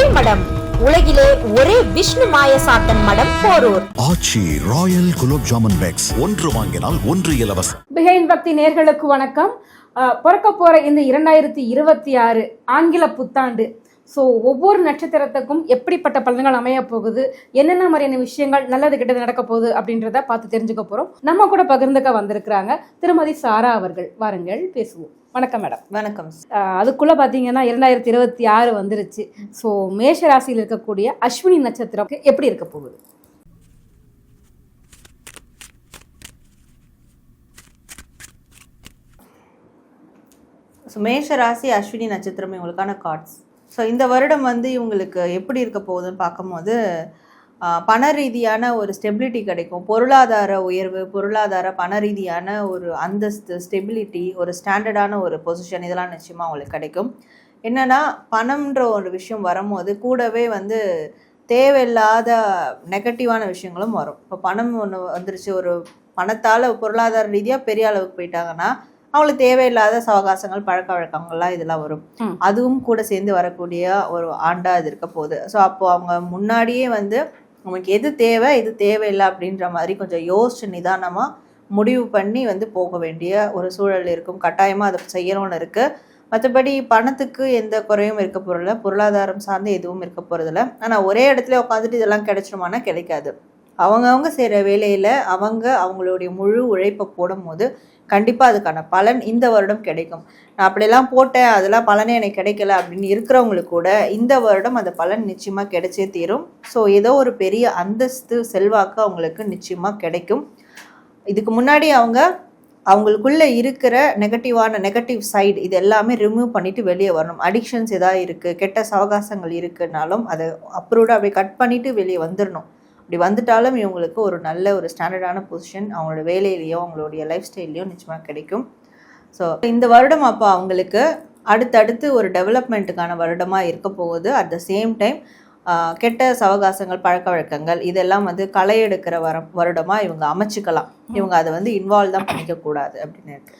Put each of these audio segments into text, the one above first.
ஸ்ரீமடம், உலகிலே ஒரே விஷ்ணு மாயசாத்தன் மடம், போரூர். ஆச்சி ராயல் குலோப் ஜாமுன் பேக்ஸ், ஒன்று வாங்கினால் ஒன்று இலவசம். பிஹைண்ட் பக்தி நேர்களுக்கு வணக்கம். பிறக்க போற இந்த 2026 ஆங்கில புத்தாண்டு, ஸோ ஒவ்வொரு நட்சத்திரத்துக்கும் எப்படிப்பட்ட பலன்கள் அமைய போகுது, என்னென்ன மாதிரியான விஷயங்கள் நல்லது கெட்டது நடக்க போகுது அப்படின்றத பார்த்து தெரிஞ்சுக்க போறோம். நம்ம கூட பகிர்ந்துக்க வந்திருக்கிறாங்க திருமதி சாரா அவர்கள். வாருங்கள் பேசுவோம். வணக்கம் மேடம். வணக்கம். அதுக்குள்ள பாத்தீங்கன்னா 2026 வந்துருச்சு. ஸோ மேஷ ராசியில் இருக்கக்கூடிய அஸ்வினி நட்சத்திரம் எப்படி இருக்க போகுது? மேஷ ராசி அஸ்வினி நட்சத்திரம் இவங்களுக்கான கார்ட்ஸ். ஸோ இந்த வருடம் இவங்களுக்கு எப்படி இருக்க போகுதுன்னு பார்க்கும்போது பண ரீதியான ஒரு ஸ்டெபிலிட்டி கிடைக்கும். பொருளாதார உயர்வு, பொருளாதார பண ரீதியான ஒரு அந்தஸ்து, ஸ்டெபிலிட்டி, ஒரு ஸ்டாண்டர்டான ஒரு பொசிஷன், இதெல்லாம் நிச்சயமாக அவங்களுக்கு கிடைக்கும். என்னென்னா பணம்ன்ற ஒரு விஷயம் வரும்போது கூடவே தேவையில்லாத நெகட்டிவான விஷயங்களும் வரும். இப்போ பணம் ஒன்று வந்துருச்சு, ஒரு பணத்தால் பொருளாதார ரீதியாக பெரிய அளவுக்கு போயிட்டாங்கன்னா அவங்களுக்கு தேவையில்லாத சவகாசங்கள், பழக்க வழக்கங்கள்லாம் இதெல்லாம் வரும். அதுவும் கூட சேர்ந்து வரக்கூடிய ஒரு ஆண்டாக இது இருக்க போகுது. ஸோ அப்போது அவங்க முன்னாடியே அவங்களுக்கு எது தேவை எது தேவையில்லை அப்படின்ற மாதிரி கொஞ்சம் யோசிச்சு நிதானமாக முடிவு பண்ணி போக வேண்டிய ஒரு சூழல் இருக்கும். கட்டாயமாக அதை செய்யணும்னு இருக்குது. மற்றபடி பணத்துக்கு எந்த குறையும் இருக்க போகிறதில்ல, பொருளாதாரம் சார்ந்து எதுவும் இருக்க போகிறதில்ல. ஆனால் ஒரே இடத்துல உட்காந்துட்டு இதெல்லாம் கிடைச்சிருமானா கிடைக்காது. அவங்கவுங்க செய்கிற வேலையில் அவங்களுடைய முழு உழைப்பை போடும் போது கண்டிப்பாக அதுக்கான பலன் இந்த வருடம் கிடைக்கும். நான் அப்படியெல்லாம் போட்டேன், அதெல்லாம் பலனே எனக்கு கிடைக்கல அப்படின்னு இருக்கிறவங்களுக்கு கூட இந்த வருடம் அந்த பலன் நிச்சயமாக கிடைச்சே தீரும். ஸோ ஏதோ ஒரு பெரிய அந்தஸ்து, செல்வாக்கு அவங்களுக்கு நிச்சயமாக கிடைக்கும். இதுக்கு முன்னாடி அவங்களுக்குள்ளே இருக்கிற நெகட்டிவ் சைடு இது எல்லாமே ரிமூவ் பண்ணிவிட்டு வெளியே வரணும். அடிக்ஷன்ஸ் எதாவது இருக்குது, கெட்ட சவகாசங்கள் இருக்குன்னாலும் அதை அப்ரூவ்டாக அப்படியே கட் பண்ணிவிட்டு வெளியே வந்துடணும். அப்படி வந்துட்டாலும் இவங்களுக்கு ஒரு நல்ல ஒரு ஸ்டாண்டர்டான பொசிஷன் அவங்களோட வேலையிலையோ அவங்களுடைய லைஃப் ஸ்டைல்லையோ நிச்சயமாக கிடைக்கும். ஸோ இந்த வருடம் அப்போ அவங்களுக்கு அடுத்தடுத்து ஒரு டெவலப்மெண்ட்டுக்கான வருடமாக இருக்க போகுது. அட் த சேம் டைம் கெட்ட சவகாசங்கள், பழக்க வழக்கங்கள் இதெல்லாம் களை எடுக்கிற வருடமாக இவங்க அமைச்சிக்கலாம். இவங்க அதை இன்வால்வ் தான் பண்ணிக்கக்கூடாது அப்படின்னு இருக்கு.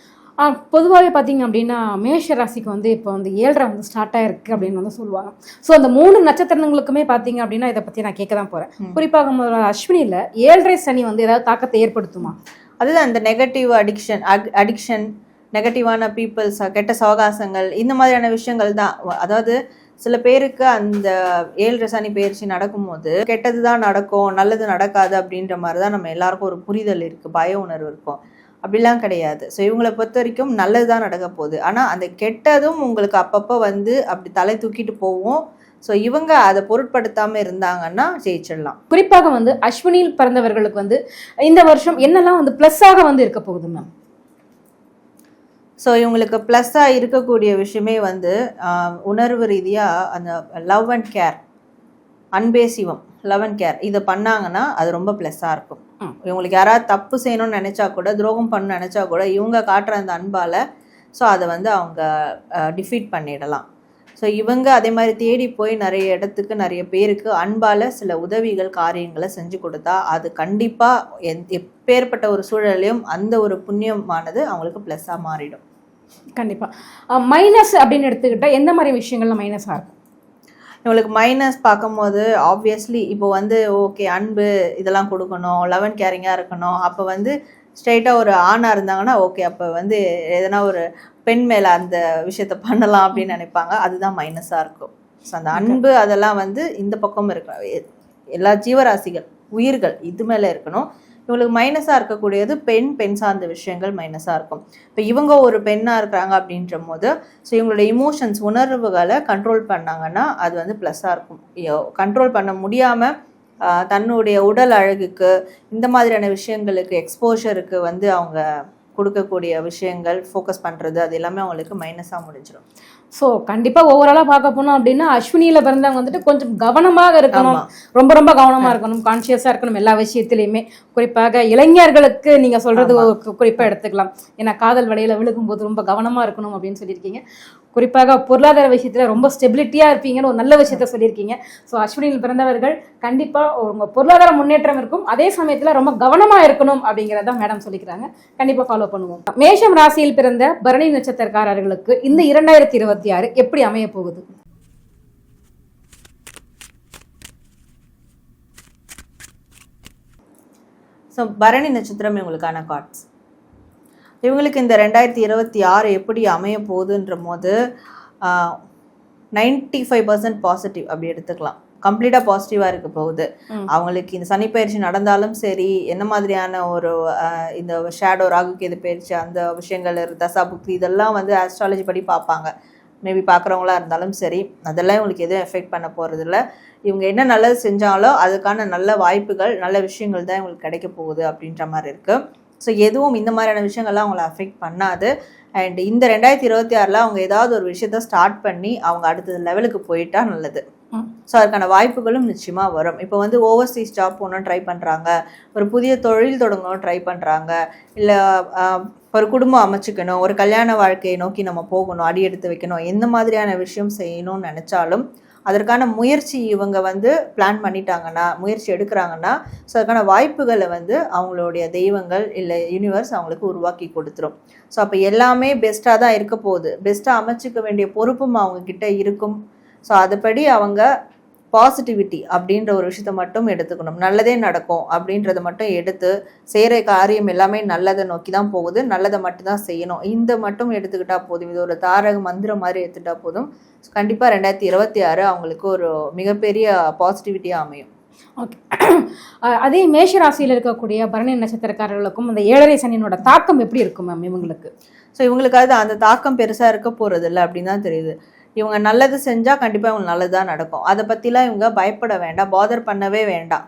பொதுவாகவே பார்த்தீங்க அப்படின்னா மேஷ ராசிக்கு இப்போ 7 ஸ்டார்ட் ஆயிருக்கு அப்படின்னு சொல்லுவாங்க. ஸோ அந்த 3 நட்சத்திரங்களுக்குமே பார்த்தீங்க அப்படின்னா இதை பற்றி நான் கேட்க தான் போகிறேன். குறிப்பாக அஸ்வினியில் 7 சனி ஏதாவது தாக்கத்தை ஏற்படுத்துமா? அதுதான் இந்த நெகட்டிவ் அடிக்ஷன், நெகட்டிவான பீப்புள்ஸ், கெட்ட சவகாசங்கள், இந்த மாதிரியான விஷயங்கள் தான். அதாவது சில பேருக்கு அந்த 7 சனி பயிற்சி நடக்கும்போது கெட்டது தான் நடக்கும், நல்லது நடக்காது அப்படின்ற மாதிரி தான் நம்ம எல்லாருக்கும் ஒரு புரிதல் இருக்குது, பய உணர்வு இருக்கும். அப்படிலாம் கிடையாது. ஸோ இவங்களை பொறுத்த வரைக்கும் நல்லது தான் நடக்க போகுது. ஆனால் அந்த கெட்டதும் உங்களுக்கு அப்பப்போ அப்படி தலை தூக்கிட்டு போவோம். ஸோ இவங்க அதை பொருட்படுத்தாமல் இருந்தாங்கன்னா ஜெயிச்சிடலாம். குறிப்பாக அஸ்வினியில் பிறந்தவர்களுக்கு இந்த வருஷம் என்னெல்லாம் ப்ளஸ்ஸாக இருக்க போகுது மேம்? ஸோ இவங்களுக்கு ப்ளஸ்ஸாக இருக்கக்கூடிய விஷயமே உணர்வு ரீதியாக அந்த லவ் அண்ட் கேர், அன்பே சிவம், லவ் அண்ட் கேர் இதை பண்ணாங்கன்னா அது ரொம்ப ப்ளஸ்ஸாக இருக்கும். இவங்களுக்கு யாராவது தப்பு செய்யணும்னு நினச்சா கூட, துரோகம் பண்ணணும்னு நினச்சா கூட இவங்க காட்டுற அந்த அன்பால் ஸோ அதை அவங்க டிஃபீட் பண்ணிடலாம். ஸோ இவங்க அதே மாதிரி தேடி போய் நிறைய இடத்துக்கு, நிறைய பேருக்கு அன்பால் சில உதவிகள், காரியங்களை செஞ்சு கொடுத்தா அது கண்டிப்பாக எப்பேற்பட்ட ஒரு சூழலையும் அந்த ஒரு புண்ணியமானது அவங்களுக்கு ப்ளஸ்ஸாக மாறிடும். கண்டிப்பாக. மைனஸ் அப்படின்னு எடுத்துக்கிட்டால் எந்த மாதிரி விஷயங்கள்ல மைனஸாக இருக்கும்? இவங்களுக்கு மைனஸ் பார்க்கும்போது ஆப்வியஸ்லி இப்போ ஓகே அன்பு இதெல்லாம் கொடுக்கணும், லவ் அண்ட் கேரிங்காக இருக்கணும். அப்போ ஸ்ட்ரைட்டாக ஒரு ஆணாக இருந்தாங்கன்னா ஓகே, அப்போ எதனா ஒரு பெண் மேலே அந்த விஷயத்த பண்ணலாம் அப்படின்னு நினைப்பாங்க. அதுதான் மைனஸாக இருக்கும். ஸோ அந்த அன்பு அதெல்லாம் இந்த பக்கம் இருக்கணும். எல்லா ஜீவராசிகள், உயிர்கள் இது மேலே இருக்கணும். இவங்களுக்கு மைனஸாக இருக்கக்கூடியது பெண் சார்ந்த விஷயங்கள் மைனஸாக இருக்கும். இப்போ இவங்க ஒரு பெண்ணாக இருக்கிறாங்க அப்படின்ற போது ஸோ இவங்களோட இமோஷன்ஸ், உணர்வுகளை கண்ட்ரோல் பண்ணாங்கன்னா அது ப்ளஸ்ஸாக இருக்கும். கண்ட்ரோல் பண்ண முடியாமல் தன்னுடைய உடல் அழகுக்கு, இந்த மாதிரியான விஷயங்களுக்கு, எக்ஸ்போஷருக்கு அவங்க கொடுக்கக்கூடிய விஷயங்கள், ஃபோக்கஸ் பண்ணுறது, அது எல்லாமே அவங்களுக்கு மைனஸாக முடிஞ்சிடும். ஸோ கண்டிப்பாக ஓவராலாக பார்க்க போனோம் அப்படின்னா அஸ்வினியில் பிறந்தவங்க கொஞ்சம் கவனமாக இருக்கணும், ரொம்ப ரொம்ப கவனமாக இருக்கணும், கான்ஷியஸாக இருக்கணும் எல்லா விஷயத்துலையுமே. குறிப்பாக இளைஞர்களுக்கு நீங்கள் சொல்கிறது குறிப்பாக எடுத்துக்கலாம். ஏன்னா காதல் வலையில் விழுகும்போது ரொம்ப கவனமாக இருக்கணும் அப்படின்னு சொல்லியிருக்கீங்க. குறிப்பாக பொருளாதார விஷயத்தில் ரொம்ப ஸ்டெபிலிட்டியாக இருப்பீங்கன்னு ஒரு நல்ல விஷயத்த சொல்லியிருக்கீங்க. ஸோ அஸ்வினியில் பிறந்தவர்கள் கண்டிப்பாக உங்கள் பொருளாதார முன்னேற்றம் இருக்கும், அதே சமயத்தில் ரொம்ப கவனமாக இருக்கணும் அப்படிங்கிறத மேடம் சொல்லிக்கிறாங்க. கண்டிப்பாக ஃபாலோ பண்ணுவோம். மேஷம் ராசியில் பிறந்த பரணி நட்சத்திரக்காரர்களுக்கு இந்த 2026 எப்படி அமைய போகுது? ஸோ பரணி நட்சத்திரம் இவங்களுக்கான கார்ட்ஸ். இவங்களுக்கு இந்த 2026 எப்படி அமைய போகுதுன்ற போது 95% பாசிட்டிவ் அப்படி எடுத்துக்கலாம். கம்ப்ளீட்டாக பாசிட்டிவாக இருக்க போகுது. அவங்களுக்கு இந்த சனி பயிற்சி நடந்தாலும் சரி, என்ன மாதிரியான ஒரு இந்த ஷேடோ ராகு கேது பயிற்சி அந்த விஷயங்கள் தசா புக்தி இதெல்லாம் வந்து ஆஸ்ட்ராலஜி படி பார்ப்பாங்க. மேபி பார்க்குறவங்களா இருந்தாலும் சரி, அதெல்லாம் இவங்களுக்கு எதுவும் எஃபெக்ட் பண்ண போகிறதில்ல. இவங்க என்ன நல்லது செஞ்சாலும் அதுக்கான நல்ல வாய்ப்புகள் நல்ல விஷயங்கள் தான் இவங்களுக்கு கிடைக்க போகுது அப்படின்ற மாதிரி இருக்குது. ஸோ எதுவும் இந்த மாதிரியான விஷயங்கள்லாம் அவங்கள அஃபெக்ட் பண்ணாது. அண்ட் இந்த 2026 அவங்க ஏதாவது ஒரு விஷயத்த ஸ்டார்ட் பண்ணி அவங்க அடுத்த லெவலுக்கு போயிட்டா நல்லது. ஸோ அதுக்கான வாய்ப்புகளும் நிச்சயமாக வரும். இப்போ வந்து ஓவர்சீஸ் ஜாப் போகணும்னு ட்ரை பண்ணுறாங்க, ஒரு புதிய தொழில் தொடங்கணும்னு ட்ரை பண்ணுறாங்க, இல்லை ஒரு குடும்பம் அமைச்சிக்கணும், ஒரு கல்யாண வாழ்க்கையை நோக்கி நம்ம போகணும், அடி எடுத்து வைக்கணும், எந்த மாதிரியான விஷயம் செய்யணும்னு நினச்சாலும் அதற்கான முயற்சி இவங்க வந்து பிளான் பண்ணிட்டாங்கன்னா, முயற்சி எடுக்கிறாங்கன்னா, ஸோ அதுக்கான வாய்ப்புகளை வந்து அவங்களுடைய தெய்வங்கள் இல்லை யூனிவர்ஸ் அவங்களுக்கு உருவாக்கி கொடுத்துரும். ஸோ அப்போ எல்லாமே பெஸ்ட்டாக தான் இருக்க போகுது. பெஸ்ட்டாக அமைச்சிக்க வேண்டிய பொறுப்பும் அவங்கக்கிட்ட இருக்கும். ஸோ அதுபடி அவங்க பாசிட்டிவிட்டி அப்படின்ற ஒரு விஷயத்த மட்டும் எடுத்துக்கணும். நல்லதே நடக்கும் அப்படின்றத மட்டும் எடுத்து செய்கிற காரியம் எல்லாமே நல்லதை நோக்கி தான் போகுது, நல்லதை மட்டும்தான் செய்யணும், இந்த மட்டும் எடுத்துக்கிட்டா போதும். இது ஒரு தாரக மந்திரம் மாதிரி எடுத்துக்கிட்டா போதும். கண்டிப்பாக 2026 அவங்களுக்கு ஒரு மிகப்பெரிய பாசிட்டிவிட்டியாக அமையும். ஓகே. அதே மேஷ ராசியில் இருக்கக்கூடிய பரணி நட்சத்திரக்காரர்களுக்கும் அந்த 7.5 சனியினோட தாக்கம் எப்படி இருக்கும் மேம் இவங்களுக்கு? ஸோ இவங்களுக்காவது அந்த தாக்கம் பெருசாக இருக்க போகிறது இல்லை அப்படின்னு தான் தெரியுது. இவங்க நல்லது செஞ்சால் கண்டிப்பாக இவங்க நல்லதுதான் நடக்கும். அதை பற்றிலாம் இவங்க பயப்பட வேண்டாம், பாதர் பண்ணவே வேண்டாம்.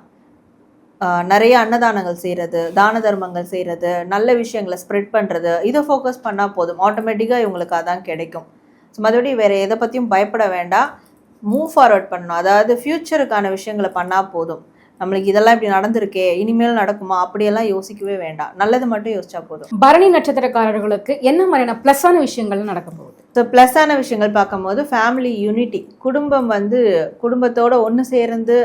நிறைய அன்னதானங்கள் செய்கிறது, தான தர்மங்கள் செய்கிறது, நல்ல விஷயங்களை ஸ்ப்ரெட் பண்ணுறது, இதை ஃபோக்கஸ் பண்ணால் போதும். ஆட்டோமேட்டிக்காக இவங்களுக்கு அதான் கிடைக்கும். ஸோ மறுபடி வேறு எதை பற்றியும் பயப்பட வேண்டாம், மூவ் ஃபார்வர்ட் பண்ணணும். அதாவது ஃப்யூச்சருக்கான விஷயங்களை பண்ணால் போதும். நம்மளுக்கு இதெல்லாம் இப்படி நடந்திருக்கே, இனிமேல் நடக்குமா அப்படியெல்லாம் யோசிக்கவே வேண்டாம், நல்லது மட்டும் யோசிச்சா போதும். பரணி நட்சத்திரக்காரர்களுக்கு என்ன மாதிரியான ப்ளஸ்ஸான விஷயங்கள் நடக்க போகுது? ஸோ ப்ளஸ்ஸான விஷயங்கள் பார்க்கும்போது ஃபேமிலி யூனிட்டி, குடும்பம் வந்து குடும்பத்தோட ஒன்று சேர்ந்து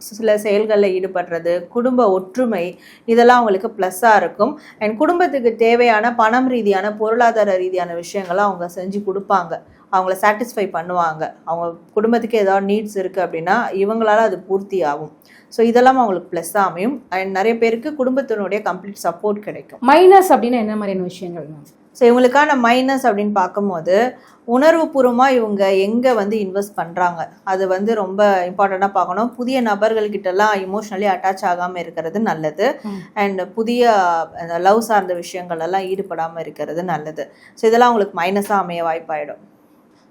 சில செயல்களில் ஈடுபடுறது, குடும்ப ஒற்றுமை, இதெல்லாம் அவங்களுக்கு ப்ளஸ்ஸாக இருக்கும். அண்ட் குடும்பத்துக்கு தேவையான பணம் ரீதியான பொருளாதார ரீதியான விஷயங்களை அவங்க செஞ்சு கொடுப்பாங்க, அவங்கள சாட்டிஸ்ஃபை பண்ணுவாங்க. அவங்க குடும்பத்துக்கு ஏதாவது நீட்ஸ் இருக்குது அப்படின்னா இவங்களால அது பூர்த்தி ஆகும். ஸோ இதெல்லாம் அவங்களுக்கு ப்ளஸ்ஸாக அமையும். அண்ட் நிறைய பேருக்கு குடும்பத்தினுடைய கம்ப்ளீட் சப்போர்ட் கிடைக்கும். மைனஸ் அப்படின்னா என்ன மாதிரியான விஷயங்கள்? ஸோ இவங்களுக்கான மைனஸ் அப்படின்னு பார்க்கும்போது உணர்வுபூர்வமாக இவங்க எங்கே வந்து இன்வெஸ்ட் பண்ணுறாங்க அது வந்து ரொம்ப இம்பார்ட்டண்ட்டாக பார்க்கணும். புதிய நபர்கள்கிட்டலாம் இமோஷ்னலி அட்டாச் ஆகாமல் இருக்கிறது நல்லது. அண்ட் புதிய லவ் சார்ந்த விஷயங்கள் எல்லாம் ஈடுபடாமல் இருக்கிறது நல்லது. ஸோ இதெல்லாம் அவங்களுக்கு மைனஸாக அமைய வாய்ப்பாயிடும்.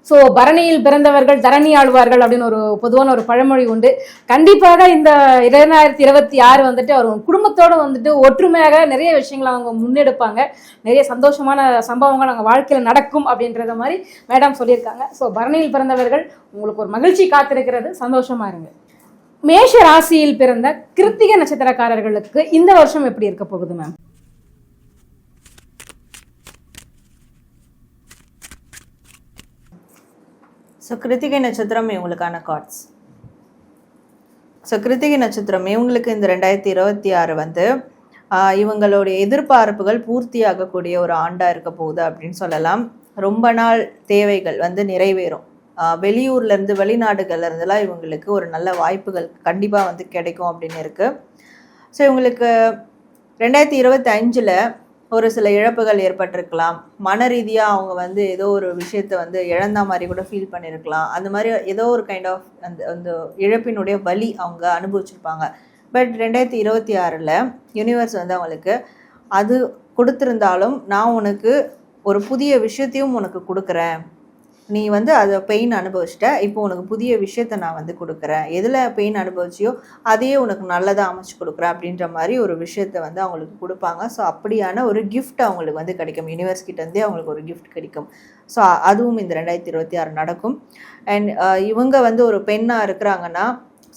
ஸோ பரணியில் பிறந்தவர்கள் தரணி ஆழ்வார்கள் அப்படின்னு ஒரு பொதுவான ஒரு பழமொழி உண்டு. கண்டிப்பாக இந்த 2026 வந்துட்டு அவர் குடும்பத்தோடு வந்துட்டு ஒற்றுமையாக நிறைய விஷயங்களை அவங்க முன்னெடுப்பாங்க, நிறைய சந்தோஷமான சம்பவங்கள் அவங்க வாழ்க்கையில் நடக்கும் அப்படின்றத மாதிரி மேடம் சொல்லியிருக்காங்க. ஸோ பரணியில் பிறந்தவர்கள் உங்களுக்கு ஒரு மகிழ்ச்சி காத்திருக்கிறது, சந்தோஷமா இருங்க. மேஷ ராசியில் பிறந்த கிருத்திகை நட்சத்திரக்காரர்களுக்கு இந்த வருஷம் எப்படி இருக்க போகுது மேம்? ஸோ கிருத்திகை நட்சத்திரம் இவங்களுக்கான கார்ட்ஸ். ஸோ கிருத்திகை நட்சத்திரம் இவங்களுக்கு இந்த 2026 வந்து இவங்களுடைய எதிர்பார்ப்புகள் பூர்த்தியாகக்கூடிய ஒரு ஆண்டாக இருக்க போகுது அப்படின்னு சொல்லலாம். ரொம்ப நாள் தேவைகள் வந்து நிறைவேறும். வெளியூர்லேருந்து வெளிநாடுகள்லேருந்துலாம் இவங்களுக்கு ஒரு நல்ல வாய்ப்புகள் கண்டிப்பாக வந்து கிடைக்கும் அப்படின்னு இருக்குது. ஸோ இவங்களுக்கு 2025 ஒரு சில இழப்புகள் ஏற்பட்டிருக்கலாம். மன ரீதியாக அவங்க வந்து ஏதோ ஒரு விஷயத்த வந்து இழந்த மாதிரி கூட ஃபீல் பண்ணியிருக்கலாம். அந்த மாதிரி ஏதோ ஒரு கைண்ட் ஆஃப் அந்த இழப்பினுடைய வலி அவங்க அனுபவிச்சிருப்பாங்க. பட் 2026 யூனிவர்ஸ் வந்து அவங்களுக்கு அது கொடுத்துருந்தாலும் நான் உனக்கு ஒரு புதிய விஷயத்தையும் உனக்கு கொடுக்குறேன், நீ வந்து அதை பெயின் அனுபவிச்சிட்ட, இப்போ உனக்கு புதிய விஷயத்த நான் வந்து கொடுக்குறேன், எதில் பெயின் அனுபவிச்சியோ அதையே உனக்கு நல்லதாக அமைச்சு கொடுக்குறேன் அப்படின்ற மாதிரி ஒரு விஷயத்த வந்து அவங்களுக்கு கொடுப்பாங்க. ஸோ அப்படியான ஒரு கிஃப்ட் அவங்களுக்கு வந்து கிடைக்கும், யூனிவர்ஸ் கிட்டேருந்தே அவங்களுக்கு ஒரு கிஃப்ட் கிடைக்கும். ஸோ அதுவும் இந்த 2026 நடக்கும். அண்ட் இவங்க வந்து ஒரு பெண்ணாக இருக்கிறாங்கன்னா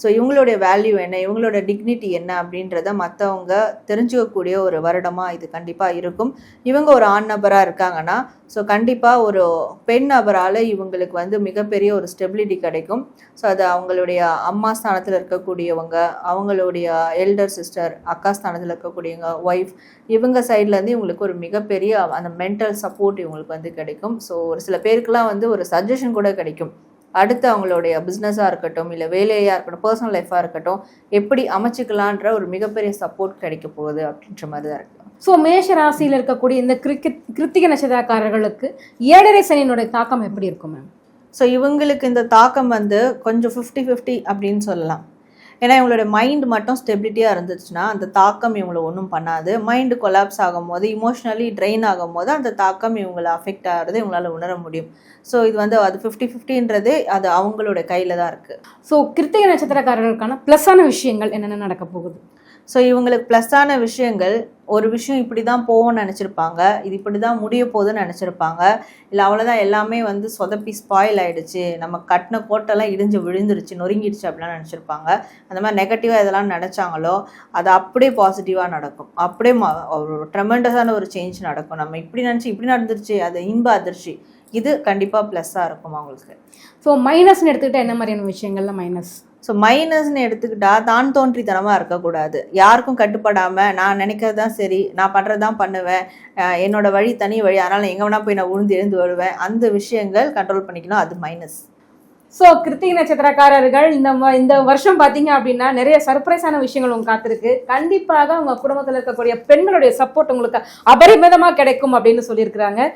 ஸோ இவங்களுடைய வேல்யூ என்ன, இவங்களோட டிக்னிட்டி என்ன அப்படின்றத மற்றவங்க தெரிஞ்சுக்கக்கூடிய ஒரு வருடமாக இது கண்டிப்பாக இருக்கும். இவங்க ஒரு ஆண் நபராக இருக்காங்கன்னா ஸோ கண்டிப்பாக ஒரு பெண் நபரால் இவங்களுக்கு வந்து மிகப்பெரிய ஒரு ஸ்டெபிலிட்டி கிடைக்கும். ஸோ அது அவங்களுடைய அம்மா ஸ்தானத்தில் இருக்கக்கூடியவங்க, அவங்களுடைய எல்டர் சிஸ்டர், அக்கா ஸ்தானத்தில் இருக்கக்கூடியவங்க, ஒய்ஃப், இவங்க சைட்லேருந்து இவங்களுக்கு ஒரு மிகப்பெரிய அந்த மென்டல் சப்போர்ட் இவங்களுக்கு வந்து கிடைக்கும். ஸோ ஒரு சில பேருக்குலாம் வந்து ஒரு சஜஷன் கூட கிடைக்கும், அடுத்து அவங்களுடைய பிஸ்னஸாக இருக்கட்டும், இல்லை வேலையாக இருக்கட்டும், பர்சனல் லைஃபாக இருக்கட்டும், எப்படி அமைச்சிக்கலான்ற ஒரு மிகப்பெரிய சப்போர்ட் கிடைக்க போகுது அப்படின்ற மாதிரி தான் இருக்குது. ஸோ மேஷ ராசியில் இருக்கக்கூடிய இந்த கிருத்திகை நட்சத்திரக்காரர்களுக்கு 7.5 சனியினுடைய தாக்கம் எப்படி இருக்கும் மேம்? ஸோ இவங்களுக்கு இந்த தாக்கம் வந்து கொஞ்சம் 50-50 அப்படின்னு சொல்லலாம். ஏன்னா இவங்களோட மைண்ட் மட்டும் ஸ்டெபிலிட்டியாக இருந்துச்சுன்னா அந்த தாக்கம் இவங்களை ஒன்றும் பண்ணாது. மைண்டு கொலாப்ஸ் ஆகும் போது, இமோஷ்னலி ட்ரெயின் ஆகும் போது அந்த தாக்கம் இவங்களை அஃபெக்ட் ஆகிறது இவங்களால உணர முடியும். ஸோ இது வந்து அது 50-50ன்றது அது அவங்களோட கையில் தான் இருக்குது. ஸோ கிருத்திகை நட்சத்திரக்காரர்களுக்கான ப்ளஸ்ஸான விஷயங்கள் என்னென்ன நடக்க போகுது? ஸோ இவங்களுக்கு ப்ளஸ்ஸான விஷயங்கள், ஒரு விஷயம் இப்படி தான் போகும்னு நினச்சிருப்பாங்க, இது இப்படி தான் முடிய போகுதுன்னு நினச்சிருப்பாங்க, இல்லை அவ்வளோதான் எல்லாமே வந்து சொதப்பி ஸ்பாயில் ஆகிடுச்சு, நம்ம கட்டின கோட்டெல்லாம் இடிஞ்சு விழுந்துருச்சு, நொறுங்கிடுச்சு அப்படிலாம் நினச்சிருப்பாங்க. அந்த மாதிரி நெகட்டிவாக எதெல்லாம் நினச்சாங்களோ அது அப்படியே பாசிட்டிவாக நடக்கும். அப்படியே ஒரு ட்ரெமெண்டஸான ஒரு சேஞ்ச் நடக்கும். நம்ம இப்படி நினச்சி இப்படி நடந்துருச்சு, அது இன்ப அதிர்ச்சி, இது கண்டிப்பாக ப்ளஸ்ஸாக இருக்கும் அவங்களுக்கு. ஸோ மைனஸ்ன்னு எடுத்துக்கிட்டால் என்ன மாதிரியான விஷயங்கள்ல மைனஸ்? ஸோ மைனஸ்ன்னு எடுத்துக்கிட்டா தான் தோன்றித்தனமாக இருக்கக்கூடாது. யாருக்கும் கட்டுப்படாமல் நான் நினைக்கிறது தான் சரி, நான் பண்ணுறது தான் பண்ணுவேன், என்னோட வழி தனி வழி, அதனால் எங்கே வேணால் போய் நான் உழுந்து எழுந்து வருவேன், அந்த விஷயங்கள் கண்ட்ரோல் பண்ணிக்கணும், அது மைனஸ். ஸோ கிருத்திகை நட்சத்திரக்காரர்கள் இந்த வருஷம் பார்த்தீங்க அப்படின்னா நிறைய சர்ப்ரைஸான விஷயங்கள் உங்களுக்கு காத்திருக்கு. கண்டிப்பாக உங்கள் குடும்பத்தில் இருக்கக்கூடிய பெண்களுடைய சப்போர்ட் உங்களுக்கு அபரிமிதமாக கிடைக்கும் அப்படின்னு சொல்லியிருக்கிறாங்க.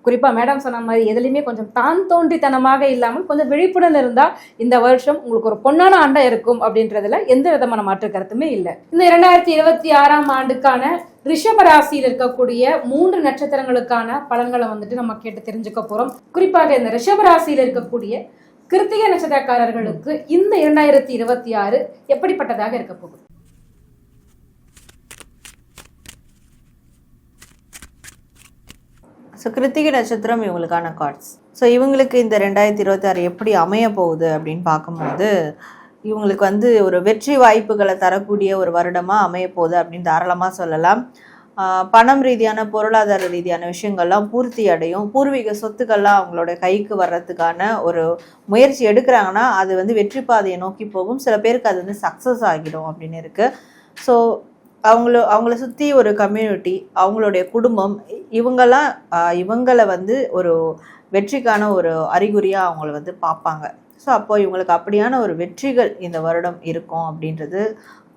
குறிப்பாக மேடம் சொன்ன மாதிரி எதுலையுமே கொஞ்சம் தான் தோன்றித்தனமாக இல்லாமல் கொஞ்சம் விழிப்புடன் இருந்தால் இந்த வருஷம் உங்களுக்கு ஒரு பொன்னான ஆண்டாக இருக்கும் அப்படின்றதுல எந்த விதமான மாற்று கருத்துமே இல்லை. இந்த 2026ஆம் ஆண்டுக்கான ரிஷபராசியில் இருக்கக்கூடிய 3 நட்சத்திரங்களுக்கான பலன்களை வந்துட்டு நம்ம கேட்டு தெரிஞ்சுக்க போகிறோம். குறிப்பாக இந்த ரிஷபராசியில் இருக்கக்கூடிய கிருத்திகை நட்சத்திரக்காரர்களுக்கு இந்த 2026 எப்படிப்பட்டதாக இருக்க போகுது? ஸோ கிருத்திகை நட்சத்திரம் இவங்களுக்கான கார்ட்ஸ். ஸோ இவங்களுக்கு இந்த 2026 எப்படி அமைய போகுது அப்படின்னு பார்க்கும்போது, இவங்களுக்கு வந்து ஒரு வெற்றி வாய்ப்புகளை தரக்கூடிய ஒரு வருடமாக அமைய போகுது அப்படின்னு தாராளமாக சொல்லலாம். பணம் ரீதியான, பொருளாதார ரீதியான விஷயங்கள்லாம் பூர்த்தி அடையும். பூர்வீக சொத்துக்கள்லாம் அவங்களோட கைக்கு வர்றதுக்கான ஒரு முயற்சி எடுக்கிறாங்கன்னா அது வந்து வெற்றி பாதையை நோக்கி போகும். சில பேருக்கு அது வந்து சக்ஸஸ் ஆகிடும் அப்படின்னு இருக்குது. ஸோ அவங்கள சுற்றி ஒரு கம்யூனிட்டி, அவங்களுடைய குடும்பம், இவங்களை வந்து ஒரு வெற்றிக்கான ஒரு அறிகுறியாக அவங்கள வந்து பார்ப்பாங்க. ஸோ அப்போ இவங்களுக்கு அப்படியான ஒரு வெற்றிகள் இந்த வருடம் இருக்கும் அப்படின்றது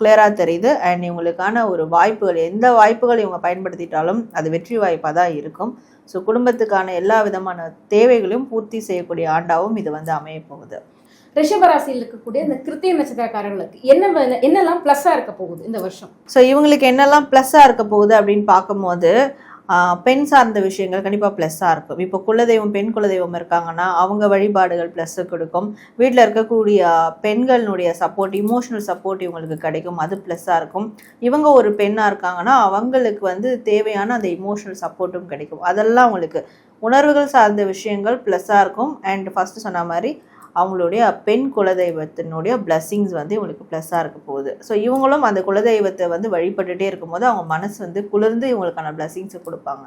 கிளியராக தெரியுது. அண்ட் இவங்களுக்கான ஒரு வாய்ப்புகள், எந்த வாய்ப்புகள் இவங்க பயன்படுத்திட்டாலும் அது வெற்றி வாய்ப்பாக தான் இருக்கும். ஸோ குடும்பத்துக்கான எல்லா விதமான தேவைகளையும் பூர்த்தி செய்யக்கூடிய ஆண்டாகவும் இது வந்து அமைய போகுது. ரிஷபராசியில் இருக்கக்கூடிய இந்த கிருத்திகை நட்சத்திரக்காரர்களுக்கு என்னெல்லாம் ப்ளஸ்ஸாக இருக்க போகுது இந்த வருஷம்? ஸோ இவங்களுக்கு என்னெல்லாம் ப்ளஸ்ஸாக இருக்க போகுது அப்படின்னு பார்க்கும்போது, பெண் சார்ந்த விஷயங்கள் கண்டிப்பாக ப்ளஸ்ஸாக இருக்கும். இப்போ குலதெய்வம், பெண் குலதெய்வம் இருக்காங்கன்னா அவங்க வழிபாடுகள் ப்ளஸ்ஸு கொடுக்கும். வீட்டில் இருக்கக்கூடிய பெண்களுடைய சப்போர்ட், இமோஷனல் சப்போர்ட் இவங்களுக்கு கிடைக்கும், அது ப்ளஸ்ஸாக இருக்கும். இவங்க ஒரு பெண்ணாக இருக்காங்கன்னா அவங்களுக்கு வந்து தேவையான அந்த இமோஷனல் சப்போர்ட்டும் கிடைக்கும். அதெல்லாம் அவங்களுக்கு உணர்வுகள் சார்ந்த விஷயங்கள் ப்ளஸ்ஸாக இருக்கும். அண்ட் ஃபஸ்ட்டு சொன்ன மாதிரி அவங்களுடைய பெண் குலதெய்வத்தினுடைய பிளஸ்ஸிங்ஸ் வந்து இவங்களுக்கு ப்ளஸ்ஸாக இருக்க போகுது. ஸோ இவங்களும் அந்த குலதெய்வத்தை வந்து வழிபட்டுட்டே இருக்கும்போது அவங்க மனசு வந்து குளிர்ந்து இவங்களுக்கான பிளஸ்ஸிங்ஸை கொடுப்பாங்க.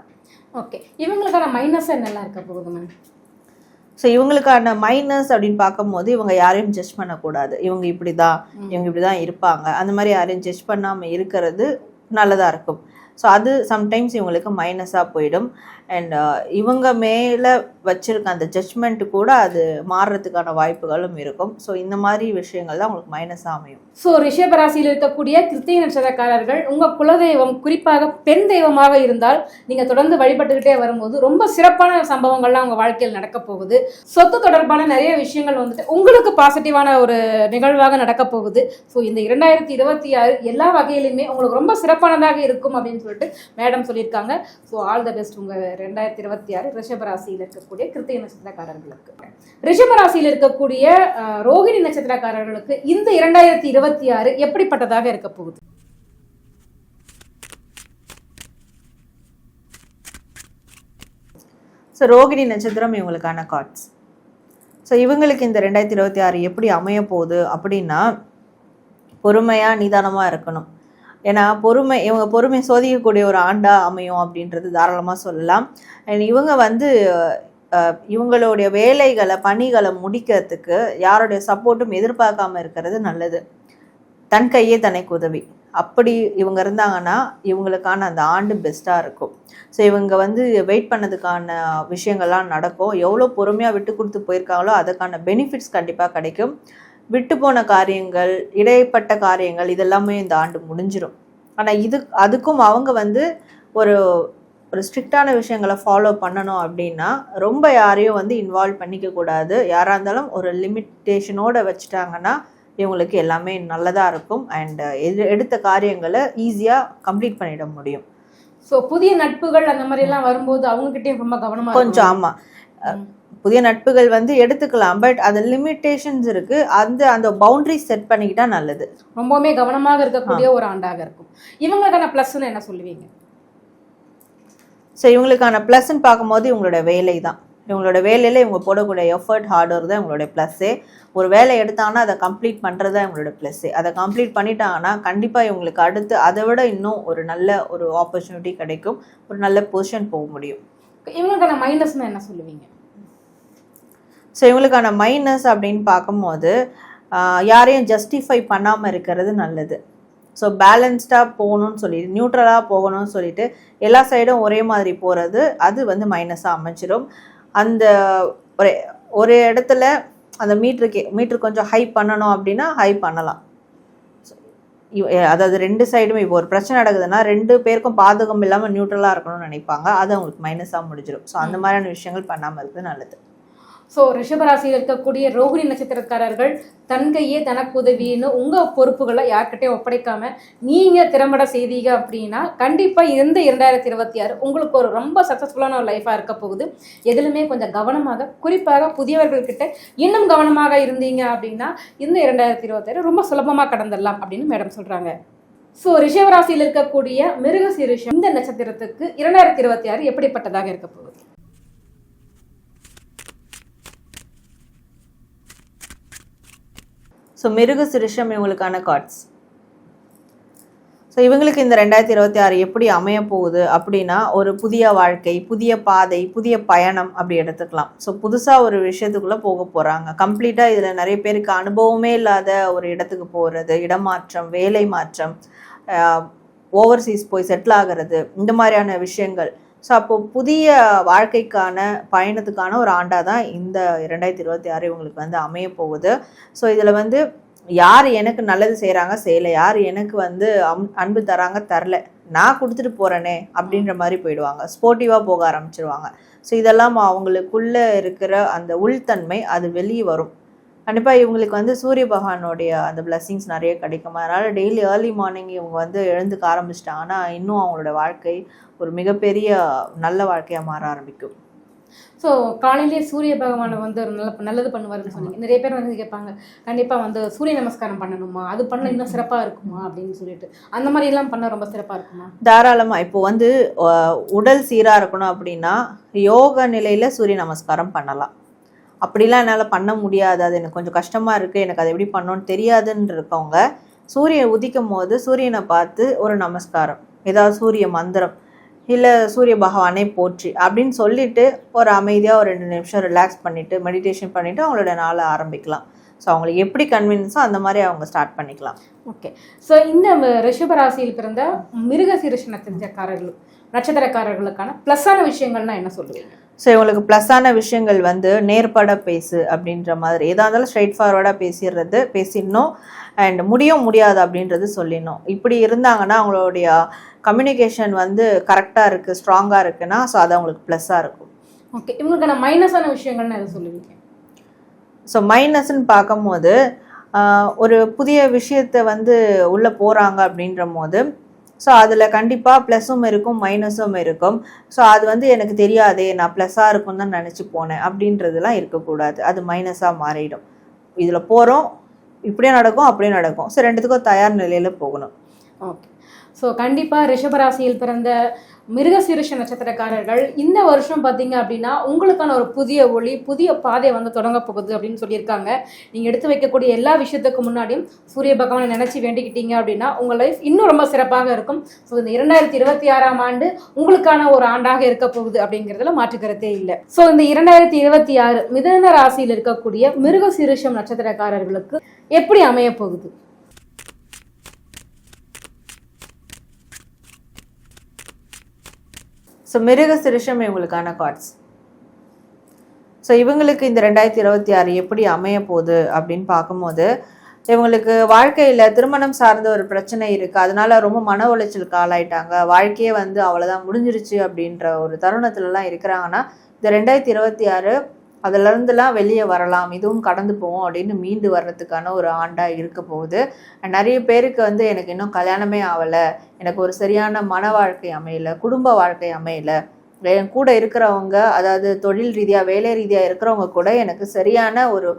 ஓகே, இவங்களுக்கான மைனஸ் என்னெல்லாம் இருக்க போகுது மேம்? ஸோ இவங்களுக்கான மைனஸ் அப்படின்னு பார்க்கும்போது, இவங்க யாரையும் ஜட்ஜ் பண்ணக்கூடாது. இவங்க இப்படி தான் இருப்பாங்க, அந்த மாதிரி யாரையும் ஜட்ஜ் பண்ணாமல் இருக்கிறது நல்லதாக இருக்கும். ஸோ அது சம்டைம்ஸ் இவங்களுக்கு மைனஸாக போயிடும். அண்ட் இவங்க மேலே வச்சுருக்க அந்த ஜட்ஜ்மெண்ட்டு கூட அது மாறுறதுக்கான வாய்ப்புகளும் இருக்கும். ஸோ இந்த மாதிரி விஷயங்கள் தான் உங்களுக்கு மைனஸாக அமையும். ஸோ ரிஷபராசியில் இருக்கக்கூடிய கிருத்திகை நட்சத்திரக்காரர்கள் உங்கள் குலதெய்வம் குறிப்பாக பெண் தெய்வமாக இருந்தால் நீங்கள் தொடர்ந்து வழிபட்டுக்கிட்டே வரும்போது ரொம்ப சிறப்பான சம்பவங்கள்லாம் உங்கள் வாழ்க்கையில் நடக்க போகுது. சொத்து தொடர்பான நிறைய விஷயங்கள் வந்துட்டு உங்களுக்கு பாசிட்டிவான ஒரு நிகழ்வாக நடக்க போகுது. ஸோ இந்த 2026 எல்லா வகையிலுமே உங்களுக்கு ரொம்ப சிறப்பானதாக இருக்கும் அப்படின்னு சொல்லிட்டு மேடம் சொல்லியிருக்காங்க. ஸோ ஆல் த பெஸ்ட் உங்கள் 2026 ரிஷபராசியில் இருக்கக்கூடிய கிருத்திகை நட்சத்திரக்காரர்களுக்கு. ரிஷபராசியில் இருக்கக்கூடிய ரோகிணி நட்சத்திரக்காரர்களுக்கு இந்த 2026 எப்படிப்பட்டதாக இருக்க போகுது? ஸோ ரோகிணி நட்சத்திரம் இவங்களுக்கான கார்ட்ஸ். ஸோ இவங்களுக்கு இந்த 2026 எப்படி அமைய போகுது அப்படின்னா, பொறுமையாக நிதானமாக இருக்கணும். ஏன்னா இவங்க பொறுமை சோதிக்கக்கூடிய ஒரு ஆண்டாக அமையும் அப்படின்றது தாராளமாக சொல்லலாம். அண்ட் இவங்க வந்து இவங்களுடைய வேலைகளை, பணிகளை முடிக்கிறதுக்கு யாருடைய சப்போர்ட்டும் எதிர்பார்க்காம இருக்கிறது நல்லது. தன் கையே தனக்கு உதவி, அப்படி இவங்க இருந்தாங்கன்னா இவங்களுக்கான அந்த ஆண்டு பெஸ்ட்டாக இருக்கும். ஸோ இவங்க வந்து வெயிட் பண்ணதுக்கான விஷயங்கள்லாம் நடக்கும். எவ்வளோ பொறுமையாக விட்டு கொடுத்து போயிருக்காங்களோ அதுக்கான பெனிஃபிட்ஸ் கண்டிப்பாக கிடைக்கும். விட்டு போன காரியங்கள், இடைப்பட்ட காரியங்கள் இதெல்லாமே இந்த ஆண்டு முடிஞ்சிடும். ஆனால் அதுக்கும் அவங்க வந்து ஒரு ஸ்ட்ரிக்டான விஷயங்களை ஃபாலோ பண்ணணும் அப்படின்னா ரொம்ப யாரையும் வந்து இன்வால்வ் பண்ணிக்க கூடாது. யாராக இருந்தாலும் ஒரு லிமிட்டேஷனோடு வச்சுட்டாங்கன்னா இவங்களுக்கு எல்லாமே நல்லதாக இருக்கும். அண்ட் எடுத்த காரியங்களை ஈஸியாக கம்ப்ளீட் பண்ணிட முடியும். ஸோ புதிய நட்புகள் அந்த மாதிரிலாம் வரும்போது அவங்ககிட்டயும் ரொம்ப கவனமாக கொஞ்சம் ஆமாம், புதிய நட்புகள் வந்து எடுத்துக்கலாம். பட் அது லிமிட்டேஷன்ஸ் இருக்கு. அந்த பவுண்டரி செட் பண்ணிக்கிட்டா நல்லது. ரொம்பவுமே கவனமாக இருக்கக்கூடிய ஒரு ஆண்டாக இருக்கும். இவங்களுக்கான ப்ளஸ்ன்னு என்ன சொல்லுவீங்க? ஸோ இவங்களுக்கான ப்ளஸ்ன்னு பார்க்கும்போது இவங்களோட வேலை தான். இவங்களோட வேலையில் இவங்க போடக்கூடிய எஃபர்ட், ஹார்ட் ஒர்க் தான் இவங்களோட ப்ளஸ்ஸே. ஒரு வேலை எடுத்தாங்கன்னா அதை கம்ப்ளீட் பண்ணுறது தான் இவங்களோட ப்ளஸ்ஸே. அதை கம்ப்ளீட் பண்ணிட்டாங்கன்னா கண்டிப்பாக இவங்களுக்கு அடுத்து அதை விட இன்னும் ஒரு நல்ல ஒரு ஆப்பர்ச்சுனிட்டி கிடைக்கும், ஒரு நல்ல பொசிஷன் போக முடியும். இவங்களுக்கான மைனஸ்ன்னு என்ன சொல்லுவீங்க? ஸோ இவங்களுக்கான மைனஸ் அப்படின்னு பார்க்கும்போது யாரையும் ஜஸ்டிஃபை பண்ணாமல் இருக்கிறது நல்லது. ஸோ பேலன்ஸ்டாக போகணும்னு சொல்லிட்டு, நியூட்ரலாக போகணும்னு சொல்லிட்டு எல்லா சைடும் ஒரே மாதிரி போகிறது அது வந்து மைனஸாக அமைச்சிடும். அந்த ஒரு இடத்துல அந்த மீட்ரு கொஞ்சம் ஹை பண்ணணும் அப்படின்னா ஹை பண்ணலாம். அதாவது ரெண்டு சைடுமே இப்போ ஒரு பிரச்சனை நடக்குதுன்னா 2 பேருக்கும் பாதகம் இல்லாமல் நியூட்ரலாக இருக்கணும்னு நினைப்பாங்க. அது அவங்களுக்கு மைனஸாக முடிஞ்சிடும். ஸோ அந்த மாதிரியான விஷயங்கள் பண்ணாமல் இருக்கிறது நல்லது. ஸோ ரிஷபராசியில் இருக்கக்கூடிய ரோகிணி நட்சத்திரக்காரர்கள் தன் கையே தனக்கு உதவின்னு உங்கள் பொறுப்புகளை யார்கிட்டையும் ஒப்படைக்காமல் நீங்கள் திறம்பட செய்தீங்க அப்படின்னா கண்டிப்பாக இந்த 2026 உங்களுக்கு ஒரு ரொம்ப சக்ஸஸ்ஃபுல்லான ஒரு லைஃபாக இருக்க போகுது. எதுலுமே கொஞ்சம் கவனமாக, குறிப்பாக புதியவர்கள்கிட்ட இன்னும் கவனமாக இருந்தீங்க அப்படின்னா இந்த 2026 ரொம்ப சுலபமாக கடந்துடலாம் அப்படின்னு மேடம் சொல்கிறாங்க. ஸோ ரிஷபராசியில் இருக்கக்கூடிய மிருகசீரிஷம் இந்த நட்சத்திரத்துக்கு 2026 எப்படிப்பட்டதாக இருக்க போகுது? ஸோ மிருகசீரிஷம் இவங்களுக்கான கார்ட்ஸ். ஸோ இவங்களுக்கு இந்த 2026 எப்படி அமைய போகுது அப்படின்னா ஒரு புதிய வாழ்க்கை, புதிய பாதை, புதிய பயணம் அப்படி எடுத்துக்கலாம். ஸோ புதுசாக ஒரு விஷயத்துக்குள்ளே போக போகிறாங்க. கம்ப்ளீட்டாக இதில் நிறைய பேருக்கு அனுபவமே இல்லாத ஒரு இடத்துக்கு போகிறது, இடமாற்றம், வேலை மாற்றம், ஓவர்சீஸ் போய் செட்டில் ஆகிறது, இந்த மாதிரியான விஷயங்கள். ஸோ அப்போது புதிய வாழ்க்கைக்கான பயணத்துக்கான ஒரு ஆண்டாக தான் இந்த 2026 இவங்களுக்கு வந்து அமைய போகுது. ஸோ இதில் வந்து யார் எனக்கு நல்லது செய்கிறாங்க செய்யலை, யார் எனக்கு வந்து அன்பு தராங்க தரல, நான் கொடுத்துட்டு போகிறேனே அப்படின்ற மாதிரி போயிடுவாங்க. ஸ்போர்ட்டிவாக போக ஆரம்பிச்சிருவாங்க. ஸோ இதெல்லாம் அவங்களுக்குள்ளே இருக்கிற அந்த உள்தன்மை அது வெளியே வரும். கண்டிப்பாக இவங்களுக்கு வந்து சூரிய பகவானுடைய அந்த பிளெஸிங்ஸ் நிறைய கிடைக்கும். அதனால் டெய்லி ஏர்லி மார்னிங் இவங்க வந்து எழுந்துக்க ஆரம்பிச்சிட்டாங்கன்னா இன்னும் அவங்களோட வாழ்க்கை ஒரு மிகப்பெரிய நல்ல வாழ்க்கையாக மாற ஆரம்பிக்கும். ஸோ காலையிலேயே சூரிய பகவானை வந்து நல்லது பண்ணுவாருன்னு சொன்னீங்க. நிறைய பேர் வந்து கேட்பாங்க, கண்டிப்பாக வந்து சூரிய நமஸ்காரம் பண்ணணுமா, அது பண்ண இன்னும் சிறப்பாக இருக்குமா அப்படின்னு சொல்லிட்டு, அந்த மாதிரி எல்லாம் பண்ண ரொம்ப சிறப்பாக இருக்குமா? தாராளமாக. இப்போ வந்து உடல் சீராக இருக்கணும் அப்படின்னா யோக நிலையில் சூரிய நமஸ்காரம் பண்ணலாம். அப்படிலாம் என்னால் பண்ண முடியாது, அது எனக்கு கொஞ்சம் கஷ்டமாக இருக்குது, எனக்கு அதை எப்படி பண்ணணும்னு தெரியாதுன்னு இருக்கவங்க சூரியன் உதிக்கும் போது சூரியனை பார்த்து ஒரு நமஸ்காரம், ஏதாவது சூரிய மந்திரம் இல்லை சூரிய பகவானை போற்றி அப்படின்னு சொல்லிட்டு ஒரு அமைதியாக ஒரு 2 நிமிஷம் ரிலாக்ஸ் பண்ணிவிட்டு மெடிடேஷன் பண்ணிவிட்டு அவங்களோட நாளை ஆரம்பிக்கலாம். ஸோ அவங்களுக்கு எப்படி கன்வீனியன்ஸோ அந்த மாதிரி அவங்க ஸ்டார்ட் பண்ணிக்கலாம். ஓகே. ஸோ இந்த ரிஷபராசியில் பிறந்த மிருகசீரிஷ நட்சத்திரக்காரர்களுக்கான ப்ளஸ்ஸான விஷயங்கள்னா என்ன சொல்லுவீங்க? ஸோ இவங்களுக்கு ப்ளஸ்ஸான விஷயங்கள் வந்து நேர்பட பேசு அப்படின்ற மாதிரி, எதாக இருந்தாலும் ஸ்ட்ரைட் ஃபார்வர்டாக பேசிடணும். அண்ட் முடியாது அப்படின்றது சொல்லிடணும். இப்படி இருந்தாங்கன்னா அவங்களுடைய கம்யூனிகேஷன் வந்து கரெக்டாக இருக்குது, ஸ்ட்ராங்காக இருக்குன்னா ஸோ அது அவங்களுக்கு ப்ளஸ்ஸாக இருக்கும். ஓகே. இவங்களுக்கான மைனஸான விஷயங்கள்னு எதை சொல்லுவீங்க? ஸோ மைனஸ்ன்னு பார்க்கும்போது ஒரு புதிய விஷயத்தை வந்து உள்ளே போகிறாங்க அப்படின்ற போது ஸோ அதில் கண்டிப்பாக ப்ளஸ்ஸும் இருக்கும் மைனஸும் இருக்கும். ஸோ அது வந்து எனக்கு தெரியாதே, நான் ப்ளஸ்ஸாக இருக்கும்னு தான் நினச்சி போனேன் அப்படின்றதுலாம் இருக்கக்கூடாது. அது மைனஸாக மாறிடும். இதில் போகிறோம், இப்படியே நடக்கும் அப்படியே நடக்கும். ஸோ 2த்துக்கும் தயார் நிலையில் போகணும். ஓகே. ஸோ கண்டிப்பாக ரிஷபராசியில் பிறந்த மிருகசீரிஷ நட்சத்திரக்காரர்கள் இந்த வருஷம் பார்த்தீங்க அப்படின்னா உங்களுக்கான ஒரு புதிய ஒளி, புதிய பாதை வந்து தொடங்க போகுது அப்படின்னு சொல்லியிருக்காங்க. நீங்கள் எடுத்து வைக்கக்கூடிய எல்லா விஷயத்துக்கு முன்னாடியும் சூரிய பகவானை நினச்சி வேண்டிக்கிட்டீங்க அப்படின்னா உங்கள் லைஃப் இன்னும் ரொம்ப சிறப்பாக இருக்கும். ஸோ இந்த 2026 ஆண்டு உங்களுக்கான ஒரு ஆண்டாக இருக்க போகுது அப்படிங்கிறதுல மாற்றுக்கருத்தே இல்லை. ஸோ இந்த 2026 மிதுன ராசியில் இருக்கக்கூடிய மிருகசீரிஷம் நட்சத்திரக்காரர்களுக்கு எப்படி அமைய போகுது? ஸோ மிருக சிறுஷம் இவங்களுக்கான கார்ட்ஸ். ஸோ இவங்களுக்கு இந்த 2026 எப்படி அமைய போகுது அப்படின்னு பார்க்கும்போது, இவங்களுக்கு வாழ்க்கையில் திருமணம் சார்ந்த ஒரு பிரச்சனை இருக்குது, அதனால ரொம்ப மன உளைச்சலுக்கு ஆளாயிட்டாங்க, வாழ்க்கையே வந்து அவ்வளோதான் முடிஞ்சிருச்சு அப்படின்ற ஒரு தருணத்துலலாம் இருக்கிறாங்கன்னா, இந்த 2026 அதிலிருந்துலாம் வெளியே வரலாம், இதுவும் கடந்து போவோம் அப்படின்னு மீண்டு வர்றதுக்கான ஒரு ஆண்டாக இருக்க போகுது. நிறைய பேருக்கு வந்து எனக்கு இன்னும் கல்யாணமே ஆகலை, எனக்கு ஒரு சரியான மன வாழ்க்கை அமையலை, குடும்ப வாழ்க்கை அமையலை, என் கூட இருக்கிறவங்க அதாவது தொழில் ரீதியாக வேலை ரீதியாக இருக்கிறவங்க கூட எனக்கு சரியான ஒரு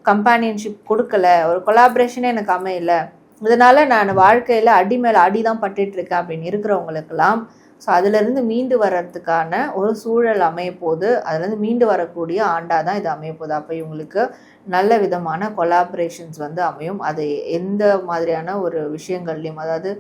கம்பானியன்ஷிப் கொடுக்கல, ஒரு கொலாபரேஷனே எனக்கு அமையலை, இதனால் நான் வாழ்க்கையில் அடி மேலே அடி தான் பட்டுட்ருக்கேன் அப்படின்னு இருக்கிறவங்களுக்கெல்லாம் ஸோ அதிலேருந்து மீண்டு வர்றதுக்கான ஒரு சூழல் அமையப்போகுது. அதுலேருந்து மீண்டு வரக்கூடிய ஆண்டாக தான் இது அமையப்போகுது. அப்போ இவங்களுக்கு நல்ல விதமான கொலாபரேஷன்ஸ் வந்து அமையும். அது எந்த மாதிரியான ஒரு விஷயங்கள்லையும், அதாவது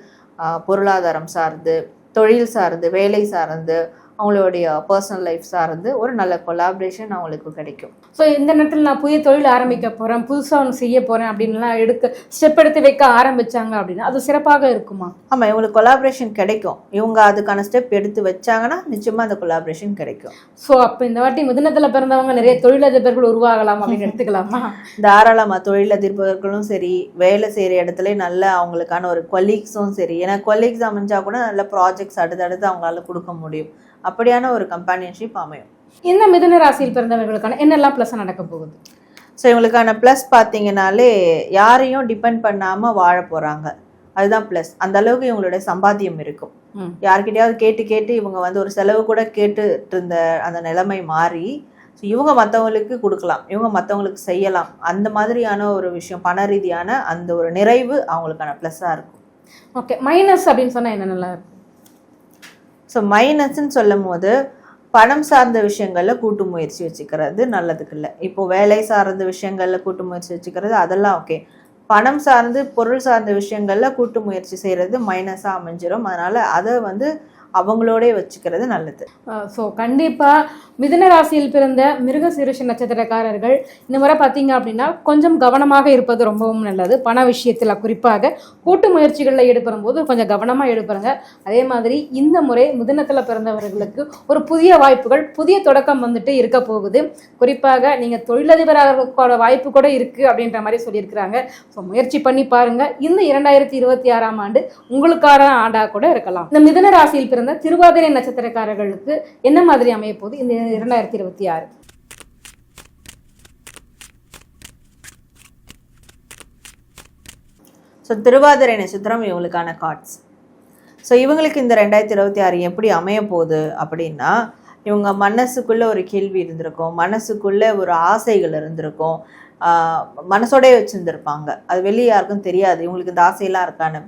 பொருளாதாரம் சார்ந்து, தொழில் சார்ந்து, வேலை சார்ந்து, அவங்களுடைய பர்சனல் லைஃப் சார்ந்து ஒரு நல்ல கொலாபரேஷன் அவங்களுக்கு கிடைக்கும். ஸோ இந்த நேரத்தில் நான் புதிய தொழில் ஆரம்பிக்க போகிறேன், புதுசாக ஒன்று செய்ய போகிறேன் அப்படின்லாம் ஸ்டெப் எடுத்து வைக்க ஆரம்பித்தாங்க அப்படின்னா அது சிறப்பாக இருக்குமா? ஆமாம், இவங்களுக்கு கொலாபரேஷன் கிடைக்கும். இவங்க அதுக்கான ஸ்டெப் எடுத்து வச்சாங்கன்னா நிச்சயமாக அந்த கொலாபரேஷன் கிடைக்கும். ஸோ அப்போ இந்த வாட்டி மிதுனத்தில் பிறந்தவங்க நிறைய தொழிலதிபர்கள் உருவாகலாம் அப்படின்னு எடுத்துக்கலாமா? தாராளமாக தொழிலதிபர்களும் சரி, வேலை செய்கிற இடத்துல நல்ல அவங்களுக்கான ஒரு கொலீக்ஸும் சரி, ஏன்னா கொலீக்ஸ் அமைஞ்சால் கூட நல்ல ப்ராஜெக்ட்ஸ் அடுத்தடுத்து அவங்களால கொடுக்க முடியும். அப்படியான ஒரு கம்பானியன்ஷிப் அமையும். இந்த மிதுன ராசியில் பிறந்தவர்களுக்கான என்னெல்லாம் ப்ளஸ் நடக்க போகுது? ஸோ இவங்களுக்கான ப்ளஸ் பார்த்தீங்கன்னாலே யாரையும் டிபெண்ட் பண்ணாமல் வாழ போகிறாங்க, அதுதான் ப்ளஸ். அந்த அளவுக்கு இவங்களுடைய சம்பாத்தியம் இருக்கும். யார்கிட்டயாவது கேட்டு கேட்டு இவங்க வந்து ஒரு செலவு கூட கேட்டுட்டு இருந்த அந்த நிலைமை மாறி ஸோ இவங்க மற்றவங்களுக்கு கொடுக்கலாம், இவங்க மற்றவங்களுக்கு செய்யலாம், அந்த மாதிரியான ஒரு விஷயம், பண ரீதியான அந்த ஒரு நிறைவு அவங்களுக்கான ப்ளஸ்ஸாக இருக்கும். ஓகே, மைனஸ் அப்படின்னு சொன்னால் என்ன நல்லா இருக்கும்? ஸோ மைனஸ்ன்னு சொல்லும் போது பணம் சார்ந்த விஷயங்களில் கூட்டு முயற்சி வச்சுக்கிறது நல்லதுக்கு இல்லை. இப்போது வேலை சார்ந்த விஷயங்களில் கூட்டு முயற்சி வச்சுக்கிறது அதெல்லாம் ஓகே. பணம் சார்ந்து பொருள் சார்ந்த விஷயங்களில் கூட்டு முயற்சி செய்கிறது மைனஸாக அமைஞ்சிடும். அதனால் அதை வந்து அவங்களோட வச்சுக்கிறது நல்லது. ஸோ கண்டிப்பாக மிதுன ராசியில் பிறந்த மிருக சீரிஷ நட்சத்திரக்காரர்கள் இந்த முறை பார்த்தீங்க அப்படின்னா கொஞ்சம் கவனமாக இருப்பது ரொம்பவும் நல்லது. பண விஷயத்தில் குறிப்பாக கூட்டு முயற்சிகளில் ஈடுபடும் போது கொஞ்சம் கவனமாக ஈடுபடுங்க. அதே மாதிரி இந்த முறை மிதுனத்தில் பிறந்தவர்களுக்கு ஒரு புதிய வாய்ப்புகள், புதிய தொடக்கம் வந்துட்டு இருக்க போகுது. குறிப்பாக நீங்கள் தொழிலதிபராக வாய்ப்பு கூட இருக்குது அப்படின்ற மாதிரி சொல்லியிருக்கிறாங்க. ஸோ முயற்சி பண்ணி பாருங்கள். இந்த 2026ஆம் ஆண்டு உங்களுக்கான ஆண்டாக கூட இருக்கலாம். இந்த மிதுன ராசியில் பிறந்த திருவாதிரை நட்சத்திரக்காரர்களுக்கு என்ன மாதிரி அமைய போகுது இந்த 2026? ஸோ திருவாதிரை நட்சத்திரம் இவங்களுக்கான கார்ட்ஸ். ஸோ இவங்களுக்கு இந்த 2026 எப்படி அமைய போகுது அப்படின்னா, இவங்க மனசுக்குள்ளே ஒரு கேள்வி இருந்திருக்கும், மனசுக்குள்ளே ஒரு ஆசைகள் இருந்திருக்கும், மனசோடே வச்சுருந்துருப்பாங்க. அது வெளியே யாருக்கும் தெரியாது இவங்களுக்கு இந்த ஆசையெல்லாம் இருக்கான்னு.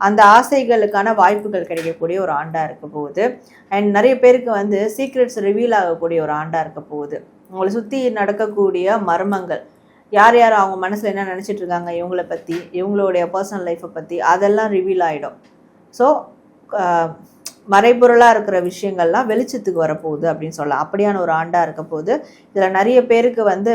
அந்த ஆசைகளுக்கான வாய்ப்புகள் கிடைக்கக்கூடிய ஒரு ஆண்டாக இருக்க போகுது. அண்ட் நிறைய பேருக்கு வந்து சீக்ரெட்ஸ் ரிவீல் ஆகக்கூடிய ஒரு ஆண்டாக இருக்க போகுது. உங்களை சுற்றி நடக்கக்கூடிய மர்மங்கள், யார் யார் அவங்க மனசில் என்ன நினச்சிட்டு இருக்காங்க இவங்களை பற்றி, இவங்களுடைய பர்சனல் லைஃப்பை பற்றி, அதெல்லாம் ரிவீல் ஆகிடும். ஸோ மறைபொருளாக இருக்கிற விஷயங்கள்லாம் வெளிச்சத்துக்கு வரப்போகுது அப்படின்னு சொல்லலாம். அப்படியான ஒரு ஆண்டாக இருக்க போகுது. இதில் நிறைய பேருக்கு வந்து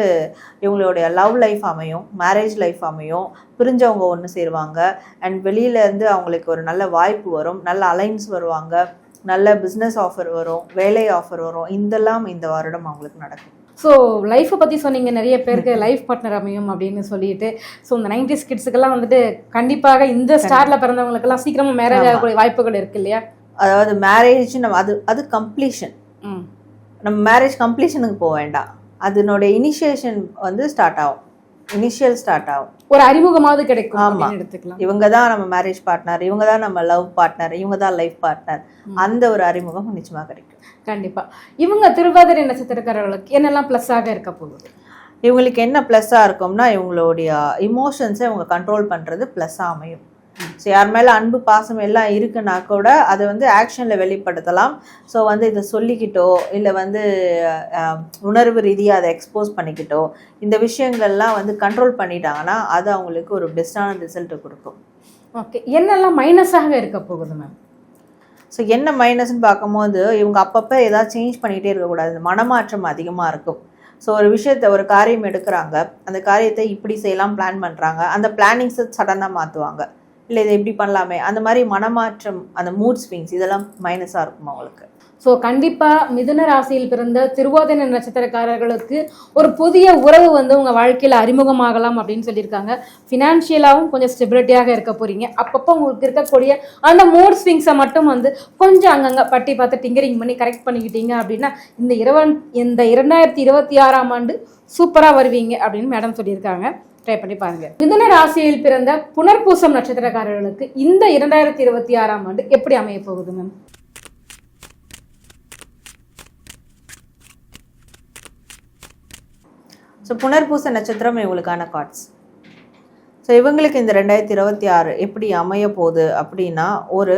இவங்களுடைய லவ் லைஃப் அமையும், மேரேஜ் லைஃப் அமையும், பிரிஞ்சவங்க ஒன்று சேருவாங்க, அண்ட் வெளியிலேருந்து அவங்களுக்கு ஒரு நல்ல வாய்ப்பு வரும், நல்ல அலைன்ஸ் வருவாங்க, நல்ல பிஸ்னஸ் ஆஃபர் வரும், வேலை ஆஃபர் வரும். இதெல்லாம் இந்த வருடம் அவங்களுக்கு நடக்கும். ஸோ லைஃப்பை பற்றி சொன்னீங்க, நிறைய பேருக்கு லைஃப் பார்ட்னர் அமையும் அப்படின்னு சொல்லிட்டு. ஸோ இந்த 90s கிட்ஸுக்கெல்லாம் வந்துட்டு கண்டிப்பாக இந்த ஸ்டாரில் பிறந்தவங்களுக்கெல்லாம் சீக்கிரமாக மேரேஜ் ஆகக்கூடிய வாய்ப்புகள் இருக்கு இல்லையா? அதாவது மேரேஜ் நம்ம அது கம்ப்ளீஷன், நம்ம மேரேஜ் கம்ப்ளீஷனுக்கு போக வேண்டாம், அதனுடைய இனிஷியேஷன் வந்து ஸ்டார்ட் ஆகும், இனிஷியல் ஸ்டார்ட் ஆகும், ஒரு அறிமுகமாவது கிடைக்கும். ஆமாம், எடுத்துக்கலாம். இவங்க தான் நம்ம மேரேஜ் பார்ட்னர், இவங்க தான் நம்ம லவ் பார்ட்னர், இவங்க தான் லைஃப் பார்ட்னர், அந்த ஒரு அறிமுகம் நிச்சயமாக கிடைக்கும். கண்டிப்பாக. இவங்க திருவாதிரை நட்சத்திரக்காரர்களுக்கு என்னெல்லாம் ப்ளஸ்ஸாக இருக்க போகுது? இவங்களுக்கு என்ன ப்ளஸ்ஸாக இருக்கும்னா, இவங்களுடைய இமோஷன்ஸை இவங்க கண்ட்ரோல் பண்ணுறது ப்ளஸ்ஸாக அமையும். ஸோ யார் மேலே அன்பு பாசம் எல்லாம் இருக்குன்னா கூட அதை வந்து ஆக்ஷனில் வெளிப்படுத்தலாம். ஸோ வந்து இதை சொல்லிக்கிட்டோ இல்லை வந்து உணர்வு ரீதியாக அதை எக்ஸ்போஸ் பண்ணிக்கிட்டோ இந்த விஷயங்கள்லாம் வந்து கண்ட்ரோல் பண்ணிட்டாங்கன்னா அது அவங்களுக்கு ஒரு பெஸ்ட்டான ரிசல்ட்டை கொடுக்கும். ஓகே, என்னெல்லாம் மைனஸாக இருக்க போகுது மேம்? ஸோ என்ன மைனஸ்ன்னு பார்க்கும்போது, இவங்க அப்பப்போ ஏதாவது சேஞ்ச் பண்ணிகிட்டே இருக்கக்கூடாது, மனமாற்றம் அதிகமாக இருக்கும். ஸோ ஒரு விஷயத்தை, ஒரு காரியம் எடுக்கிறாங்க, அந்த காரியத்தை இப்படி செய்யலாம் பிளான் பண்ணுறாங்க, அந்த பிளானிங்ஸை சடனாக மாற்றுவாங்க, இல்லை இதை எப்படி பண்ணலாமே, அந்த மாதிரி மனமாற்றம், அந்த மூட் ஸ்விங்ஸ், இதெல்லாம் மைனஸாக இருக்கும் அவங்களுக்கு. ஸோ கண்டிப்பா மிதுன ராசியில் பிறந்த திருவாதிரை நட்சத்திரக்காரர்களுக்கு ஒரு புதிய உறவு வந்து உங்க வாழ்க்கையில அறிமுகமாகலாம் அப்படின்னு சொல்லியிருக்காங்க. ஃபினான்ஷியலாகவும் கொஞ்சம் ஸ்டெபிலிட்டியாக இருக்க போறீங்க. அப்பப்போ உங்களுக்கு இருக்கக்கூடிய அந்த மூட் ஸ்விங்ஸை மட்டும் வந்து கொஞ்சம் அங்கங்க பட்டி பார்த்து டிங்கரிங் பண்ணி கரெக்ட் பண்ணிக்கிட்டீங்க அப்படின்னா இந்த 2026ஆம் ஆண்டு சூப்பரா வருவீங்க அப்படின்னு மேடம் சொல்லியிருக்காங்க. ட்ரை பண்ணி பாருங்க. மிதுன ராசியில் பிறந்த புனர்பூசம் நட்சத்திரக்காரர்களுக்கு இந்த 2026ஆம் ஆண்டு எப்படி அமைய போகுது மேம்? ஸோ புனர்பூச நட்சத்திரம் இவங்களுக்கான கார்ட்ஸ். ஸோ இவங்களுக்கு இந்த 2026 எப்படி அமைய போகுது அப்படின்னா ஒரு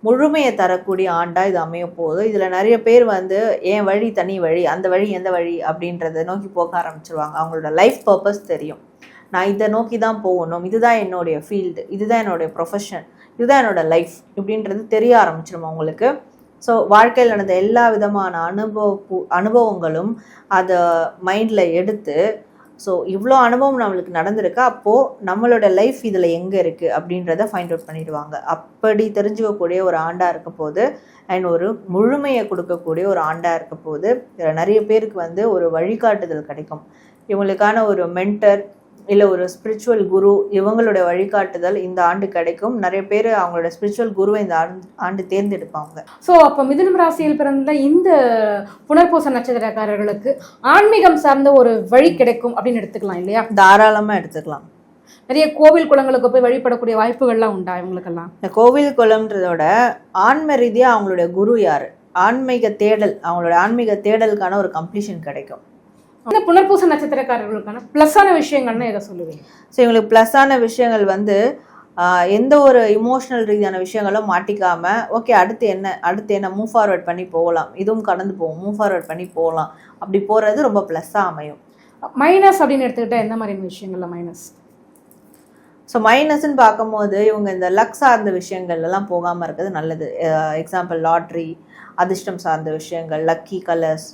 முழுமையை தரக்கூடிய ஆண்டாக இது அமைய போகுது. இதில் நிறைய பேர் வந்து என் வழி தனி வழி, அந்த வழி எந்த வழி அப்படின்றத நோக்கி போக ஆரம்பிச்சிருவாங்க. அவங்களோட லைஃப் பர்பஸ் தெரியும். நான் இதை நோக்கி தான் போகணும், இதுதான் என்னுடைய ஃபீல்டு, இதுதான் என்னுடைய ப்ரொஃபஷன், இதுதான் என்னோட லைஃப் இப்படின்றது தெரிய ஆரம்பிச்சிடும் அவங்களுக்கு. ஸோ வாழ்க்கையில் நடந்த எல்லா விதமான அனுபவங்களும் அதை மைண்டில் எடுத்து ஸோ இவ்வளோ அனுபவம் நம்மளுக்கு நடந்திருக்கு, அப்போது நம்மளோட லைஃப் இதில் எங்கே இருக்குது அப்படின்றத ஃபைண்ட் அவுட் பண்ணிடுவாங்க. அப்படி தெரிஞ்சுக்கக்கூடிய ஒரு ஆண்டாக இருக்க போது அண்ட் ஒரு முழுமையை கொடுக்கக்கூடிய ஒரு ஆண்டாக இருக்க போது இதில் நிறைய பேருக்கு வந்து ஒரு வழிகாட்டுதல் கிடைக்கும். இவங்களுக்கான ஒரு மென்டர் இல்லை ஒரு ஸ்பிரிச்சுவல் குரு இவங்களுடைய வழிகாட்டுதல் இந்த ஆண்டு கிடைக்கும். நிறைய பேர் அவங்களோட ஸ்பிரிச்சுவல் குருவை இந்த ஆண்டு தேர்ந்தெடுப்பாங்க. ஸோ அப்போ மிதுனம் ராசியில் பிறந்த இந்த புனர்பூச நட்சத்திரக்காரர்களுக்கு ஆன்மீகம் சார்ந்த ஒரு வழி கிடைக்கும் அப்படின்னு எடுத்துக்கலாம் இல்லையா? தாராளமாக எடுத்துக்கலாம். நிறைய கோவில் குளங்களுக்கு போய் வழிபடக்கூடிய வாய்ப்புகள்லாம் உண்டா இவங்களுக்கெல்லாம்? இந்த கோவில் குளம்ன்றதோட ஆன்ம ரீதியாக அவங்களுடைய குரு யார், ஆன்மீக தேடல், அவங்களோட ஆன்மீக தேடலுக்கான ஒரு கம்ப்ளீஷன் கிடைக்கும். இந்த புனர்பூச நட்சத்திரக்காரர்களுக்கான ப்ளஸ்ஸான விஷயங்கள்னா எதை சொல்லுவீங்க? ஸோ இவங்களுக்கு ப்ளஸ்ஸான விஷயங்கள் வந்து எந்த ஒரு இமோஷனல் ரீதியான விஷயங்களும் மாட்டிக்காமல் ஓகே அடுத்து என்ன மூவ் ஃபார்வர்ட் பண்ணி போகலாம், இதுவும் கடந்து போகும், மூவ் ஃபார்வர்ட் பண்ணி போகலாம், அப்படி போகிறது ரொம்ப ப்ளஸ்ஸாக அமையும். மைனஸ் அப்படின்னு எடுத்துக்கிட்டால் எந்த மாதிரியான விஷயங்கள்ல மைனஸ்? ஸோ மைனஸ்ன்னு பார்க்கும்போது இவங்க இந்த லக் சார்ந்த விஷயங்கள்லாம் போகாமல் இருக்கிறது நல்லது. எக்ஸாம்பிள் லாட்ரி, அதிர்ஷ்டம் சார்ந்த விஷயங்கள், லக்கி கலர்ஸ்,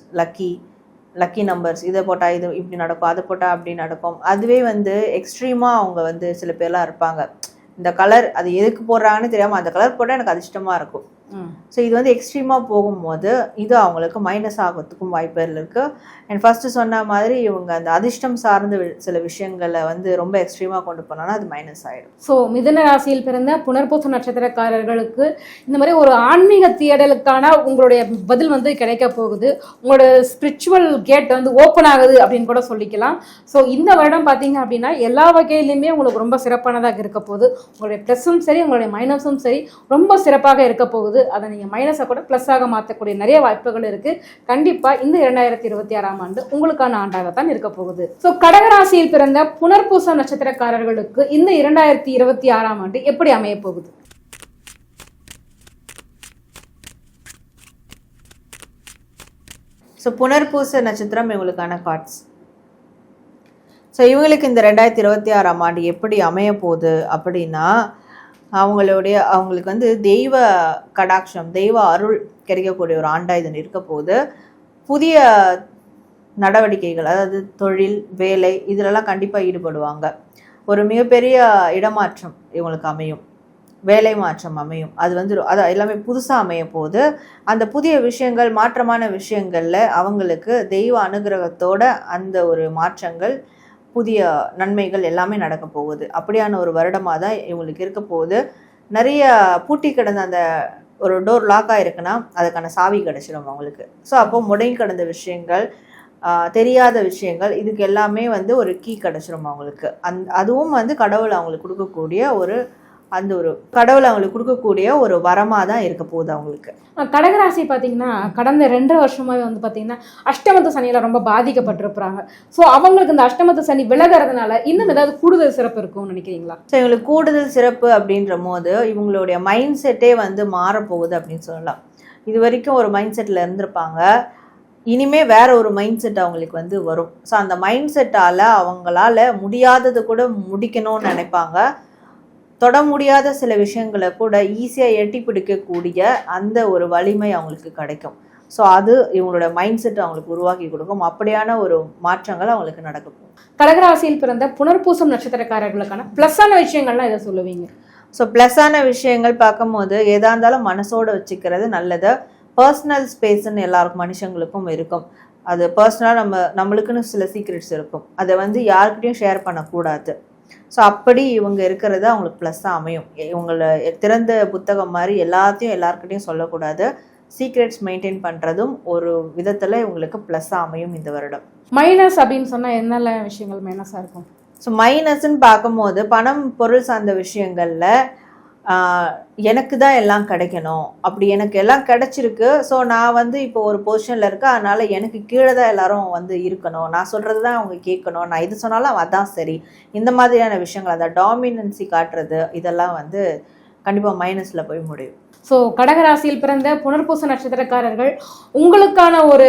லக்கி நம்பர்ஸ், இதை போட்டால் இது இப்படி நடக்கும், அதை போட்டால் அப்படி நடக்கும். அதுவே வந்து எக்ஸ்ட்ரீமாக அவங்க வந்து சில பேர்லாம் இருப்பாங்க, இந்த கலர் அது எதுக்கு போடுறாங்கன்னு தெரியாமல் அந்த கலர் போட்டால் எனக்கு அதிர்ஷ்டமாக இருக்கும். ஸோ இது வந்து எக்ஸ்ட்ரீமாக போகும்போது இது அவங்களுக்கு மைனஸ் ஆகிறதுக்கும் வாய்ப்புகள் இருக்குது. அண்ட் ஃபஸ்ட்டு சொன்ன மாதிரி இவங்க அந்த அதிர்ஷ்டம் சார்ந்த சில விஷயங்களை வந்து ரொம்ப எக்ஸ்ட்ரீமாக கொண்டு போனோன்னா அது மைனஸ் ஆகிடும். ஸோ மிதுன ராசியில் பிறந்த புனர்பூச நட்சத்திரக்காரர்களுக்கு இந்த மாதிரி ஒரு ஆன்மீக தேடலுக்கான உங்களுடைய பதில் வந்து கிடைக்க போகுது. உங்களோட ஸ்பிரிச்சுவல் கேட் வந்து ஓப்பன் ஆகுது அப்படின்னு கூட சொல்லிக்கலாம். ஸோ இந்த வருடம் பார்த்தீங்க அப்படின்னா எல்லா வகையிலுமே உங்களுக்கு ரொம்ப சிறப்பானதாக இருக்க போகுது. உங்களுடைய ப்ளஸ்ஸும் சரி உங்களுடைய மைனஸும் சரி ரொம்ப சிறப்பாக இருக்க போகுது. அதை நீங்கள் மைனஸை கூட ப்ளஸ்ஸாக மாற்றக்கூடிய நிறைய வாய்ப்புகள் இருக்குது. கண்டிப்பாக இந்த 2026ஆம் ஆண்டு உங்களுக்கான ஆண்டாகத்தான் இருக்க போகுது. ஸோ கடகராசியில் பிறந்த புனர்பூச நட்சத்திரக்காரர்களுக்கு இந்த 2026ஆம் ஆண்டு எப்படி அமைய போகுது? ஸோ புனர்பூச நட்சத்திரம் இவங்களுக்கான கார்ட்ஸ். ஸோ இவங்களுக்கு இந்த 2026ஆம் ஆண்டு எப்படி அமைய போகுது அப்படின்னா அவங்களுக்கு வந்து தெய்வ கடாட்சம், தெய்வ அருள் கிடைக்கக்கூடிய ஒரு ஆண்டாக இது இருக்க போது புதிய நடவடிக்கைகள், அதாவது தொழில், வேலை இதிலெல்லாம் கண்டிப்பாக ஈடுபடுவாங்க. ஒரு மிகப்பெரிய இடமாற்றம் இவங்களுக்கு அமையும், வேலை மாற்றம் அமையும். அது எல்லாமே புதுசாக அமைய போது அந்த புதிய விஷயங்கள், மாற்றமான விஷயங்களில் அவங்களுக்கு தெய்வ அனுகிரகத்தோட அந்த ஒரு மாற்றங்கள், புதிய நன்மைகள் எல்லாமே நடக்க போகுது. அப்படியான ஒரு வருடமாக தான் இவங்களுக்கு இருக்க போகுது. நிறைய பூட்டி கிடந்த அந்த ஒரு டோர் லாக் ஆகிருக்குன்னா அதுக்கான சாவி கிடச்சிடும் அவங்களுக்கு. ஸோ அப்போ முடங்கி கிடந்த விஷயங்கள், தெரியாத விஷயங்கள், இதுக்கு எல்லாமே வந்து ஒரு கீ கிடச்சிரும் அவங்களுக்கு. அதுவும் வந்து கடவுள் அவங்களுக்கு கொடுக்கக்கூடிய ஒரு வரமாக தான் இருக்க போகுது அவங்களுக்கு. கடகராசி பார்த்தீங்கன்னா கடந்த 2 வருஷமாவே வந்து பார்த்தீங்கன்னா அஷ்டமத்து சனியில் ரொம்ப பாதிக்கப்பட்டிருப்பாங்க. ஸோ அவங்களுக்கு இந்த அஷ்டமத்து சனி விலகிறதுனால இன்னும் ஏதாவது கூடுதல் சிறப்பு இருக்கும்னு நினைக்கிறீங்களா? ஸோ இவங்களுக்கு கூடுதல் சிறப்பு அப்படின்ற போது இவங்களுடைய மைண்ட் செட்டே வந்து மாறப்போகுது அப்படின்னு சொல்லலாம். இது வரைக்கும் ஒரு மைண்ட் செட்டில் இருந்திருப்பாங்க, இனிமே வேற ஒரு மைண்ட் செட் அவங்களுக்கு வந்து வரும். ஸோ அந்த மைண்ட் செட்டால் அவங்களால முடியாதது கூட முடிக்கணும்னு நினைப்பாங்க. தொட முடியாத சில விஷயங்களை கூட ஈஸியாக எட்டி பிடிக்கக்கூடிய அந்த ஒரு வலிமை அவங்களுக்கு கிடைக்கும். ஸோ அது இவங்களோட மைண்ட் செட் அவங்களுக்கு உருவாக்கி கொடுக்கும். அப்படியான ஒரு மாற்றங்கள் அவங்களுக்கு நடக்கும். கடகராசியில் பிறந்த புனர்பூசம் நட்சத்திரக்காரர்களுக்கான ப்ளஸ்ஸான விஷயங்கள்லாம் எதை சொல்லுவீங்க? ஸோ ப்ளஸ்ஸான விஷயங்கள் பார்க்கும்போது எதா இருந்தாலும் மனசோடு வச்சுக்கிறது நல்லது. பர்சனல் ஸ்பேஸ்ன்னு எல்லாருக்கும் மனுஷங்களுக்கும் இருக்கும். அது பர்சனலாக நம்மளுக்குன்னு சில சீக்ரெட்ஸ் இருக்கும், அதை வந்து யாருக்கிட்டையும் ஷேர் பண்ணக்கூடாது. ஸோ அப்படி இவங்க இருக்கிறது அவங்களுக்கு ப்ளஸ்ஸாக அமையும். இவங்களை திறந்த புத்தகம் மாதிரி எல்லாத்தையும் எல்லாருக்கிட்டையும் சொல்லக்கூடாது. சீக்ரெட்ஸ் மெயின்டைன் பண்ணுறதும் ஒரு விதத்தில் இவங்களுக்கு ப்ளஸ்ஸாக அமையும் இந்த வருடம். மைனஸ் அப்படின்னு சொன்னால் என்னெல்லாம் விஷயங்கள் மைனஸாக இருக்கும்? ஸோ மைனஸ்ன்னு பார்க்கும்போது பணம் பொருள் சார்ந்த விஷயங்களில் எனக்கு தான் எல்லாம் கிடைக்கணும், அப்படி எனக்கு எல்லாம் கிடைச்சிருக்கு, ஸோ நான் வந்து இப்போ ஒரு பொசிஷனில் இருக்கேன், அதனால் எனக்கு கீழே தான் எல்லாரும் வந்து இருக்கணும், நான் சொல்கிறது தான் அவங்க கேட்கணும், நான் இது சொன்னாலும் அதான் சரி, இந்த மாதிரியான விஷயங்கள், அதை டாமினன்சி காட்டுறது, இதெல்லாம் வந்து கண்டிப்பாக மைனஸில் போய் முடியும். ஸோ கடகராசியில் பிறந்த புனர்பூச நட்சத்திரக்காரர்கள் உங்களுக்கான ஒரு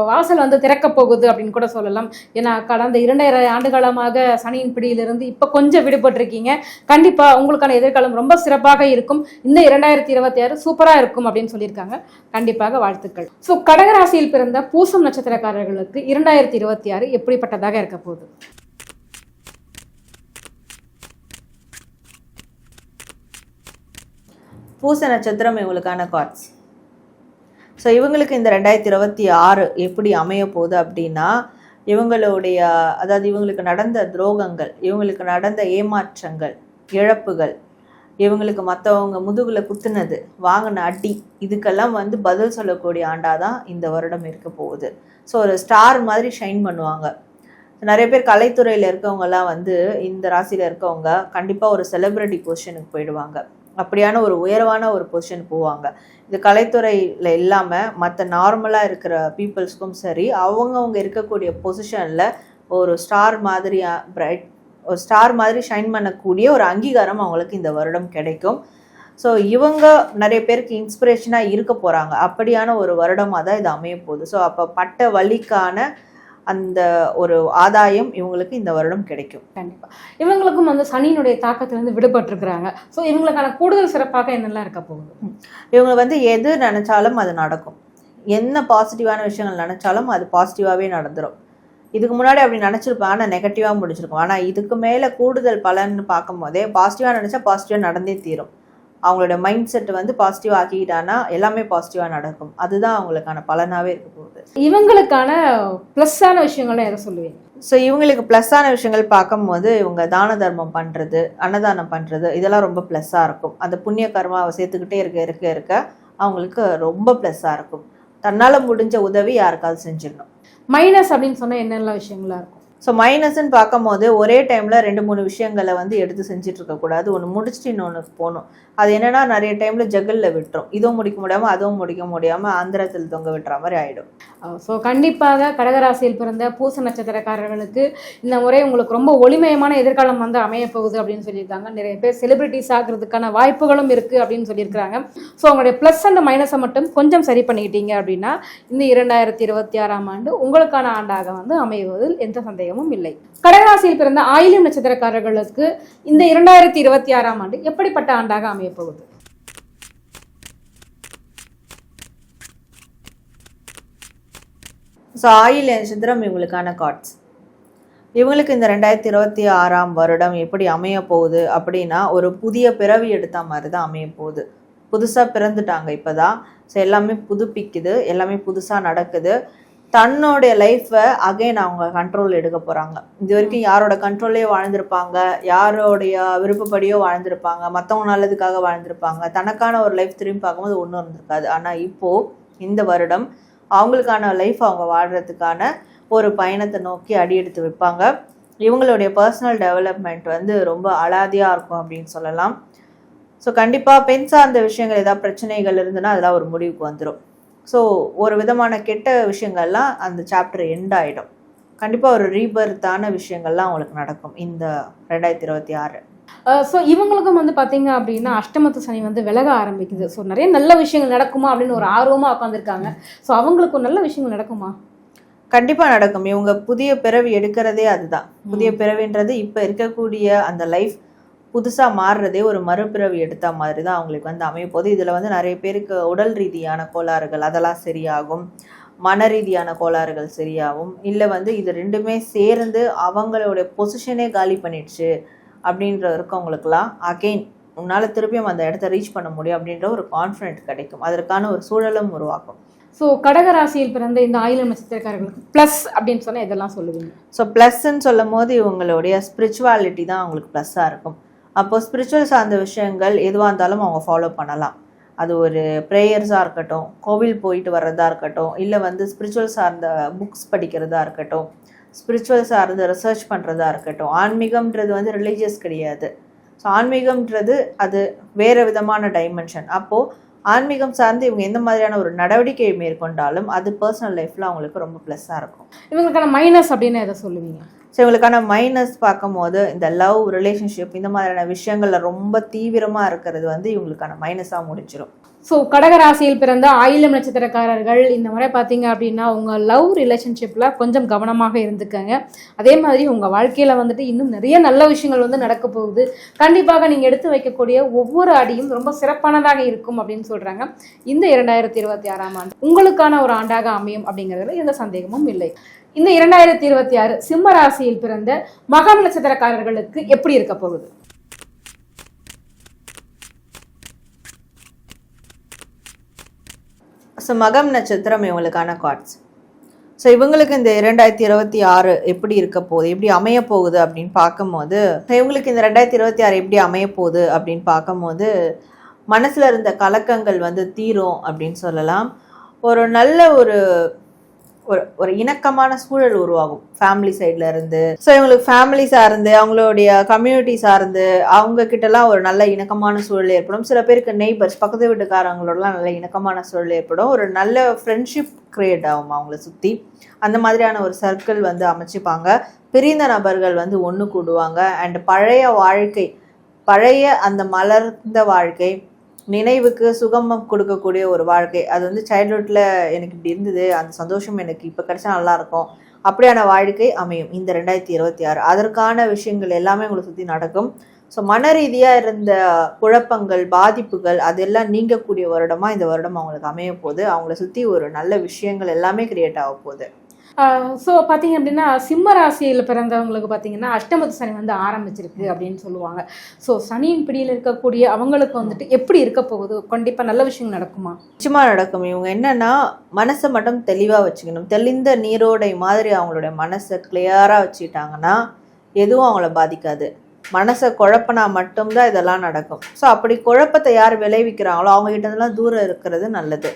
வாசல் வந்து திறக்கப் போகுது அப்படின்னு கூட சொல்லலாம். ஏன்னா கடந்த 2.5 ஆண்டுகாலமாக சனியின் பிடியிலிருந்து இப்போ கொஞ்சம் விடுபட்டிருக்கீங்க. கண்டிப்பாக உங்களுக்கான எதிர்காலம் ரொம்ப சிறப்பாக இருக்கும். இந்த 2026 சூப்பராக இருக்கும் அப்படின்னு சொல்லியிருக்காங்க. கண்டிப்பாக வாழ்த்துக்கள். ஸோ கடகராசியில் பிறந்த பூசம் நட்சத்திரக்காரர்களுக்கு 2026 எப்படிப்பட்டதாக இருக்க போகுது? பூச நட்சத்திரம் இவங்களுக்கான கார்ட்ஸ். ஸோ இவங்களுக்கு இந்த 2026 எப்படி அமைய போகுது அப்படின்னா, இவங்களுடைய அதாவது இவங்களுக்கு நடந்த துரோகங்கள், இவங்களுக்கு நடந்த ஏமாற்றங்கள், இழப்புகள், இவங்களுக்கு மற்றவங்க முதுகில் குத்துனது, வாங்கின அடி, இதுக்கெல்லாம் வந்து பதில் சொல்லக்கூடிய ஆண்டாக தான் இந்த வருடம் இருக்க போகுது. ஸோ ஒரு ஸ்டார் மாதிரி ஷைன் பண்ணுவாங்க. நிறைய பேர் கலைத்துறையில் இருக்கவங்கலாம் வந்து இந்த ராசியில் இருக்கவங்க கண்டிப்பாக ஒரு செலிப்ரிட்டி பொசிஷனுக்கு போயிடுவாங்க. அப்படியான ஒரு உயர்வான ஒரு பொசிஷன் போவாங்க. இது கலைத்துறையில் இல்லாமல் மற்ற நார்மலாக இருக்கிற பீப்புள்ஸ்க்கும் சரி, அவங்கவுங்க இருக்கக்கூடிய பொசிஷனில் ஒரு ஸ்டார் மாதிரி ஒரு ஸ்டார் மாதிரி ஷைன் பண்ணக்கூடிய ஒரு அங்கீகாரம் அவங்களுக்கு இந்த வருடம் கிடைக்கும். ஸோ இவங்க நிறைய பேருக்கு இன்ஸ்பிரேஷனாக இருக்க போகிறாங்க. அப்படியான ஒரு வருடமாக தான் இது அமைய போகுது. ஸோ அப்போ பட்ட வழிக்கான அந்த ஒரு ஆதாயம் இவங்களுக்கு இந்த வருடம் கிடைக்கும். கண்டிப்பாக இவங்களுக்கும் வந்து சனியினுடைய தாக்கத்திலிருந்து விடுபட்டிருக்கிறாங்க. ஸோ இவங்களுக்கான கூடுதல் சிறப்பாக என்னெல்லாம் இருக்க போகுது? இவங்க வந்து எது நினச்சாலும் அது நடக்கும். என்ன பாசிட்டிவான விஷயங்கள் நினச்சாலும் அது பாசிட்டிவாகவே நடந்துடும். இதுக்கு முன்னாடி அப்படி நினச்சிருப்பாங்க, ஆனால் நெகட்டிவாக முடிச்சிருக்கும். ஆனால் இதுக்கு மேலே கூடுதல் பலன்னு பார்க்கும் போதே பாசிட்டிவாக நினச்சா பாசிட்டிவாக நடந்தே தீரும். அவங்களோட மைண்ட் செட் வந்து பாசிட்டிவ் ஆக்கிட்டானா எல்லாமே பாசிட்டிவாக நடக்கும். அதுதான் அவங்களுக்கான பலனாகவே இருக்க போகுது. இவங்களுக்கான ப்ளஸ்ஸான விஷயங்கள்லாம் எதை சொல்லுவீங்க? ஸோ இவங்களுக்கு ப்ளஸ்ஸான விஷயங்கள் பார்க்கும்போது இவங்க தான தர்மம் பண்ணுறது, அன்னதானம் பண்ணுறது, இதெல்லாம் ரொம்ப ப்ளஸ்ஸாக இருக்கும். அந்த புண்ணிய கர்மாவை சேர்த்துக்கிட்டே இருக்க அவங்களுக்கு ரொம்ப ப்ளஸ்ஸாக இருக்கும். தன்னால் முடிஞ்ச உதவி யாருக்காவது செஞ்சிடணும். மைனஸ் அப்படின்னு சொன்னால் என்னெல்லாம் விஷயங்களா இருக்கும்? ஸோ மைனஸ்ன்னு பார்க்கும்போது ஒரே டைமில் 2-3 விஷயங்களை வந்து எடுத்து செஞ்சுட்டு இருக்கக்கூடாது. ஒன்று முடிச்சுட்டு இன்னொன்று போகணும். அது என்னென்னா நிறைய டைமில் ஜகலில் விட்டுரும். இதுவும் முடிக்க முடியாமல் அதுவும் முடிக்க முடியாமல் ஆந்திரத்தில் தொங்க விட்டுற மாதிரி ஆகிடும். ஸோ கண்டிப்பாக கடகராசியில் பிறந்த பூச நட்சத்திரக்காரர்களுக்கு இந்த முறை உங்களுக்கு ரொம்ப ஒளிமயமான எதிர்காலம் வந்து அமைய போகுது அப்படின்னு சொல்லியிருக்காங்க. நிறைய பேர் செலிபிரிட்டிஸ் ஆகிறதுக்கான வாய்ப்புகளும் இருக்குது அப்படின்னு சொல்லியிருக்கிறாங்க. ஸோ உங்களுடைய ப்ளஸ் அண்ட் மைனஸை மட்டும் கொஞ்சம் சரி பண்ணிக்கிட்டீங்க அப்படின்னா இந்த 2026ஆம் ஆண்டு உங்களுக்கான ஆண்டாக வந்து அமைவதில் எந்த சந்தேகமும் இல்லை. கடகராசியில் பிறந்த ஆயில்யம் நட்சத்திரக்காரர்களுக்கு இந்த 2026ஆம் ஆண்டு எப்படிப்பட்ட ஆண்டாக அமைய போகுது? ஸோ ஆயில்ய நட்சத்திரம் இவங்களுக்கான கார்ட்ஸ். இவங்களுக்கு இந்த 2026ஆம் வருடம் எப்படி அமைய போகுது அப்படின்னா, ஒரு புதிய பிறவி எடுத்த மாதிரி தான் அமைய போகுது. புதுசாக பிறந்துட்டாங்க இப்போ தான். ஸோ எல்லாமே புதுப்பிக்குது, எல்லாமே புதுசாக நடக்குது. தன்னுடைய லைஃப்பை அகைன் அவங்க கண்ட்ரோல் எடுக்க போகிறாங்க. இது வரைக்கும் யாரோட கண்ட்ரோல்லையோ வாழ்ந்திருப்பாங்க, யாரோடைய விருப்பப்படியோ வாழ்ந்திருப்பாங்க, மற்றவங்க நல்லதுக்காக வாழ்ந்திருப்பாங்க. தனக்கான ஒரு லைஃப் திரும்பி பார்க்கும்போது ஒன்றும் இருந்திருக்காது. ஆனால் இப்போது இந்த வருடம் அவங்களுக்கான லைஃப் அவங்க வாழ்கிறதுக்கான ஒரு பயணத்தை நோக்கி அடி எடுத்து வைப்பாங்க. இவங்களுடைய பர்சனல் டெவலப்மெண்ட் வந்து ரொம்ப அலாதியாக இருக்கும் அப்படின்னு சொல்லலாம். ஸோ கண்டிப்பாக பெண் சார்ந்த விஷயங்கள் ஏதாவது பிரச்சனைகள் இருந்ததுன்னா அதெல்லாம் ஒரு முடிவுக்கு வந்துடும். ஸோ ஒரு விதமான கெட்ட விஷயங்கள்லாம் அந்த சாப்டர் எண்ட் ஆகிடும். கண்டிப்பாக ஒரு ரீபர்த்தான விஷயங்கள்லாம் அவங்களுக்கு நடக்கும் இந்த 2026. ஸோ இவங்களுக்கும் வந்து பார்த்தீங்க அப்படின்னா அஷ்டமத்து சனி வந்து விலக ஆரம்பிக்குது. ஸோ நிறைய நல்ல விஷயங்கள் நடக்குமா அப்படின்னு ஒரு ஆர்வமாக உட்காந்துருக்காங்க. ஸோ அவங்களுக்கு நல்ல விஷயங்கள் நடக்குமா? கண்டிப்பாக நடக்கும். இவங்க புதிய பிறவி எடுக்கிறதே அதுதான். புதிய பிறவின்றது இப்போ இருக்கக்கூடிய அந்த லைஃப் புதுசாக மாறுறதே ஒரு மறுபிறவி எடுத்த மாதிரி தான் அவங்களுக்கு வந்து அமையப்போது. இதில் வந்து நிறைய பேருக்கு உடல் ரீதியான கோளாறுகள் அதெல்லாம் சரியாகும், மன ரீதியான கோளாறுகள் சரியாகும். இல்லை வந்து இது ரெண்டுமே சேர்ந்து அவங்களுடைய பொசிஷனே காலி பண்ணிடுச்சு அப்படின்ற இருக்கவங்களுக்கெல்லாம் அகெயின் உன்னால் திருப்பியும் அந்த இடத்த ரீச் பண்ண முடியும் அப்படின்ற ஒரு கான்ஃபிடென்ட் கிடைக்கும். அதற்கான ஒரு சூழலும் உருவாக்கும். ஸோ கடகராசியில் பிறந்த இந்த ஆயிலம் நட்சத்திரக்காரர்களுக்கு ப்ளஸ் அப்படின்னு சொன்னால் இதெல்லாம் சொல்லுவீங்க? ஸோ ப்ளஸ்ன்னு சொல்லும் போது இவங்களுடைய ஸ்பிரிச்சுவாலிட்டி தான் அவங்களுக்கு ப்ளஸ்ஸாக இருக்கும். அப்போது ஸ்பிரிச்சுவல் சார்ந்த விஷயங்கள் எதுவாக இருந்தாலும் அவங்க ஃபாலோ பண்ணலாம். அது ஒரு ப்ரேயர்ஸாக இருக்கட்டும், கோவில் போயிட்டு வர்றதா இருக்கட்டும், இல்லை வந்து ஸ்பிரிச்சுவல் சார்ந்த புக்ஸ் படிக்கிறதா இருக்கட்டும், ஸ்பிரிச்சுவல் சார்ந்த ரிசர்ச் பண்ணுறதா இருக்கட்டும். ஆன்மீகம்ன்றது வந்து ரிலீஜியஸ் கிடையாது. ஸோ ஆன்மீகம்ன்றது அது வேறு விதமான டைமென்ஷன். அப்போது ஆன்மீகம் சார்ந்து இவங்க எந்த மாதிரியான ஒரு நடவடிக்கையை மேற்கொண்டாலும் அது பர்சனல் லைஃப்பில் அவங்களுக்கு ரொம்ப ப்ளஸ்ஸாக இருக்கும். இவங்களுக்கான மைனஸ் அப்படின்னு எதை சொல்லுவீங்க? ஸோ இவங்களுக்கான மைனஸ் பார்க்கும்போது இந்த லவ், ரிலேஷன்ஷிப் இந்த மாதிரியான விஷயங்களில் ரொம்ப தீவிரமாக இருக்கிறது வந்து இவங்களுக்கான மைனஸாக முடிச்சிடும். ஸோ கடகராசியில் பிறந்த ஆயிலம் நட்சத்திரக்காரர்கள் இந்த முறை பார்த்தீங்க அப்படின்னா உங்கள் லவ் ரிலேஷன்ஷிப்பில் கொஞ்சம் கவனமாக இருந்துக்கங்க. அதே மாதிரி உங்கள் வாழ்க்கையில் வந்துட்டு இன்னும் நிறைய நல்ல விஷயங்கள் வந்து நடக்க போகுது. கண்டிப்பாக நீங்கள் எடுத்து வைக்கக்கூடிய ஒவ்வொரு அடியும் ரொம்ப சிறப்பானதாக இருக்கும் அப்படின்னு சொல்கிறாங்க. இந்த 2026ஆம் ஆண்டு உங்களுக்கான ஒரு ஆண்டாக அமையும் அப்படிங்கிறதுல எந்த சந்தேகமும் இல்லை. இந்த 2026 சிம்ம ராசியில் பிறந்த மகம் நட்சத்திரக்காரர்களுக்கு எப்படி இருக்க போகுது? ஸோ மகம் நட்சத்திரம் இவங்களுக்கான கார்ட்ஸ். ஸோ இவங்களுக்கு இந்த 2026 எப்படி இருக்க போகுது, எப்படி அமைய போகுது அப்படின்னு பார்க்கும்போது, இவங்களுக்கு இந்த 2026 எப்படி அமைய போகுது அப்படின்னு பார்க்கும்போது மனசில் இருந்த கலக்கங்கள் வந்து தீரும் அப்படின்னு சொல்லலாம். ஒரு நல்ல ஒரு ஒரு இணக்கமான சூழல் உருவாகும் ஃபேமிலி சைடில் இருந்து. ஸோ இவங்களுக்கு ஃபேமிலி சார்ந்து, அவங்களுடைய கம்யூனிட்டி சார்ந்து அவங்க கிட்டலாம் ஒரு நல்ல இணக்கமான சூழல் ஏற்படும். சில பேருக்கு நெய்பர்ஸ், பக்கத்து வீட்டுக்காரங்களோடலாம் நல்ல இணக்கமான சூழல் ஏற்படும். ஒரு நல்ல ஃப்ரெண்ட்ஷிப் க்ரியேட் ஆகும் அவங்கள சுற்றி. அந்த மாதிரியான ஒரு சர்க்கிள் வந்து அமைச்சிப்பாங்க. பிரிந்த நபர்கள் வந்து ஒன்று கூடுவாங்க. அண்ட் பழைய வாழ்க்கை, பழைய அந்த மலர்ந்த வாழ்க்கை, நினைவுக்கு சுகமம் கொடுக்கக்கூடிய ஒரு வாழ்க்கை, அது வந்து சைல்ட்ஹுட்டில் எனக்கு இப்படி இருந்தது, அந்த சந்தோஷம் எனக்கு இப்போ கிடைச்சா நல்லாயிருக்கும், அப்படியான வாழ்க்கை அமையும் இந்த 2026. அதற்கான விஷயங்கள் எல்லாமே உங்களை சுற்றி நடக்கும். ஸோ மன ரீதியாக இருந்த குழப்பங்கள், பாதிப்புகள் அதெல்லாம் நீங்கக்கூடிய வருடமாக இந்த வருடம் அவங்களுக்கு அமைய போகுது. அவங்கள சுற்றி ஒரு நல்ல விஷயங்கள் எல்லாமே கிரியேட் ஆக போகுது. ஸோ பார்த்தீங்க அப்படின்னா சிம்ம ராசியில் பிறந்தவங்களுக்கு பார்த்தீங்கன்னா அஷ்டமத்து சனி வந்து ஆரம்பிச்சிருக்கு அப்படின்னு சொல்லுவாங்க. ஸோ சனியின் பிடியில் இருக்கக்கூடிய அவங்களுக்கு வந்துட்டு எப்படி இருக்க போகுது? கண்டிப்பாக நல்ல விஷயம் நடக்குமா? நிச்சயமாக நடக்கும். இவங்க என்னன்னா மனசை மட்டும் தெளிவாக வச்சுக்கணும். தெளிந்த நீரோடை மாதிரி அவங்களுடைய மனசை கிளியராக வச்சுக்கிட்டாங்கன்னா எதுவும் அவங்கள பாதிக்காது. மனசை குழப்பினா மட்டும்தான் இதெல்லாம் நடக்கும். ஸோ அப்படி குழப்பத்தை யார் விளைவிக்கிறாங்களோ அவங்ககிட்ட இருந்தெல்லாம் தூரம் இருக்கிறது நல்லது.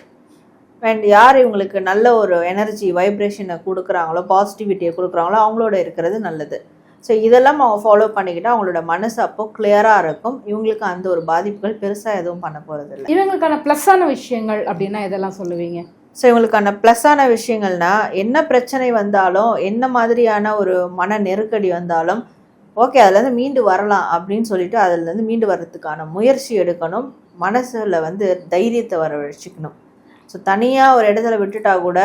அண்ட் யார் இவங்களுக்கு நல்ல ஒரு எனர்ஜி வைப்ரேஷனை கொடுக்குறாங்களோ, பாசிட்டிவிட்டியை கொடுக்குறாங்களோ அவங்களோட இருக்கிறது நல்லது. ஸோ இதெல்லாம் அவங்க ஃபாலோ பண்ணிக்கிட்டால் அவங்களோட மனசு அப்போ கிளியராக இருக்கும். இவங்களுக்கு அந்த ஒரு பாதிப்புகள் பெருசாக எதுவும் பண்ண போகிறது இல்லை. இவங்களுக்கான ப்ளஸ்ஸான விஷயங்கள் அப்படின்னா இதெல்லாம் சொல்லுவீங்க? ஸோ இவங்களுக்கான ப்ளஸ்ஸான விஷயங்கள்னா, என்ன பிரச்சனை வந்தாலும், என்ன மாதிரியான ஒரு மன நெருக்கடி வந்தாலும் ஓகே அதுலேருந்து மீண்டு வரலாம் அப்படின்னு சொல்லிட்டு அதுலேருந்து மீண்டு வர்றதுக்கான முயற்சி எடுக்கணும். மனசில் வந்து தைரியத்தை வரவழைச்சிக்கணும். ஸோ தனியாக ஒரு இடத்துல விட்டுட்டா கூட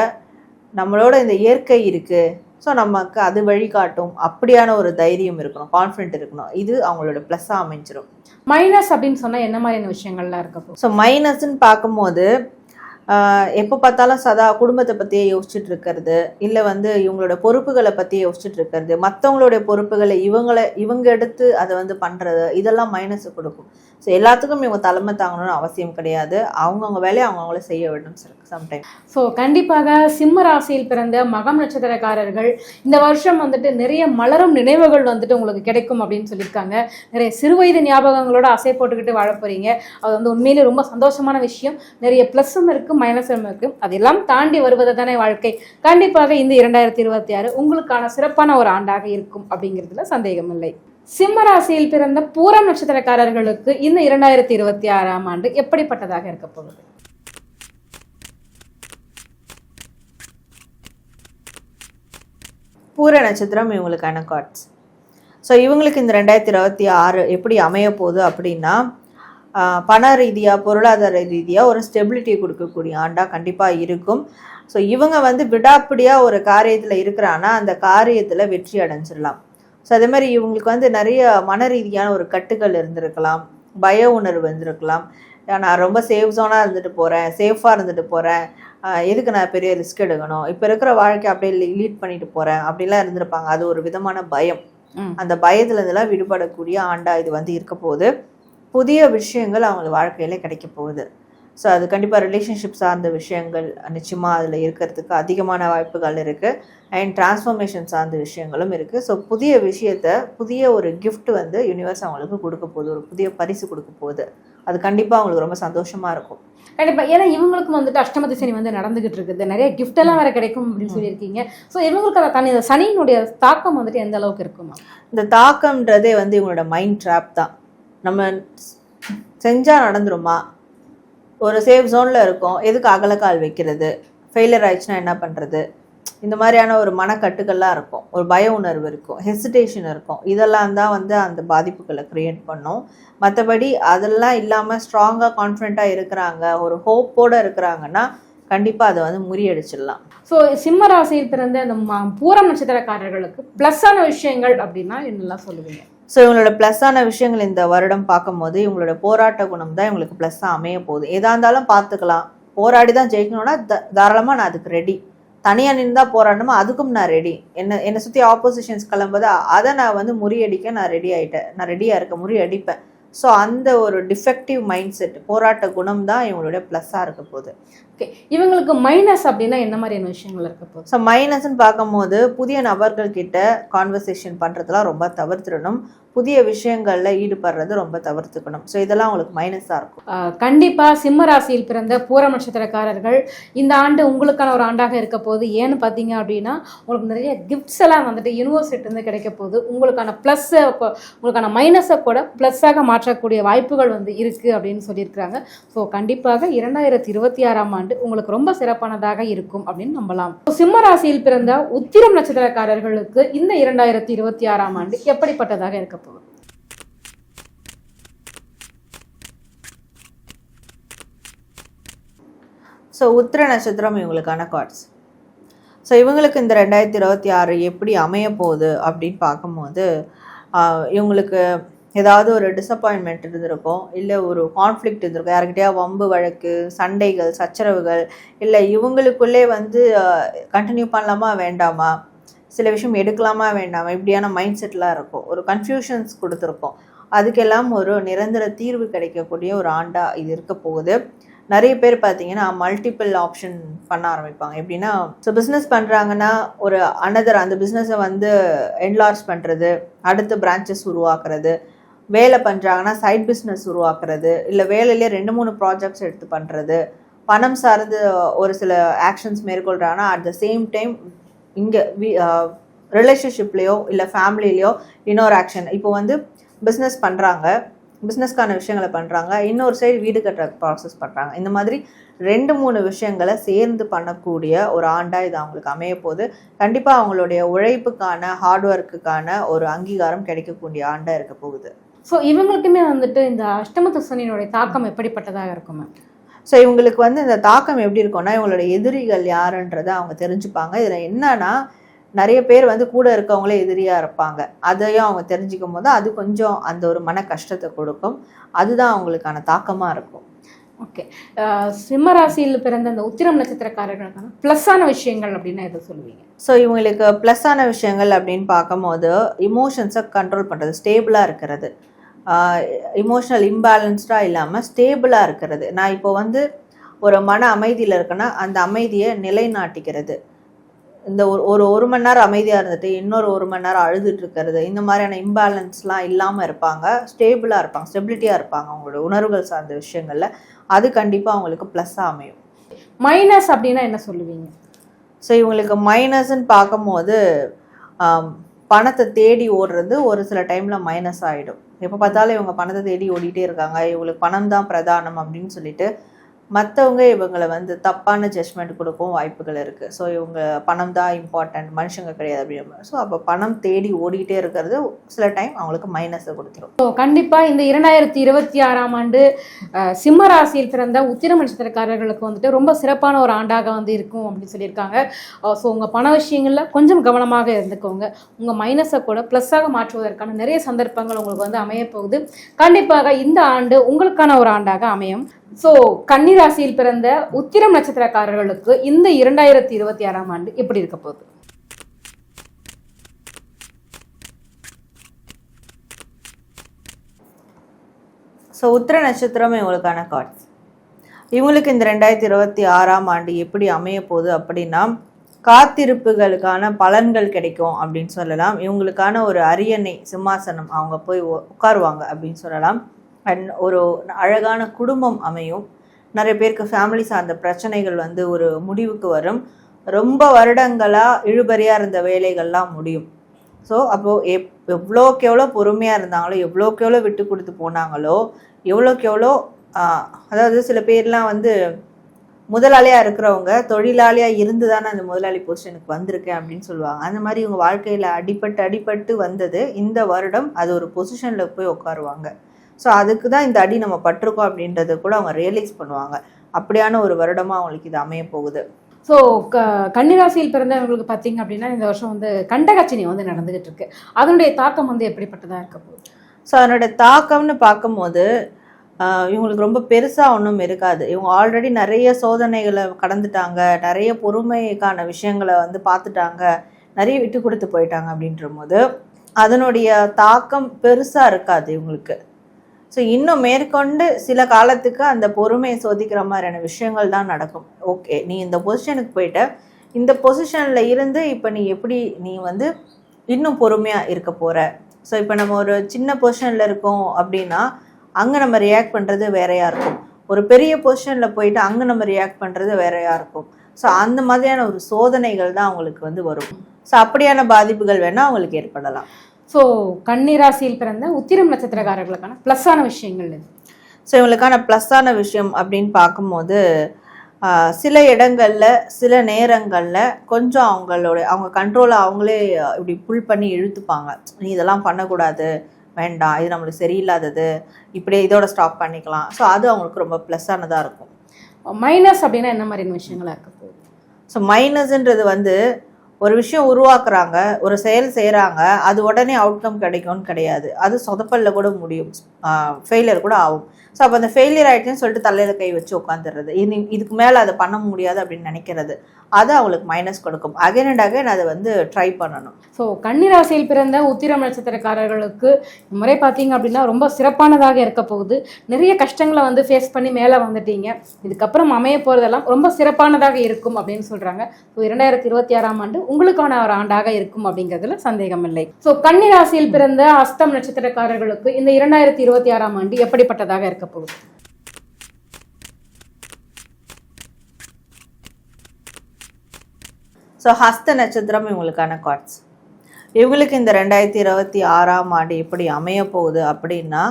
நம்மளோட இந்த இயற்கை இருக்குது, ஸோ நமக்கு அது வழிகாட்டும், அப்படியான ஒரு தைரியம் இருக்கணும், கான்ஃபிடென்ட் இருக்கணும். இது அவங்களோட ப்ளஸ்ஸாக அமைஞ்சிடும். மைனஸ் அப்படின்னு சொன்னால் என்ன மாதிரியான விஷயங்கள்லாம் இருக்கப்போ? ஸோ மைனஸ்ன்னு பார்க்கும்போது எப்போ பார்த்தாலும் சதா குடும்பத்தை பற்றியே யோசிச்சுட்டு இருக்கிறது, இல்லை வந்து இவங்களோட பொறுப்புகளை பற்றியே யோசிச்சுட்டு இருக்கிறது, மற்றவங்களுடைய பொறுப்புகளை இவங்க எடுத்து அதை வந்து பண்ணுறது, இதெல்லாம் மைனஸை கொடுக்கும். ஸோ எல்லாத்துக்கும் இவங்க தலைமை தாங்கணும்னு அவசியம் கிடையாது. அவங்கவுங்க வேலையை அவங்கவுங்களே செய்ய வேண்டும் சம்டைம். ஸோ கண்டிப்பாக சிம்ம ராசியில் பிறந்த மகம் நட்சத்திரக்காரர்கள் இந்த வருஷம் வந்துட்டு நிறைய மலரும் நினைவுகள் வந்துட்டு உங்களுக்கு கிடைக்கும் அப்படின்னு சொல்லியிருக்காங்க. நிறைய சிறுவயது ஞாபகங்களோட அசை போட்டுக்கிட்டு வாழ போகிறீங்க. அது வந்து உண்மையிலே ரொம்ப சந்தோஷமான விஷயம். நிறைய ப்ளஸ்ஸும் இருக்குது, மைனஸும் இருக்குது. அதெல்லாம் தாண்டி வருவது தானே வாழ்க்கை. கண்டிப்பாக இந்த 2026 உங்களுக்கான சிறப்பான ஒரு ஆண்டாக இருக்கும் அப்படிங்கிறதுல சந்தேகம் இல்லை. சிம்ம ராசியில் பிறந்த பூரம் நட்சத்திரக்காரர்களுக்கு இந்த 2026ஆம் ஆண்டு எப்படிப்பட்டதாக இருக்க போகுது? பூர நட்சத்திரம் இவங்களுக்கான கார்ட்ஸ். ஸோ இவங்களுக்கு இந்த 2026 எப்படி அமைய போகுது அப்படின்னா, பண ரீதியாக, பொருளாதார ரீதியாக ஒரு ஸ்டெபிலிட்டி கொடுக்கக்கூடிய ஆண்டாக கண்டிப்பாக இருக்கும். ஸோ இவங்க வந்து விடாப்பிடியாக ஒரு காரியத்தில் இருக்கிறாங்கன்னா அந்த காரியத்தில் வெற்றி அடைஞ்சிடலாம். ஸோ அதே மாதிரி இவங்களுக்கு வந்து நிறைய மன ரீதியான ஒரு கட்டுகள் இருந்திருக்கலாம், பய உணர்வு இருந்திருக்கலாம். நான் ரொம்ப சேஃப் ஜோனாக இருந்துட்டு போகிறேன், சேஃபாக இருந்துட்டு போகிறேன், எதுக்கு நான் பெரிய ரிஸ்க் எடுக்கணும், இப்போ இருக்கிற வாழ்க்கை அப்படியே லீட் பண்ணிட்டு போகிறேன் அப்படிலாம் இருந்திருப்பாங்க. அது ஒரு விதமான பயம். அந்த பயத்துலேருந்துலாம் விடுபடக்கூடிய ஆண்டா இது வந்து இருக்க போகுது. புதிய விஷயங்கள் அவங்க வாழ்க்கையில் கிடைக்க போகுது. ஸோ அது கண்டிப்பாக ரிலேஷன்ஷிப் சார்ந்த விஷயங்கள் நிச்சயமாக அதில் இருக்கிறதுக்கு அதிகமான வாய்ப்புகள் இருக்குது. அண்ட் டிரான்ஸ்ஃபர்மேஷன் சார்ந்த விஷயங்களும் இருக்குது. ஸோ புதிய விஷயத்தை, புதிய ஒரு கிஃப்ட் வந்து யூனிவர்ஸ் அவங்களுக்கு கொடுக்க போகுது, ஒரு புதிய பரிசு கொடுக்க போகுது. அது கண்டிப்பாக அவங்களுக்கு ரொம்ப சந்தோஷமாக இருக்கும். கண்டிப்பா. ஏன்னா இவங்களுக்கும் வந்துட்டு அஷ்டமத்து சனி வந்து நடந்துகிட்டு இருக்குது, நிறைய கிஃப்ட் எல்லாம் வேற கிடைக்கும் அப்படின்னு சொல்லியிருக்கீங்க. ஸோ இவங்களுக்கு அந்த தனி சனியினுடைய தாக்கம் வந்துட்டு எந்த அளவுக்கு இருக்குமா? இந்த தாக்கம்ன்றதே வந்து இவங்களோட மைண்ட் ட்ராப் தான். நம்ம செஞ்சால் நடந்துருமா, ஒரு சேஃப் ஜோனில் இருக்கும், எதுக்கு அகலக்கால் வைக்கிறது, ஃபெயிலியர் ஆயிடுச்சுன்னா என்ன பண்ணுறது, இந்த மாதிரியான ஒரு மனக்கட்டுக்கள்லாம் இருக்கும், ஒரு பய உணர்வு இருக்கும், ஹெசிடேஷன் இருக்கும். இதெல்லாம் தான் வந்து அந்த பாதிப்புகளை க்ரியேட் பண்ணும். மற்றபடி அதெல்லாம் இல்லாமல் ஸ்ட்ராங்காக கான்ஃபிடென்ட்டாக இருக்கிறாங்க, ஒரு ஹோப்போடு இருக்கிறாங்கன்னா கண்டிப்பாக அதை வந்து முறியடிச்சிடலாம். ஸோ சிம்ம ராசியில் பிறந்த இந்த பூரம் நட்சத்திரக்காரர்களுக்கு ப்ளஸ்ஸான விஷயங்கள் அப்படின்னா என்னெல்லாம் சொல்லுவீங்க? ஸோ இவங்களோட ப்ளஸ்ஸான விஷயங்கள் இந்த வருடம் பார்க்கும்போது இவங்களோட போராட்ட குணம் தான் இவங்களுக்கு ப்ளஸ்ஸாக அமைய போகுது. எதாக இருந்தாலும் பார்த்துக்கலாம், போராடி தான் ஜெயிக்கணும்னா தாராளமாக நான் அதுக்கு ரெடி. தனியாக நின்று போராடணுமா, அதுக்கும் நான் ரெடி. என்னை சுற்றி ஆப்போசிஷன்ஸ் கிளம்புது, அதை நான் வந்து முறியடிக்க நான் ரெடி ஆகிட்டேன், நான் ரெடியாக இருக்க முறியடிப்பேன். ஸோ அந்த ஒரு டிஃபெக்டிவ் மைண்ட் செட், போராட்ட குணம் தான் இவங்களுடைய ப்ளஸ்ஸாக இருக்க போகுது. ஓகே, இவங்களுக்கு மைனஸ் அப்படின்னா என்ன மாதிரியான விஷயங்கள் இருக்க போகுது? ஸோ மைனஸ்ன்னு பார்க்கும்போது புதிய நபர்கள் கிட்ட கான்வர்சேஷன் பண்ணுறதுலாம் ரொம்ப தவிர்த்துடணும், புதிய விஷயங்களில் ஈடுபடுறது ரொம்ப தவிர்த்துக்கணும். ஸோ இதெல்லாம் அவங்களுக்கு மைனஸாக இருக்கும். கண்டிப்பாக சிம்ம ராசியில் பிறந்த பூரம் நட்சத்திரக்காரர்கள் இந்த ஆண்டு உங்களுக்கான ஒரு ஆண்டாக இருக்க போகுது. ஏன்னு பார்த்தீங்க அப்படின்னா உங்களுக்கு நிறைய கிஃப்ட்ஸ் எல்லாம் வந்துட்டு யூனிவர்சிட்டிருந்து கிடைக்க போகுது. உங்களுக்கான ப்ளஸ்ஸை, உங்களுக்கான மைனஸை கூட ப்ளஸ்ஸாக மாற்றக்கூடிய வாய்ப்புகள் வந்து இருக்குது அப்படின்னு சொல்லியிருக்கிறாங்க. ஸோ கண்டிப்பாக 2026ஆம் ஆண்டு உங்களுக்கு ரொம்ப சிறப்பானதாக இருக்கும் அப்படின்னு நம்பலாம். சிம்ம ராசியில் பிறந்த உத்திரம் நட்சத்திரக்காரர்களுக்கு இந்த 2026ஆம் ஆண்டு எப்படிப்பட்டதாக இருக்க போகுது? ஸோ உத்திர நட்சத்திரம் இவங்களுக்கான கார்ட்ஸ். ஸோ இவங்களுக்கு இந்த 2026 எப்படி அமைய போகுது அப்படின்னு பார்க்கும்போது இவங்களுக்கு ஏதாவது ஒரு டிசப்பாயின்மெண்ட் இருந்திருக்கும், இல்லை ஒரு கான்ஃப்ளிக்ட் இருந்திருக்கும், யாருக்கிட்டையா வம்பு வழக்கு, சண்டைகள், சச்சரவுகள், இல்லை இவங்களுக்குள்ளே வந்து கண்டினியூ பண்ணலாமா வேண்டாமா, சில விஷயம் எடுக்கலாமா வேண்டாமா, இப்படியான மைண்ட் செட்லாம் இருக்கும், ஒரு கன்ஃபியூஷன்ஸ் கொடுத்துருக்கோம். அதுக்கெல்லாம் ஒரு நிரந்தர தீர்வு கிடைக்கக்கூடிய ஒரு ஆண்டாக இது இருக்க போகுது. நிறைய பேர் பார்த்தீங்கன்னா மல்டிபிள் ஆப்ஷன் பண்ண ஆரம்பிப்பாங்க. எப்படின்னா, ஸோ பிஸ்னஸ் பண்ணுறாங்கன்னா ஒரு அந்த பிஸ்னஸை வந்து என்லார்ஜ் பண்ணுறது, அடுத்த பிரான்ச்சஸ் உருவாக்குறது, வேலை பண்ணுறாங்கன்னா சைட் பிஸ்னஸ் உருவாக்குறது, இல்லை வேலையிலே 2-3 ப்ராஜெக்ட்ஸ் எடுத்து பண்ணுறது, பணம் சார்ந்து ஒரு சில ஆக்ஷன்ஸ் மேற்கொள்கிறாங்கன்னா அட் த சேம் டைம் இங்கே ரிலேஷன்ஷிப்லேயோ இல்லை ஃபேமிலிலேயோ இன்னொரு ஆக்ஷன். இப்போ வந்து பிஸ்னஸ் பண்ணுறாங்க, பிஸ்னஸ்க்கான விஷயங்களை பண்ணுறாங்க, இன்னொரு சைடு வீடு கட்டுற ப்ராசஸ் பண்ணுறாங்க. இந்த மாதிரி 2-3 விஷயங்களை சேர்ந்து பண்ணக்கூடிய ஒரு ஆண்டாக இது அவங்களுக்கு அமைய போது. கண்டிப்பாக அவங்களுடைய உழைப்புக்கான, ஹார்ட் ஒர்க்குக்கான ஒரு அங்கீகாரம் கிடைக்கக்கூடிய ஆண்டாக இருக்க போகுது. ஸோ இவங்களுக்குமே வந்துட்டு இந்த அஷ்டமத்து சனியினுடைய தாக்கம் எப்படிப்பட்டதாக இருக்குமே? ஸோ இவங்களுக்கு வந்து இந்த தாக்கம் எப்படி இருக்கும்னா, இவங்களோட எதிரிகள் யாருன்றதை அவங்க தெரிஞ்சுப்பாங்க. இதில் என்னன்னா, நிறைய பேர் வந்து கூட இருக்கவங்களே எதிரியாக இருப்பாங்க. அதையும் அவங்க தெரிஞ்சுக்கும் போது அது கொஞ்சம் அந்த ஒரு மன கஷ்டத்தை கொடுக்கும். அதுதான் அவங்களுக்கான தாக்கமாக இருக்கும். ஓகே, சிம்ம ராசியில் பிறந்த அந்த உத்திரம் நட்சத்திரக்காரர்களுக்கான ப்ளஸ்ஸான விஷயங்கள் அப்படின்னா எதை சொல்லுவீங்க? ஸோ இவங்களுக்கு ப்ளஸ்ஸான விஷயங்கள் அப்படின்னு பார்க்கும்போது இமோஷன்ஸை கண்ட்ரோல் பண்ணுறது, ஸ்டேபிளாக இருக்கிறது, இமோஷனல் இம்பேலன்ஸ்டாக இல்லாமல் ஸ்டேபிளாக இருக்கிறது. நான் இப்போ வந்து ஒரு மன அமைதியில் இருக்கேன்னா அந்த அமைதியை நிலைநாட்டிக்கிறது. இந்த ஒரு மணி நேரம் அமைதியாக இருந்துட்டு இன்னொரு 1 மணி நேரம் அழுதுட்டு இருக்கிறது, இந்த மாதிரியான இம்பேலன்ஸ்லாம் இல்லாமல் இருப்பாங்க, ஸ்டேபிளாக இருப்பாங்க, ஸ்டெபிலிட்டியாக இருப்பாங்க அவங்களோட உணர்வுகள் சார்ந்த விஷயங்களில். அது கண்டிப்பாக அவங்களுக்கு ப்ளஸ்ஸாக அமையும். மைனஸ் அப்படின்னா என்ன சொல்லுவீங்க? ஸோ இவங்களுக்கு மைனஸ்ன்னு பார்க்கும்போது பணத்தை தேடி ஓடுறது ஒரு சில டைமில் மைனஸ் ஆகிடும். எப்போ பார்த்தாலும் இவங்க பணத்தை தேடி ஓடிட்டே இருக்காங்க, இவங்களுக்கு பணம் தான் பிரதானம் அப்படின்னு சொல்லிட்டு மற்றவங்க இவங்களை வந்து தப்பான ஜட்ஜ்மெண்ட் கொடுக்கவும் வாய்ப்புகள் இருக்குது. ஸோ இவங்க பணம் தான் இம்பார்ட்டன்ட், மனுஷங்க கிடையாது அப்படின்ற. ஸோ அப்போ பணம் தேடி ஓடிக்கிட்டே இருக்கிறது சில டைம் அவங்களுக்கு மைனஸை கொடுத்துரும். ஸோ கண்டிப்பாக இந்த 2026ஆம் ஆண்டு சிம்ம ராசியில் பிறந்த உத்திரம் நட்சத்திரக்காரர்களுக்கு வந்துட்டு ரொம்ப சிறப்பான ஒரு ஆண்டாக வந்து இருக்கும் அப்படின்னு சொல்லியிருக்காங்க. ஸோ உங்கள் பண விஷயங்களில் கொஞ்சம் கவனமாக இருந்துக்கோங்க. உங்கள் மைனஸை கூட ப்ளஸ்ஸாக மாற்றுவதற்கான நிறைய சந்தர்ப்பங்கள் உங்களுக்கு வந்து அமைய போகுது. கண்டிப்பாக இந்த ஆண்டு உங்களுக்கான ஒரு ஆண்டாக அமையும். ஸோ கன்னி ராசியில் பிறந்த உத்திரம் நட்சத்திரக்காரர்களுக்கு இந்த 2026ஆம் ஆண்டு எப்படி இருக்க போகுது? ஸோ உத்திர நட்சத்திரம் இவங்களுக்கான கார்ட்ஸ். இவங்களுக்கு இந்த 2026ஆம் ஆண்டு எப்படி அமைய போகுது அப்படின்னா, காத்திருப்புகளுக்கான பலன்கள் கிடைக்கும் அப்படின்னு சொல்லலாம். இவங்களுக்கான ஒரு அரியணை சிம்மாசனம் அவங்க போய் உட்காருவாங்க அப்படின்னு சொல்லலாம். அண்ட் ஒரு அழகான குடும்பம் அமையும். நிறைய பேருக்கு ஃபேமிலி சார்ந்த பிரச்சனைகள் வந்து ஒரு முடிவுக்கு வரும். ரொம்ப வருடங்களாக இழுபறியாக இருந்த வேலைகள்லாம் முடியும். ஸோ அப்போது எவ்வளோக்கு எவ்வளோ பொறுமையாக இருந்தாங்களோ, எவ்வளோக்கு எவ்வளோ விட்டு கொடுத்து போனாங்களோ, எவ்வளோக்கு எவ்வளோ அதாவது சில பேர்லாம் வந்து முதலாளியாக இருக்கிறவங்க தொழிலாளியாக இருந்து தானே அந்த முதலாளி பொசிஷனுக்கு வந்திருக்கேன் அப்படின்னு சொல்லுவாங்க. அந்த மாதிரி இவங்க வாழ்க்கையில் அடிபட்டு வந்தது இந்த வருடம் அது ஒரு பொசிஷனில் போய் உட்காருவாங்க. ஸோ அதுக்கு தான் இந்த அடி நம்ம பட்டிருக்கோம் அப்படின்றத கூட அவங்க ரியலைஸ் பண்ணுவாங்க. அப்படியான ஒரு வருடமாக அவங்களுக்கு இது அமைய போகுது. ஸோ கன்னிராசியில் பிறந்தவங்களுக்கு பார்த்தீங்க அப்படின்னா இந்த வருஷம் வந்து கண்டகச்சனி வந்து நடந்துகிட்டு இருக்கு. அதனுடைய தாக்கம் வந்து எப்படிப்பட்டதாக இருக்க போகுது? ஸோ அதனுடைய தாக்கம்னு பார்க்கும்போது இவங்களுக்கு ரொம்ப பெருசாக ஒன்றும் இருக்காது. இவங்க ஆல்ரெடி நிறைய சோதனைகளை கடந்துட்டாங்க, நிறைய பொறுமைக்கான விஷயங்களை வந்து பார்த்துட்டாங்க, நிறைய விட்டு கொடுத்து போயிட்டாங்க அப்படின்ற போது அதனுடைய தாக்கம் பெருசாக இருக்காது இவங்களுக்கு. ஸோ இன்னும் மேற்கொண்டு சில காலத்துக்கு அந்த பொறுமையை சோதிக்கிற மாதிரியான விஷயங்கள் தான் நடக்கும். ஓகே, நீ இந்த பொசிஷனுக்கு போயிட்ட, இந்த பொசிஷனில் இருந்து இப்போ நீ வந்து இன்னும் பொறுமையாக இருக்க போகிற. ஸோ இப்போ நம்ம ஒரு சின்ன பொசிஷனில் இருக்கோம் அப்படின்னா அங்கே நம்ம ரியாக்ட் பண்ணுறது வேறையாக இருக்கும். ஒரு பெரிய பொசிஷனில் போயிட்டு அங்கே நம்ம ரியாக்ட் பண்ணுறது வேறையாக இருக்கும். ஸோ அந்த மாதிரியான ஒரு சோதனைகள் தான் அவங்களுக்கு வந்து வரும். ஸோ அப்படியான பாதிப்புகள் வேணால் அவங்களுக்கு ஏற்படலாம். ஸோ கன்னிராசியில் பிறந்த உத்திரம் நட்சத்திரக்காரர்களுக்கான ப்ளஸ்ஸான விஷயங்கள் இது. ஸோ இவங்களுக்கான ப்ளஸ்ஸான விஷயம் அப்படின்னு பார்க்கும்போது சில இடங்களில் சில நேரங்களில் கொஞ்சம் அவங்க கண்ட்ரோலை அவங்களே இப்படி புல் பண்ணி இழுத்துப்பாங்க. நீ இதெல்லாம் பண்ணக்கூடாது, வேண்டாம், இது நம்மளுக்கு சரியில்லாதது, இப்படியே இதோட ஸ்டாப் பண்ணிக்கலாம். ஸோ அது அவங்களுக்கு ரொம்ப ப்ளஸ்ஸானதாக இருக்கும். மைனஸ் அப்படின்னா என்ன மாதிரியான விஷயங்களாக இருக்க போகுது? ஸோ மைனஸ்ன்றது வந்து ஒரு விஷயம் உருவாக்குறாங்க, ஒரு செயல் செய்கிறாங்க, அது உடனே அவுட்கம் கிடைக்கும்னு கிடையாது. அது சொதப்பல்ல கூட முடியும், ஃபெயிலியர் கூட ஆகும். ஸோ அப்போ அந்த ஃபெயிலியர் ஆகிடுச்சுன்னு சொல்லிட்டு தலையில் கை வச்சு உட்காந்துடுறது, இதுக்கு மேலே அதை பண்ண முடியாது அப்படின்னு நினைக்கிறது, அது அவங்களுக்கு மைனஸ் கொடுக்கும். அகைன் அண்ட் அகைன் அதை வந்து ட்ரை பண்ணணும். ஸோ கன்னிராசியில் பிறந்த உத்திரம் நட்சத்திரக்காரர்களுக்கு முறை பார்த்தீங்க அப்படின்னா ரொம்ப சிறப்பானதாக இருக்க போகுது. நிறைய கஷ்டங்களை வந்து ஃபேஸ் பண்ணி மேலே வந்துட்டீங்க. இதுக்கப்புறம் அமைய போகிறதெல்லாம் ரொம்ப சிறப்பானதாக இருக்கும் அப்படின்னு சொல்கிறாங்க. ஸோ 2026ஆம் ஆண்டு உங்களுக்கான ஒரு ஆண்டாக இருக்கும் அப்படிங்கிறதுல சந்தேகம் இல்லை. ஸோ கன்னிராசியில் பிறந்த அஸ்தம் நட்சத்திரக்காரர்களுக்கு இந்த 2026ஆம் ஆண்டு எப்படிப்பட்டதாக இருக்க போகுது? ஸோ ஹஸ்த நட்சத்திரம் இவங்களுக்கான கார்ட்ஸ். இவங்களுக்கு இந்த 2026ஆம் ஆண்டு எப்படி அமைய போகுது அப்படின்னா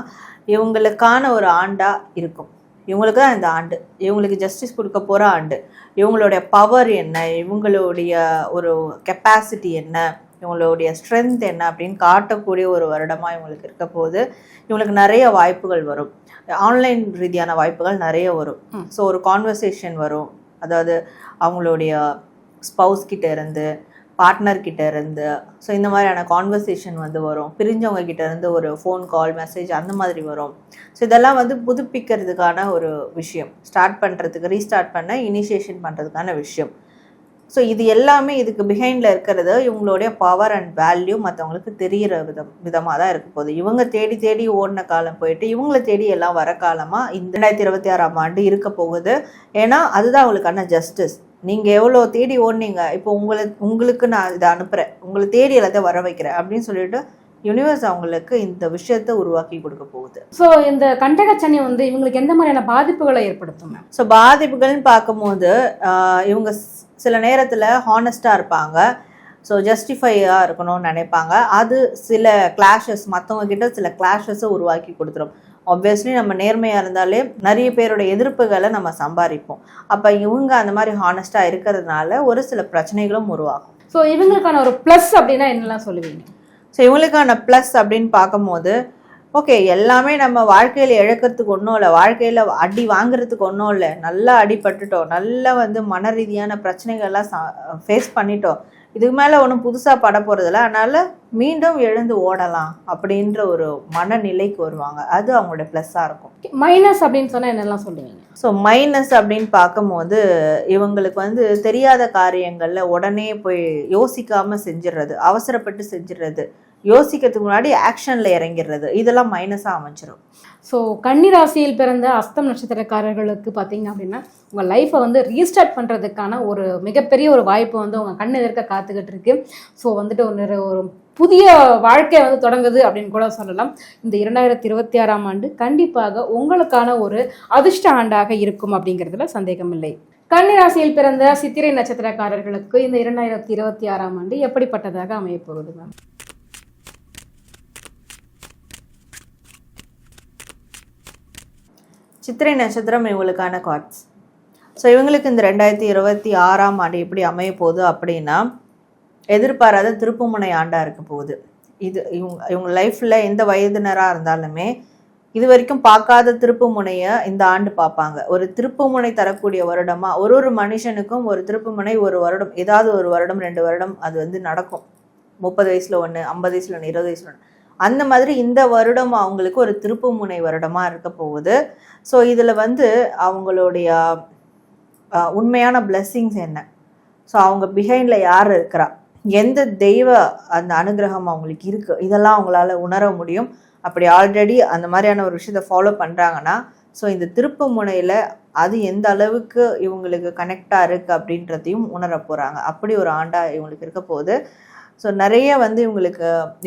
இவங்களுக்கான ஒரு ஆண்டாக இருக்கும். இவங்களுக்கு தான் இந்த ஆண்டு, இவங்களுக்கு ஜஸ்டிஸ் கொடுக்க போகிற ஆண்டு. இவங்களுடைய பவர் என்ன, இவங்களுடைய ஒரு கெப்பாசிட்டி என்ன, இவங்களுடைய ஸ்ட்ரென்த் என்ன அப்படின்னு காட்டக்கூடிய ஒரு வருடமாக இவங்களுக்கு இருக்க போது. இவங்களுக்கு நிறைய வாய்ப்புகள் வரும், ஆன்லைன் ரீதியான வாய்ப்புகள் நிறைய வரும். ஸோ ஒரு கான்வர்சேஷன் வரும், அதாவது அவங்களுடைய ஸ்பவுஸ் கிட்ட இருந்து, பார்ட்னர் கிட்ட இருந்து, ஸோ இந்த மாதிரியான கான்வர்சேஷன் வந்து வரும். பிரிஞ்சவங்க கிட்ட இருந்து ஒரு ஃபோன் கால் மெசேஜ் அந்த மாதிரி வரும். ஸோ இதெல்லாம் வந்து புதுப்பிக்கிறதுக்கான ஒரு விஷயம், ஸ்டார்ட் பண்ணுறதுக்கு, ரீஸ்டார்ட் பண்ண இனிஷியேஷன் பண்ணுறதுக்கான விஷயம். ஸோ இது எல்லாமே இதுக்கு பிஹைண்டில் இருக்கிறது இவங்களுடைய பவர் அண்ட் வேல்யூ மற்றவங்களுக்கு தெரிகிற விதமாக தான் இருக்க போகுது. இவங்க தேடி ஓடின காலம் போயிட்டு இவங்களை தேடி எல்லாம் வர காலமாக இந்த 2026ஆம் ஆண்டு இருக்க போகுது. ஏன்னா அதுதான் அவங்களுக்கான ஜஸ்டிஸ். நீங்கள் எவ்வளோ தேடி ஓடினீங்க, இப்போ உங்களுக்கு நான் இதை அனுப்புகிறேன், உங்களை தேடி எல்லாத்தையும் வர வைக்கிறேன் அப்படின்னு சொல்லிட்டு யூனிவர்ஸ் அவங்களுக்கு இந்த விஷயத்தை உருவாக்கி கொடுக்க போகுது. ஸோ இந்த கண்டகச்சனி வந்து இவங்களுக்கு எந்த மாதிரியான பாதிப்புகளை ஏற்படுத்தும்? ஸோ பாதிப்புகள்னு பார்க்கும்போது இவங்க சில நேரத்தில் ஹானஸ்டாக இருப்பாங்க, ஸோ ஜஸ்டிஃபையாக இருக்கணும்னு நினைப்பாங்க. அது சில கிளாஷஸ், மற்றவங்க கிட்ட சில கிளாஷஸை உருவாக்கி கொடுத்துரும். ஆப்வியஸ்லி நம்ம நேர்மையாக இருந்தாலே நிறைய பேரோட எதிர்ப்புகளை நம்ம சம்பாதிப்போம். அப்போ இவங்க அந்த மாதிரி ஹானஸ்டாக இருக்கிறதுனால ஒரு சில பிரச்சனைகளும் உருவாகும். ஸோ இவங்களுக்கான ஒரு ப்ளஸ் அப்படின்னா என்னெல்லாம் சொல்லுவீங்க? ஸோ இவங்களுக்கான ப்ளஸ் அப்படின்னு பார்க்கும்போது ஓகே, எல்லாமே நம்ம வாழ்க்கையில் இழக்கிறதுக்கு ஒன்றும் இல்லை, வாழ்க்கையில் அடி வாங்குறதுக்கு ஒன்றும் இல்லை, நல்லா அடிபட்டுட்டோம், நல்லா வந்து மன ரீதியான பிரச்சனைகள்லாம் ஃபேஸ் பண்ணிட்டோம், இதுக்கு மேலே ஒன்றும் புதுசாக பட போகிறதில்ல, அதனால் மீண்டும் எழுந்து ஓடலாம் அப்படின்ற ஒரு மனநிலைக்கு வருவாங்க. அது அவங்களோட ப்ளஸ்ஸாக இருக்கும். மைனஸ் அப்படின்னு சொன்னால் என்னெல்லாம் சொல்லுவீங்க? ஸோ மைனஸ் அப்படின்னு பார்க்கும்போது இவங்களுக்கு வந்து தெரியாத காரியங்களில் உடனே போய் யோசிக்காமல் செஞ்சிடுறது, அவசரப்பட்டு செஞ்சிடுறது, யோசிக்கிறதுக்கு முன்னாடி ஆக்ஷனில் இறங்கிடுறது, இதெல்லாம் மைனஸாக அமைச்சிடும். ஸோ கன்னிராசியில் பிறந்த அஸ்தம் நட்சத்திரக்காரர்களுக்கு பார்த்தீங்க அப்படின்னா உங்கள் லைஃப்பை வந்து ரீஸ்டார்ட் பண்ணுறதுக்கான ஒரு மிகப்பெரிய ஒரு வாய்ப்பு வந்து உங்கள் கண் எதிர்க்க காத்துக்கிட்டு இருக்கு. ஸோ வந்துட்டு ஒரு புதிய வாழ்க்கை வந்து தொடங்குது அப்படின்னு கூட சொல்லலாம். இந்த 2026ஆம் ஆண்டு கண்டிப்பாக உங்களுக்கான ஒரு அதிர்ஷ்ட ஆண்டாக இருக்கும் அப்படிங்கிறதுல சந்தேகம் இல்லை. கன்னிராசியில் பிறந்த சித்திரை நட்சத்திரக்காரர்களுக்கு இந்த 2026ஆம் ஆண்டு எப்படிப்பட்டதாக அமைய போகுது மேம்? சித்திரை நட்சத்திரம் இவங்களுக்கான கார்ட்ஸ். ஸோ இவங்களுக்கு இந்த 2026ஆம் ஆண்டு எப்படி அமைய போகுது அப்படின்னா, எதிர்பாராத திருப்புமுனை ஆண்டாக இருக்க போகுது. இது இவங்க லைஃப்பில் எந்த வயதினராக இருந்தாலுமே இது வரைக்கும் பார்க்காத திருப்புமுனையை இந்த ஆண்டு பார்ப்பாங்க. ஒரு திருப்புமுனை தரக்கூடிய வருடமாக ஒரு மனுஷனுக்கும் ஒரு திருப்புமுனை ஒரு வருடம், ஏதாவது ஒரு வருடம் 2 வருடம் அது வந்து நடக்கும். 30 வயசில் ஒன்று, 50 வயசில் ஒன்று, 20 வயசில் ஒன்று, அந்த மாதிரி இந்த வருடம் அவங்களுக்கு ஒரு திருப்புமுனை வருடமாக இருக்க போகுது. ஸோ இதில் வந்து அவங்களுடைய உண்மையான பிளெஸ்ஸிங்ஸ் என்ன, ஸோ அவங்க பிஹைண்டில் யார் இருக்கிறா, எந்த தெய்வ அந்த அனுகிரகம் அவங்களுக்கு இருக்குது, இதெல்லாம் அவங்களால உணர முடியும். அப்படி ஆல்ரெடி அந்த மாதிரியான ஒரு விஷயத்தை ஃபாலோ பண்ணுறாங்கன்னா ஸோ இந்த திருப்பு முனையில் அது எந்த அளவுக்கு இவங்களுக்கு கனெக்டாக இருக்குது அப்படின்றதையும் உணர போகிறாங்க. அப்படி ஒரு ஆண்டாக இவங்களுக்கு இருக்க போகுது. ஸோ நிறைய வந்து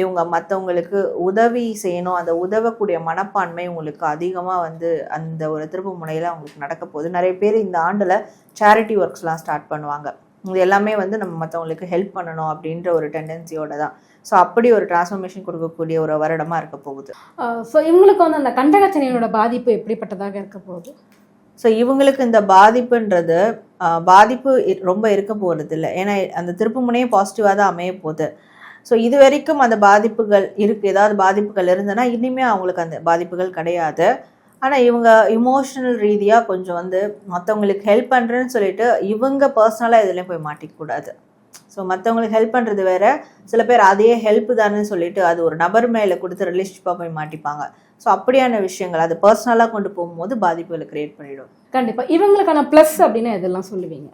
இவங்க மற்றவங்களுக்கு உதவி செய்யணும், அந்த உதவக்கூடிய மனப்பான்மை உங்களுக்கு அதிகமாக வந்து அந்த ஒரு திருப்பு முனையில் அவங்களுக்கு நடக்க போகுது. நிறைய பேர் இந்த ஆண்டில் சேரிட்டி ஒர்க்ஸ்லாம் ஸ்டார்ட் பண்ணுவாங்க. இது எல்லாமே வந்து நம்ம மற்றவங்களுக்கு ஹெல்ப் பண்ணணும் அப்படின்ற ஒரு டெண்டன்சியோட தான். ஸோ அப்படி ஒரு டிரான்ஸ்ஃபர்மேஷன் கொடுக்கக்கூடிய ஒரு வருடமாக இருக்க போகுது. ஸோ இவங்களுக்கு வந்து அந்த கண்டகச்சனையோட பாதிப்பு எப்படிப்பட்டதாக இருக்க போகுது? ஸோ இவங்களுக்கு இந்த பாதிப்புன்றது பாதிப்பு ரொம்ப இருக்க போகிறது இல்லை, ஏன்னா அந்த திருப்புமுனையே பாசிட்டிவாக தான் அமைய போகுது. ஸோ இது வரைக்கும் அந்த பாதிப்புகள் இருக்குது, ஏதாவது பாதிப்புகள் இருந்ததுன்னா இனிமேல் அவங்களுக்கு அந்த பாதிப்புகள் கிடையாது. ஆனால் இவங்க இமோஷனல் ரீதியாக கொஞ்சம் வந்து மற்றவங்களுக்கு ஹெல்ப் பண்ணுறேன்னு சொல்லிட்டு இவங்க பர்சனலாக இதுலேயும் போய் மாட்டிக்கூடாது. ஸோ மற்றவங்களுக்கு ஹெல்ப் பண்ணுறது வேறு, சில பேர் அதையே ஹெல்ப் தானே சொல்லிட்டு அது ஒரு நபர் மேலே கொடுத்து ரிலேஷன்ஷிப்பாக போய் மாட்டிப்பாங்க. ஸோ அப்படியான விஷயங்கள் அது பர்சனலாக கொண்டு போகும்போது பாதிப்புகளை கிரியேட் பண்ணிடும். கண்டிப்பாக. இவங்களுக்கான ப்ளஸ் அப்படின்னா இதெல்லாம் சொல்லுவீங்க?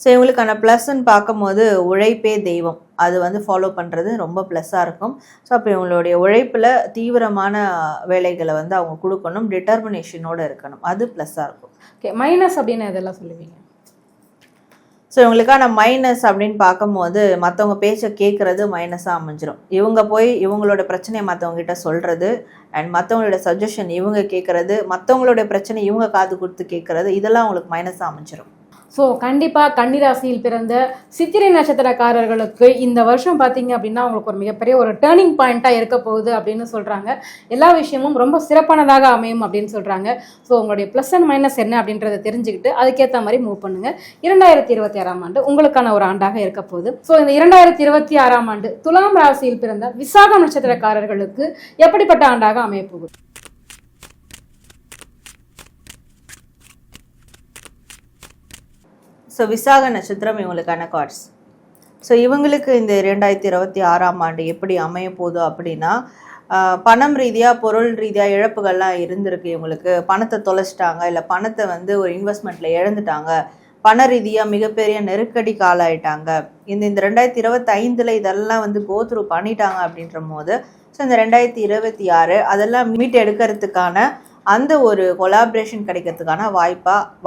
ஸோ இவங்களுக்கான ப்ளஸ்ன்னு பார்க்கும்போது உழைப்பே தெய்வம், அது வந்து ஃபாலோ பண்ணுறது ரொம்ப ப்ளஸ்ஸாக இருக்கும். ஸோ அப்போ இவங்களுடைய உழைப்பில் தீவிரமான வேலைகளை வந்து அவங்க கொடுக்கணும், டிட்டர்மினேஷனோடு இருக்கணும், அது ப்ளஸ்ஸாக இருக்கும். ஓகே. மைனஸ் அப்படின்னா இதெல்லாம் சொல்லுவீங்க? ஸோ இவங்களுக்கான மைனஸ் அப்படின்னு பார்க்கும்போது மற்றவங்க பேச்சை கேட்குறது மைனஸாக அமைஞ்சிடும். இவங்க போய் இவங்களோட பிரச்சனையை மற்றவங்ககிட்ட சொல்கிறது அண்ட் மற்றவங்களோட சஜஷன் இவங்க கேட்குறது, மற்றவங்களோட பிரச்சனை இவங்க காது கொடுத்து கேட்குறது, இதெல்லாம் அவங்களுக்கு மைனஸாக அமைஞ்சிடும். ஸோ கண்டிப்பாக கன்னிராசியில் பிறந்த சித்திரை நட்சத்திரக்காரர்களுக்கு இந்த வருஷம் பார்த்தீங்க அப்படின்னா அவங்களுக்கு ஒரு மிகப்பெரிய ஒரு டேர்னிங் பாயிண்ட்டாக இருக்க போகுது அப்படின்னு சொல்கிறாங்க. எல்லா விஷயமும் ரொம்ப சிறப்பானதாக அமையும் அப்படின்னு சொல்கிறாங்க. ஸோ உங்களுடைய ப்ளஸ் அண்ட் மைனஸ் என்ன அப்படின்றத தெரிஞ்சுக்கிட்டு அதுக்கேற்ற மாதிரி மூவ் பண்ணுங்கள். 2026ஆம் ஆண்டு உங்களுக்கான ஒரு ஆண்டாக இருக்க போகுது. ஸோ இந்த 2026ஆம் ஆண்டு துலாம் ராசியில் பிறந்த விசாகம் நட்சத்திரக்காரர்களுக்கு எப்படிப்பட்ட ஆண்டாக அமைய போகுது? ஸோ விசாக நட்சத்திரம் இவங்களுக்கான கார்ட்ஸ். ஸோ இவங்களுக்கு இந்த 2026ஆம் ஆண்டு எப்படி அமைய போகுது அப்படின்னா, பணம் ரீதியாக பொருள் ரீதியாக இழப்புகள்லாம் இருந்திருக்கு. இவங்களுக்கு பணத்தை தொலைச்சிட்டாங்க, இல்லை பணத்தை வந்து ஒரு இன்வெஸ்ட்மெண்ட்டில் இழந்துட்டாங்க, பண ரீதியாக மிகப்பெரிய நெருக்கடிக்கு ஆளாயிட்டாங்க. இந்த 2025 இதெல்லாம் வந்து கோத்ரூ பண்ணிட்டாங்க அப்படின்ற போது ஸோ இந்த 2026 அதெல்லாம் மீட் எடுக்கிறதுக்கான அந்த ஒரு கொலாபரேஷன் கிடைக்கிறதுக்கான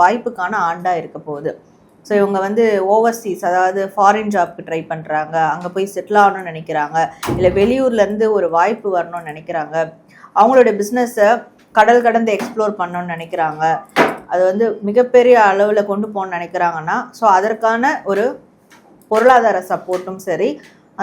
வாய்ப்புக்கான ஆண்டாக இருக்க போகுது. ஸோ இவங்க வந்து ஓவர்சீஸ், அதாவது ஃபாரின் ஜாப்க்கு ட்ரை பண்ணுறாங்க, அங்கே போய் செட்டில் ஆகணும்னு நினைக்கிறாங்க, இல்லை வெளியூர்லேருந்து ஒரு வாய்ப்பு வரணும்னு நினைக்கிறாங்க, அவங்களோட பிஸ்னஸை கடல் கடந்து எக்ஸ்ப்ளோர் பண்ணணும்னு நினைக்கிறாங்க, அது வந்து மிகப்பெரிய அளவில் கொண்டு போகணும்னு நினைக்கிறாங்கன்னா ஸோ அதற்கான ஒரு பொருளாதார சப்போர்ட்டும் சரி,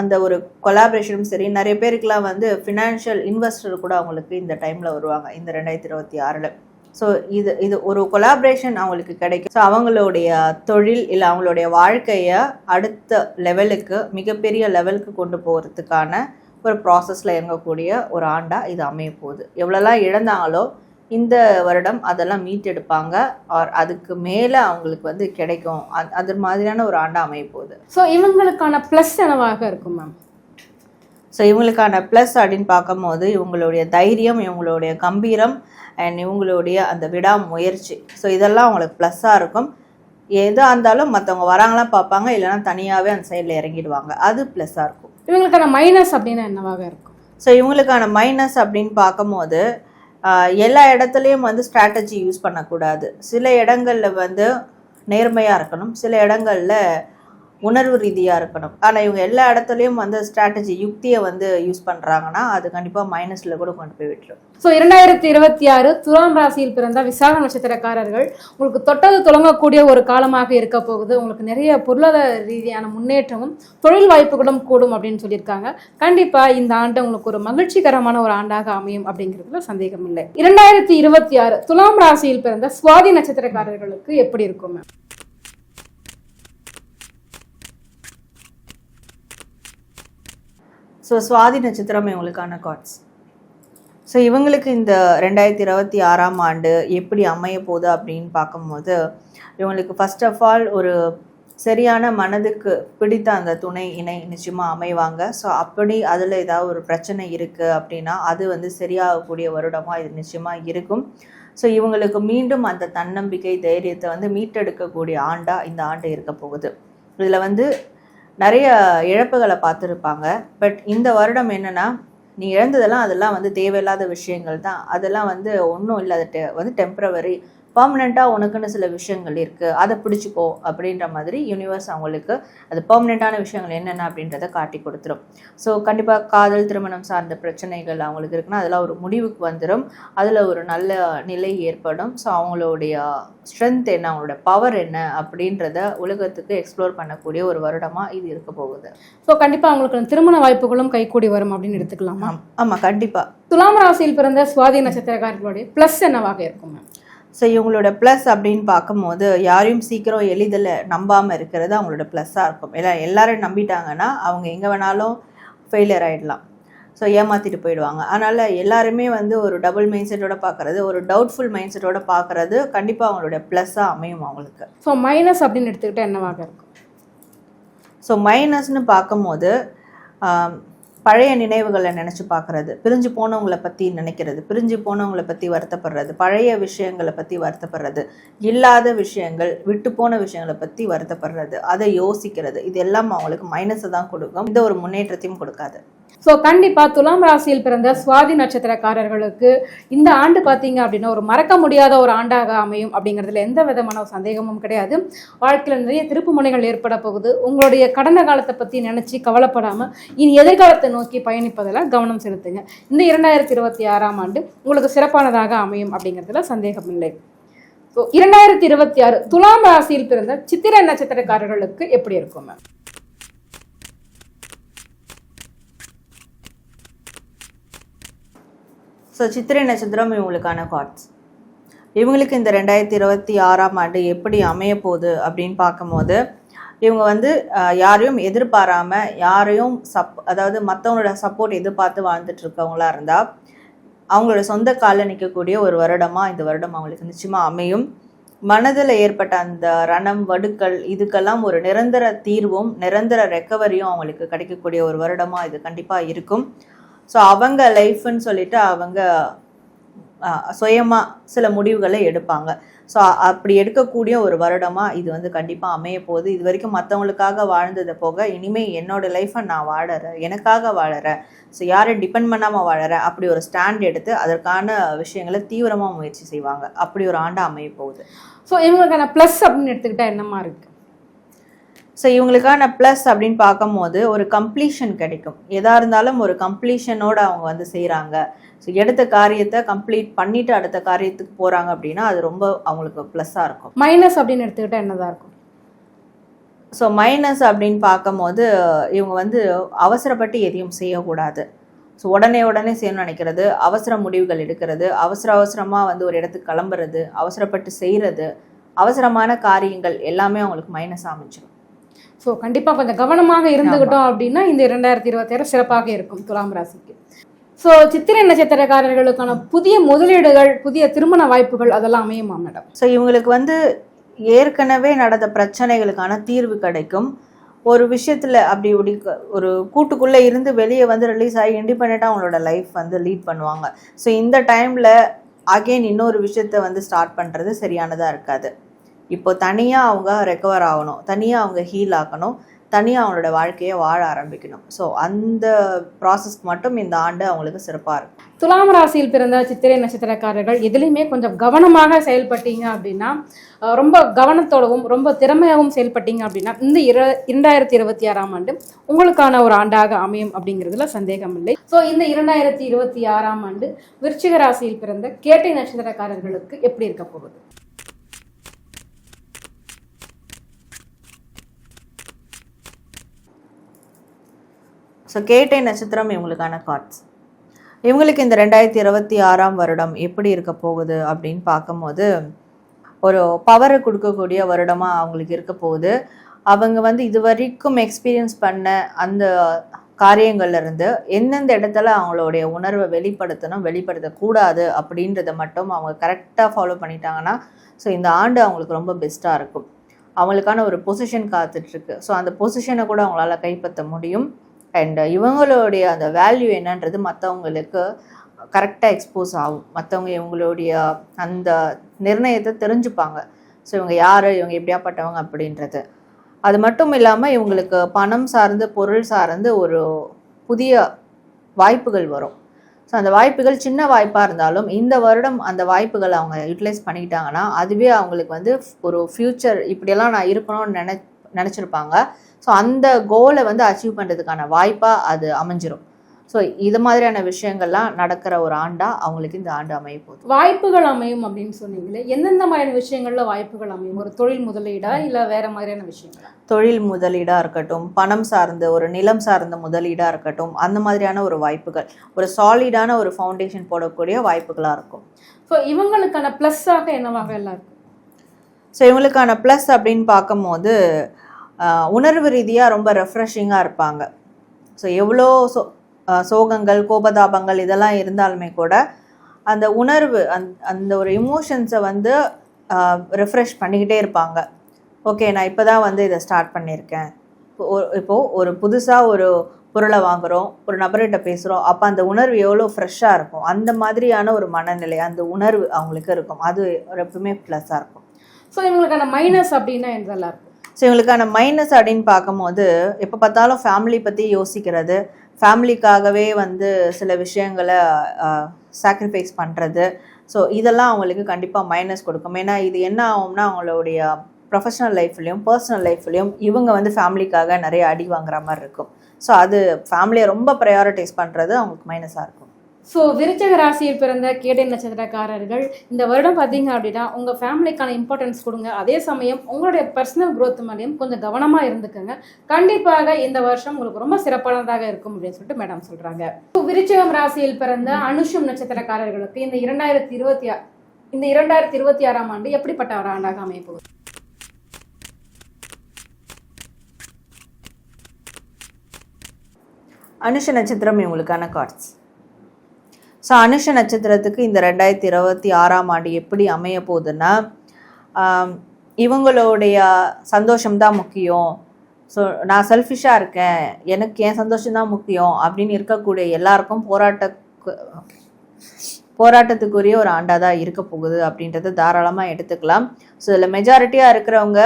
அந்த ஒரு கொலாபரேஷனும் சரி, நிறைய பேருக்குலாம் வந்து ஃபினான்ஷியல் இன்வெஸ்டர் கூட அவங்களுக்கு இந்த டைமில் வருவாங்க இந்த 2026. ஸோ இது ஒரு கொலாபரேஷன் அவங்களுக்கு கிடைக்கும். ஸோ அவங்களுடைய தொழில் இல்லை அவங்களுடைய வாழ்க்கையை அடுத்த லெவலுக்கு, மிகப்பெரிய லெவலுக்கு கொண்டு போகிறதுக்கான ஒரு ப்ராசஸில் இறங்கக்கூடிய ஒரு ஆண்டாக இது அமைய போகுது. எவ்வளோலாம் இழந்தாங்களோ இந்த வருடம் அதெல்லாம் மீட்டெடுப்பாங்க, ஆர் அதுக்கு மேலே அவங்களுக்கு வந்து கிடைக்கும். அது மாதிரியான ஒரு ஆண்டாக அமைய போகுது. ஸோ இவங்களுக்கான ப்ளஸ் என்னவாக இருக்கும் மேம்? ஸோ இவங்களுக்கான ப்ளஸ் அப்படின்னு பார்க்கும்போது இவங்களுடைய தைரியம், இவங்களுடைய கம்பீரம் அண்ட் இவங்களுடைய அந்த விடாமுயற்சி, ஸோ இதெல்லாம் அவங்களுக்கு ப்ளஸ்ஸாக இருக்கும். எதாக இருந்தாலும் மற்றவங்க வராங்களாம் பார்ப்பாங்க, இல்லைனா தனியாகவே அந்த சைடில் இறங்கிடுவாங்க, அது ப்ளஸ்ஸாக இருக்கும். இவங்களுக்கான மைனஸ் அப்படின்னா என்னவாக இருக்கும்? ஸோ இவங்களுக்கான மைனஸ் அப்படின்னு பார்க்கும்போது எல்லா இடத்துலையும் வந்து ஸ்ட்ராட்டஜி யூஸ் பண்ணக்கூடாது. சில இடங்களில் வந்து நேர்மையாக இருக்கணும், சில இடங்களில் உணர்வு ரீதியாக இருக்கணும். ஆனால் இவங்க எல்லா இடத்துலையும் வந்து ஸ்ட்ராட்டஜி யுக்தியை வந்து யூஸ் பண்ணுறாங்கன்னா அது கண்டிப்பாக மைனஸில் கூட கொண்டு போய் விட்டுரும். ஸோ 2026 துலாம் ராசியில் பிறந்த விசாக நட்சத்திரக்காரர்கள் உங்களுக்கு தொட்டது தொடங்கக்கூடிய ஒரு காலமாக இருக்க போகுது. உங்களுக்கு நிறைய பொருளாதார ரீதியான முன்னேற்றமும் தொழில் வாய்ப்புகளும் கூடும் அப்படின்னு சொல்லியிருக்காங்க. கண்டிப்பாக இந்த ஆண்டு உங்களுக்கு ஒரு மகிழ்ச்சிகரமான ஒரு ஆண்டாக அமையும் அப்படிங்கிறதுல சந்தேகம் இல்லை. 2026 துலாம் ராசியில் பிறந்த சுவாதி நட்சத்திரக்காரர்களுக்கு எப்படி இருக்கும்? ஸோ சுவாதி நட்சத்திரம் இவங்களுக்கான கார்ட்ஸ். ஸோ இவங்களுக்கு இந்த 2026 ஆண்டு எப்படி அமைய போகுது அப்படின்னு பார்க்கும்போது இவங்களுக்கு ஃபர்ஸ்ட் ஆஃப் ஆல் ஒரு சரியான மனதுக்கு பிடித்த அந்த துணை இணை நிச்சயமாக அமைவாங்க. ஸோ அப்படி அதில் ஏதாவது ஒரு பிரச்சனை இருக்குது அப்படின்னா அது வந்து சரியாகக்கூடிய வருடமாக இது நிச்சயமாக இருக்கும். ஸோ இவங்களுக்கு மீண்டும் அந்த தன்னம்பிக்கை தைரியத்தை வந்து மீட்டெடுக்கக்கூடிய ஆண்டாக இந்த ஆண்டு இருக்க போகுது. இதில் வந்து நிறைய இழப்புகளை பார்த்துருப்பாங்க. பட் இந்த வருடம் என்னென்னா நீ இழந்ததெல்லாம் அதெல்லாம் வந்து தேவையில்லாத விஷயங்கள் தான், அதெல்லாம் வந்து ஒன்றும் இல்லை, அது வந்து டெம்ப்ரவரி, பர்மனெண்ட்டாக உனக்குன்னு சில விஷயங்கள் இருக்குது, அதை பிடிச்சிக்கோ அப்படின்ற மாதிரி யூனிவர்ஸ் அவங்களுக்கு அது பர்மனெண்ட்டான விஷயங்கள் என்னென்ன அப்படின்றத காட்டி கொடுத்துரும். ஸோ கண்டிப்பாக காதல் திருமணம் சார்ந்த பிரச்சனைகள் அவங்களுக்கு இருக்குன்னா அதெல்லாம் ஒரு முடிவுக்கு வந்துடும், அதில் ஒரு நல்ல நிலை ஏற்படும். ஸோ அவங்களுடைய ஸ்ட்ரென்த் என்ன, அவங்களோட பவர் என்ன அப்படின்றத உலகத்துக்கு எக்ஸ்ப்ளோர் பண்ணக்கூடிய ஒரு வருடமாக இது இருக்க போகுது. ஸோ கண்டிப்பாக அவங்களுக்கு திருமண வாய்ப்புகளும் கைகூடி வரும் அப்படின்னு எடுத்துக்கலாமா? ஆமாம், கண்டிப்பாக. துலாம் ராசியில் பிறந்த சுவாதி நட்சத்திரக்காரர்களுடைய ப்ளஸ் என்னவாக இருக்கும்? ஸோ இவங்களோட ப்ளஸ் அப்படின்னு பார்க்கும்போது யாரையும் சீக்கிரம் எளிதில் நம்பாமல் இருக்கிறது அவங்களோட ப்ளஸ்ஸாக இருக்கும். எல்லாரும் நம்பிட்டாங்கன்னா அவங்க எங்கே வேணாலும் ஃபெயிலியர் ஆகிடலாம், ஸோ ஏமாற்றிட்டு போயிடுவாங்க. அதனால் எல்லாருமே வந்து ஒரு டபுள் மைண்ட் செட்டோட பார்க்குறது, ஒரு டவுட்ஃபுல் மைண்ட் செட்டோட பார்க்குறது கண்டிப்பாக அவங்களோட ப்ளஸ்ஸாக அமையும் அவங்களுக்கு. ஸோ மைனஸ் அப்படின்னு எடுத்துக்கிட்டால் என்னவாக இருக்கும்? ஸோ மைனஸ்ன்னு பார்க்கும்போது பழைய நினைவுகளை நினச்சி பார்க்குறது, பிரிஞ்சு போனவங்களை பற்றி நினைக்கிறது, பிரிஞ்சு போனவங்களை பற்றி வருத்தப்படுறது, பழைய விஷயங்களை பற்றி வருத்தப்படுறது, இல்லாத விஷயங்கள், விட்டு போன விஷயங்களை பற்றி வருத்தப்படுறது, அதை யோசிக்கிறது, இது எல்லாம் அவங்களுக்கு மைனஸை தான் கொடுக்கும், இந்த ஒரு முன்னேற்றத்தையும் கொடுக்காது. ஸோ கண்டிப்பாக துலாம் ராசியில் பிறந்த சுவாதி நட்சத்திரக்காரர்களுக்கு இந்த ஆண்டு பார்த்தீங்க அப்படின்னா ஒரு மறக்க முடியாத ஒரு ஆண்டாக அமையும் அப்படிங்கிறதுல எந்த விதமான சந்தேகமும் கிடையாது. வாழ்க்கையில் நிறைய திருப்பு முனைகள் ஏற்பட போகுது. உங்களுடைய கடந்த காலத்தை பற்றி நினச்சி கவலைப்படாமல் இனி எதிர்காலத்தை நோக்கி பயணிப்பதில் கவனம் செலுத்துங்க. இந்த 2026 ஆண்டு உங்களுக்கு சிறப்பானதாக அமையும் அப்படிங்கிறதுல சந்தேகம் இல்லை. ஸோ 2026 துலாம் ராசியில் பிறந்த சித்திரை நட்சத்திரக்காரர்களுக்கு எப்படி இருக்கும்? ஸோ சித்திரை நட்சத்திரம் இவங்களுக்கான கார்ட்ஸ். இவங்களுக்கு இந்த 2026 ஆண்டு எப்படி அமைய போகுது அப்படின்னு பார்க்கும்போது இவங்க வந்து யாரையும் எதிர்பாராமல், யாரையும் அதாவது மற்றவங்களோட சப்போர்ட் எதிர்பார்த்து வாழ்ந்துட்டு இருக்கவங்களா இருந்தால் அவங்களோட சொந்த காலில் நிற்கக்கூடிய ஒரு வருடமாக இந்த வருடம் அவங்களுக்கு நிச்சயமாக அமையும். மனதில் ஏற்பட்ட அந்த ரணம் வடுக்கள் இதுக்கெல்லாம் ஒரு நிரந்தர தீர்வும் நிரந்தர ரெக்கவரியும் அவங்களுக்கு கிடைக்கக்கூடிய ஒரு வருடமாக இது கண்டிப்பாக இருக்கும். ஸோ அவங்க லைஃப்னு சொல்லிட்டு அவங்க சுயமாக சில முடிவுகளை எடுப்பாங்க. ஸோ அப்படி எடுக்கக்கூடிய ஒரு வருடமாக இது வந்து கண்டிப்பாக அமைய போகுது. இது வரைக்கும் மற்றவங்களுக்காக வாழ்ந்ததை போக இனிமேல் என்னோட லைஃப்பை நான் வாழறேன், எனக்காக வாழறேன், ஸோ யாரை டிபெண்ட் பண்ணாமல் வாழறேன், அப்படி ஒரு ஸ்டாண்ட் எடுத்து அதற்கான விஷயங்களை தீவிரமாக முயற்சி செய்வாங்க. அப்படி ஒரு ஆண்டு அமைய போகுது. ஸோ இவங்களுக்கான ப்ளஸ் அப்படின்னு எடுத்துக்கிட்டால் என்னமா இருக்குது? ஸோ இவங்களுக்கான ப்ளஸ் அப்படின்னு பார்க்கும்போது ஒரு கம்ப்ளீஷன் கிடைக்கும். எதாக இருந்தாலும் ஒரு கம்ப்ளீஷனோடு அவங்க வந்து செய்கிறாங்க. ஸோ எடுத்த காரியத்தை கம்ப்ளீட் பண்ணிவிட்டு அடுத்த காரியத்துக்கு போகிறாங்க அப்படின்னா அது ரொம்ப அவங்களுக்கு ப்ளஸ்ஸாக இருக்கும். மைனஸ் அப்படின்னு எடுத்துக்கிட்டால் என்னதான் இருக்கும்? ஸோ மைனஸ் அப்படின்னு பார்க்கும்போது இவங்க வந்து அவசரப்பட்டு எதையும் செய்யக்கூடாது. ஸோ உடனே செய்யணும்னு நினைக்கிறது, அவசர முடிவுகள் எடுக்கிறது, அவசரமாக வந்து ஒரு இடத்துக்கு கிளம்புறது, அவசரப்பட்டு செய்கிறது, அவசரமான காரியங்கள் எல்லாமே அவங்களுக்கு மைனஸ் அமைச்சிடும். ஸோ கண்டிப்பாக கொஞ்சம் கவனமாக இருந்துக்கிட்டோம் அப்படின்னா இந்த 2026 சிறப்பாக இருக்கும் துலாம் ராசிக்கு. ஸோ சித்திரை நட்சத்திரக்காரர்களுக்கான புதிய முதலீடுகள், புதிய திருமண வாய்ப்புகள் அதெல்லாம் அமையுமா மேடம்? ஸோ இவங்களுக்கு வந்து ஏற்கனவே நடந்த பிரச்சனைகளுக்கான தீர்வு கிடைக்கும். ஒரு விஷயத்தில் அப்படி ஒரு கூட்டுக்குள்ளே இருந்து வெளியே வந்து ரிலீஸ் ஆகி இண்டிபெண்ட்டாக அவங்களோட லைஃப் வந்து லீட் பண்ணுவாங்க. ஸோ இந்த டைமில் அகெயின் இன்னொரு விஷயத்தை வந்து ஸ்டார்ட் பண்ணுறது சரியானதாக இருக்காது. இப்போ தனியாக அவங்க ரெக்கவர் ஆகணும், தனியாக அவங்க ஹீல் ஆகணும், தனியாக அவங்களோட வாழ்க்கையை வாழ ஆரம்பிக்கணும். ஸோ அந்த ப்ராசஸ்க்கு மட்டும் இந்த ஆண்டு அவங்களுக்கு சிறப்பாக இருக்கும். துலாம் ராசியில் பிறந்த சித்திரை நட்சத்திரக்காரர்கள் எதுலையுமே கொஞ்சம் கவனமாக செயல்பட்டீங்க அப்படின்னா, ரொம்ப கவனத்தோடவும் ரொம்ப திறமையாகவும் செயல்பட்டீங்க அப்படின்னா இந்த 2026ஆம் ஆண்டு உங்களுக்கான ஒரு ஆண்டாக அமையும் அப்படிங்கிறதுல சந்தேகம் இல்லை. ஸோ இந்த 2026ஆம் ஆண்டு விருச்சிக ராசியில் பிறந்த கேட்டை நட்சத்திரக்காரர்களுக்கு எப்படி இருக்க போகுது? ஸோ கேட்டை நட்சத்திரம் இவங்களுக்கான கார்ட்ஸ். இவங்களுக்கு இந்த 2026ஆம் வருடம் எப்படி இருக்க போகுது அப்படின்னு பார்க்கும்போது ஒரு பவரை கொடுக்கக்கூடிய வருடமாக அவங்களுக்கு இருக்க போகுது. அவங்க வந்து இது வரைக்கும் எக்ஸ்பீரியன்ஸ் பண்ண அந்த காரியங்கள்லேருந்து எந்தெந்த இடத்துல அவங்களுடைய உணர்வை வெளிப்படுத்தக்கூடாது அப்படின்றத மட்டும் அவங்க கரெக்டாக ஃபாலோ பண்ணிட்டாங்கன்னா ஸோ இந்த ஆண்டு அவங்களுக்கு ரொம்ப பெஸ்ட்டாக இருக்கும். அவங்களுக்கான ஒரு பொசிஷன் காத்துட்ருக்கு. ஸோ அந்த பொசிஷனை கூட அவங்களால கைப்பற்ற முடியும். அண்ட் இவங்களுடைய அந்த வேல்யூ என்னன்றது மற்றவங்களுக்கு கரெக்டாக எக்ஸ்போஸ் ஆகும். மற்றவங்க இவங்களுடைய அந்த நிர்ணயத்தை தெரிஞ்சுப்பாங்க. ஸோ இவங்க யார், இவங்க எப்படியாப்பட்டவங்க அப்படின்றது. அது மட்டும் இல்லாமல் இவங்களுக்கு பணம் சார்ந்து பொருள் சார்ந்து ஒரு புதிய வாய்ப்புகள் வரும். ஸோ அந்த வாய்ப்புகள் சின்ன வாய்ப்பாக இருந்தாலும் இந்த வருடம் அந்த வாய்ப்புகளை அவங்க யூட்டிலைஸ் பண்ணிக்கிட்டாங்கன்னா அதுவே அவங்களுக்கு வந்து ஒரு ஃப்யூச்சர் இப்படியெல்லாம் நான் இருக்கணும்னு நினச்சிருப்பாங்க. ஸோ அந்த கோலை வந்து அச்சீவ் பண்ணுறதுக்கான வாய்ப்பாக அது அமைஞ்சிரும். ஸோ இது மாதிரியான விஷயங்கள்லாம் நடக்கிற ஒரு ஆண்டாக அவங்களுக்கு இந்த ஆண்டு அமைய போகுது. வாய்ப்புகள் அமையும் அப்படின்னு சொன்னீங்களே, எந்தெந்த மாதிரியான விஷயங்கள்ல வாய்ப்புகள் அமையும்? ஒரு தொழில் முதலீடா இல்லை வேற மாதிரியான விஷயங்களா? தொழில் முதலீடாக இருக்கட்டும், பணம் சார்ந்த ஒரு நிலம் சார்ந்த முதலீடாக இருக்கட்டும், அந்த மாதிரியான ஒரு வாய்ப்புகள், ஒரு சாலிடான ஒரு ஃபவுண்டேஷன் போடக்கூடிய வாய்ப்புகளாக இருக்கும். ஸோ இவங்களுக்கான ப்ளஸ்ஸாக என்னவாக எல்லாம் இருக்கும்? ஸோ இவங்களுக்கான ப்ளஸ் அப்படின்னு பார்க்கும்போது உணர்வு ரீதியாக ரொம்ப ரெஃப்ரெஷிங்காக இருப்பாங்க. ஸோ எவ்வளோ சோகங்கள் கோபதாபங்கள் இதெல்லாம் இருந்தாலுமே கூட அந்த உணர்வு அந்த ஒரு இமோஷன்ஸை வந்து ரெஃப்ரெஷ் பண்ணிக்கிட்டே இருப்பாங்க. ஓகே, நான் இப்போ தான் வந்து இதை ஸ்டார்ட் பண்ணியிருக்கேன். இப்போது ஒரு புதுசாக ஒரு பொருளை வாங்குகிறோம், ஒரு நபர்கிட்ட பேசுகிறோம், அப்போ அந்த உணர்வு எவ்வளோ ஃப்ரெஷ்ஷாக இருக்கும். அந்த மாதிரியான ஒரு மனநிலை, அந்த உணர்வு அவங்களுக்கு இருக்கும். அது எப்பவுமே ப்ளஸ்ஸாக இருக்கும். ஸோ இவங்களுக்கான மைனஸ் அப்படின்னா எதெல்லாம் இருக்கும்? ஸோ இவங்களுக்கான மைனஸ் அப்படின்னு பார்க்கும்போது எப்போ பார்த்தாலும் ஃபேமிலி பற்றி யோசிக்கிறது, ஃபேமிலிக்காகவே வந்து சில விஷயங்களை சாக்ரிஃபைஸ் பண்ணுறது. ஸோ இதெல்லாம் அவங்களுக்கு கண்டிப்பாக மைனஸ் கொடுக்கும். ஏன்னா இது என்ன ஆகும்னா அவங்களுடைய ப்ரொஃபஷனல் லைஃப்லேயும் பர்சனல் லைஃப்லேயும் இவங்க வந்து ஃபேமிலிக்காக நிறைய அடி வாங்குற மாதிரி இருக்கும். ஸோ அது ஃபேமிலியை ரொம்ப ப்ரையாரிட்டைஸ் பண்ணுறது அவங்களுக்கு மைனஸாக இருக்கும். ஸோ விருச்சிக ராசியில் பிறந்த கேட்டை நட்சத்திரக்காரர்கள் இந்த வருடம் பார்த்தீங்க அப்படின்னா உங்கள் ஃபேமிலிக்கான இம்பார்ட்டன்ஸ் கொடுங்க. அதே சமயம் உங்களுடைய பர்சனல் growth மேலேயும் கொஞ்சம் கவனமாக இருந்துக்கோங்க. கண்டிப்பாக இந்த வருஷம் உங்களுக்கு ரொம்ப சிறப்பானதாக இருக்கும் அப்படின்னு சொல்லிட்டு மேடம் சொல்கிறாங்க. விருச்சிகம் ராசியில் பிறந்த அனுஷம் நட்சத்திரக்காரர்களுக்கு இந்த 2026ஆம் ஆண்டு எப்படிப்பட்ட ஒரு ஆண்டாக அமைய போகுது? அனுஷ நட்சத்திரம் இவங்களுக்கான கார்ட்ஸ். ஸோ அனுஷ நட்சத்திரத்துக்கு இந்த 2026ஆம் ஆண்டு எப்படி அமைய போகுதுன்னா இவங்களுடைய சந்தோஷம்தான் முக்கியம். ஸோ நான் செல்ஃபிஷாக இருக்கேன், எனக்கு என் சந்தோஷம்தான் முக்கியம் அப்படின்னு இருக்கக்கூடிய எல்லாருக்கும் போராட்டத்துக்குரிய ஒரு ஆண்டாக தான் இருக்க போகுது அப்படின்றத தாராளமாக எடுத்துக்கலாம். ஸோ இதில் மெஜாரிட்டியாக இருக்கிறவங்க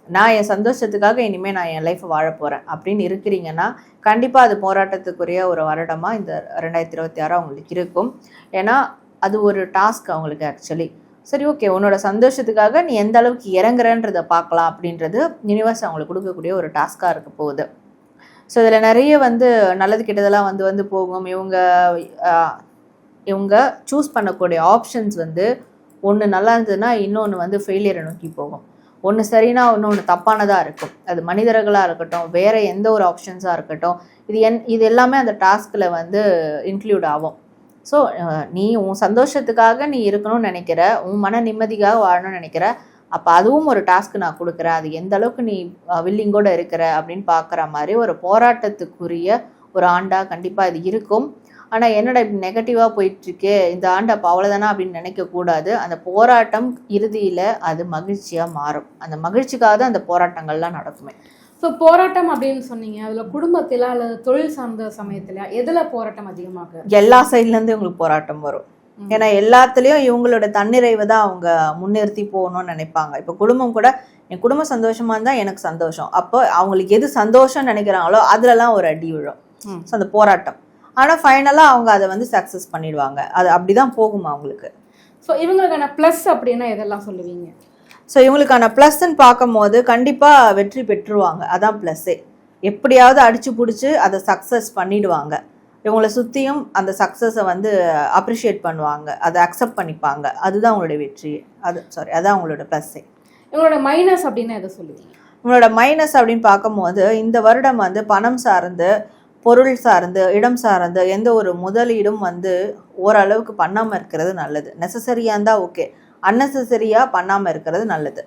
நான் என் சந்தோஷத்துக்காக இனிமேல் நான் என் லைஃப்பை வாழ போகிறேன் அப்படின்னு இருக்கிறீங்கன்னா கண்டிப்பாக அது போராட்டத்துக்குரிய ஒரு வருடமாக இந்த 2026 அவங்களுக்கு இருக்கும். ஏன்னா அது ஒரு டாஸ்க் அவங்களுக்கு ஆக்சுவலி. சரி, ஓகே, உன்னோட சந்தோஷத்துக்காக நீ எந்த அளவுக்கு இறங்குறன்றதை பார்க்கலாம் அப்படின்றது யூனிவர்ஸ் அவங்களுக்கு கொடுக்கக்கூடிய ஒரு டாஸ்காக இருக்க போகுது. ஸோ இதில் நிறைய வந்து நல்லது கெட்டதெல்லாம் வந்து போகும். இவங்க சூஸ் பண்ணக்கூடிய ஆப்ஷன்ஸ் வந்து ஒன்று நல்லா இருந்ததுன்னா இன்னொன்று வந்து ஃபெயிலியரை நோக்கி போகும். ஒன்று சரினா இன்னொன்று தப்பானதாக இருக்கும். அது மனிதர்களாக இருக்கட்டும், வேறு எந்த ஒரு ஆப்ஷன்ஸாக இருக்கட்டும், இது எல்லாமே அந்த டாஸ்கில் வந்து இன்க்ளூட் ஆகும். ஸோ நீ உன் சந்தோஷத்துக்காக நீ இருக்கணும்னு நினைக்கிற, உன் மன நிம்மதிக்காக வாழணும்னு நினைக்கிற, அப்போ அதுவும் ஒரு டாஸ்க்கு நான் கொடுக்குறேன். அது எந்த அளவுக்கு நீ வில்லிங்கோடு இருக்கிற அப்படின்னு பார்க்குற மாதிரி ஒரு போராட்டத்துக்குரிய ஒரு ஆண்டாக கண்டிப்பாக இது இருக்கும். ஆனால் என்னடா இப்படி நெகட்டிவாக போயிட்டுருக்கே இந்த ஆண்டு, அப்போ அவ்வளோதானா அப்படின்னு நினைக்கக்கூடாது. அந்த போராட்டம் இறுதியில் அது மகிழ்ச்சியாக மாறும். அந்த மகிழ்ச்சிக்காக தான் அந்த போராட்டங்கள்லாம் நடக்குமே. ஸோ போராட்டம் அப்படின்னு சொன்னீங்க, அதில் குடும்பத்தில் அல்லது தொழில் சார்ந்த சமயத்தில் எதில் போராட்டம் அதிகமாக? எல்லா சைட்லேருந்து இவங்களுக்கு போராட்டம் வரும். ஏன்னா எல்லாத்துலேயும் இவங்களோட தன்னிறைவை தான் அவங்க முன்னிறுத்தி போகணும்னு நினைப்பாங்க. இப்போ குடும்பம் கூட என் குடும்பம் சந்தோஷமா இருந்தா எனக்கு சந்தோஷம். அப்போ அவங்களுக்கு எது சந்தோஷம் நினைக்கிறாங்களோ அதுலலாம் ஒரு அடி விழும். ஸோ அந்த போராட்டம். ஆனா ஃபைனலா அவங்க அதை வந்து சக்சஸ் பண்ணிடுவாங்க. அது அப்படிதான் போகுமா அவங்களுக்கு. ஸோ இவங்களுக்கான ப்ளஸ் அப்படின்னா எதெல்லாம் சொல்லுவீங்க? ஸோ இவங்களுக்கான ப்ளஸ்ன்னு பார்க்கும்போது கண்டிப்பா வெற்றி பெற்றுருவாங்க. அதான் ப்ளஸ்ஸே. எப்படியாவது அடிச்சு பிடிச்சி அதை சக்சஸ் பண்ணிடுவாங்க. இவங்களை சுற்றியும் அந்த சக்ஸஸை வந்து அப்ரிஷியேட் பண்ணுவாங்க, அதை அக்செப்ட் பண்ணிப்பாங்க. அதுதான் அவங்களுடைய வெற்றி. அதான் அவங்களோட ப்ளஸ்ஸே. இவங்களோட மைனஸ் அப்படின்னா எதை சொல்லுவீங்க? இவங்களோட மைனஸ் அப்படின்னு பார்க்கும்போது இந்த வருடம் வந்து பணம் சார்ந்து, பொருள் சார்ந்து, இடம் சார்ந்து எந்த ஒரு முதலீடும் வந்து ஓரளவுக்கு பண்ணாமல் இருக்கிறது நல்லது. நெசசரியாக இருந்தால் ஓகே, அன்னெசரியாக பண்ணாமல் இருக்கிறது நல்லது.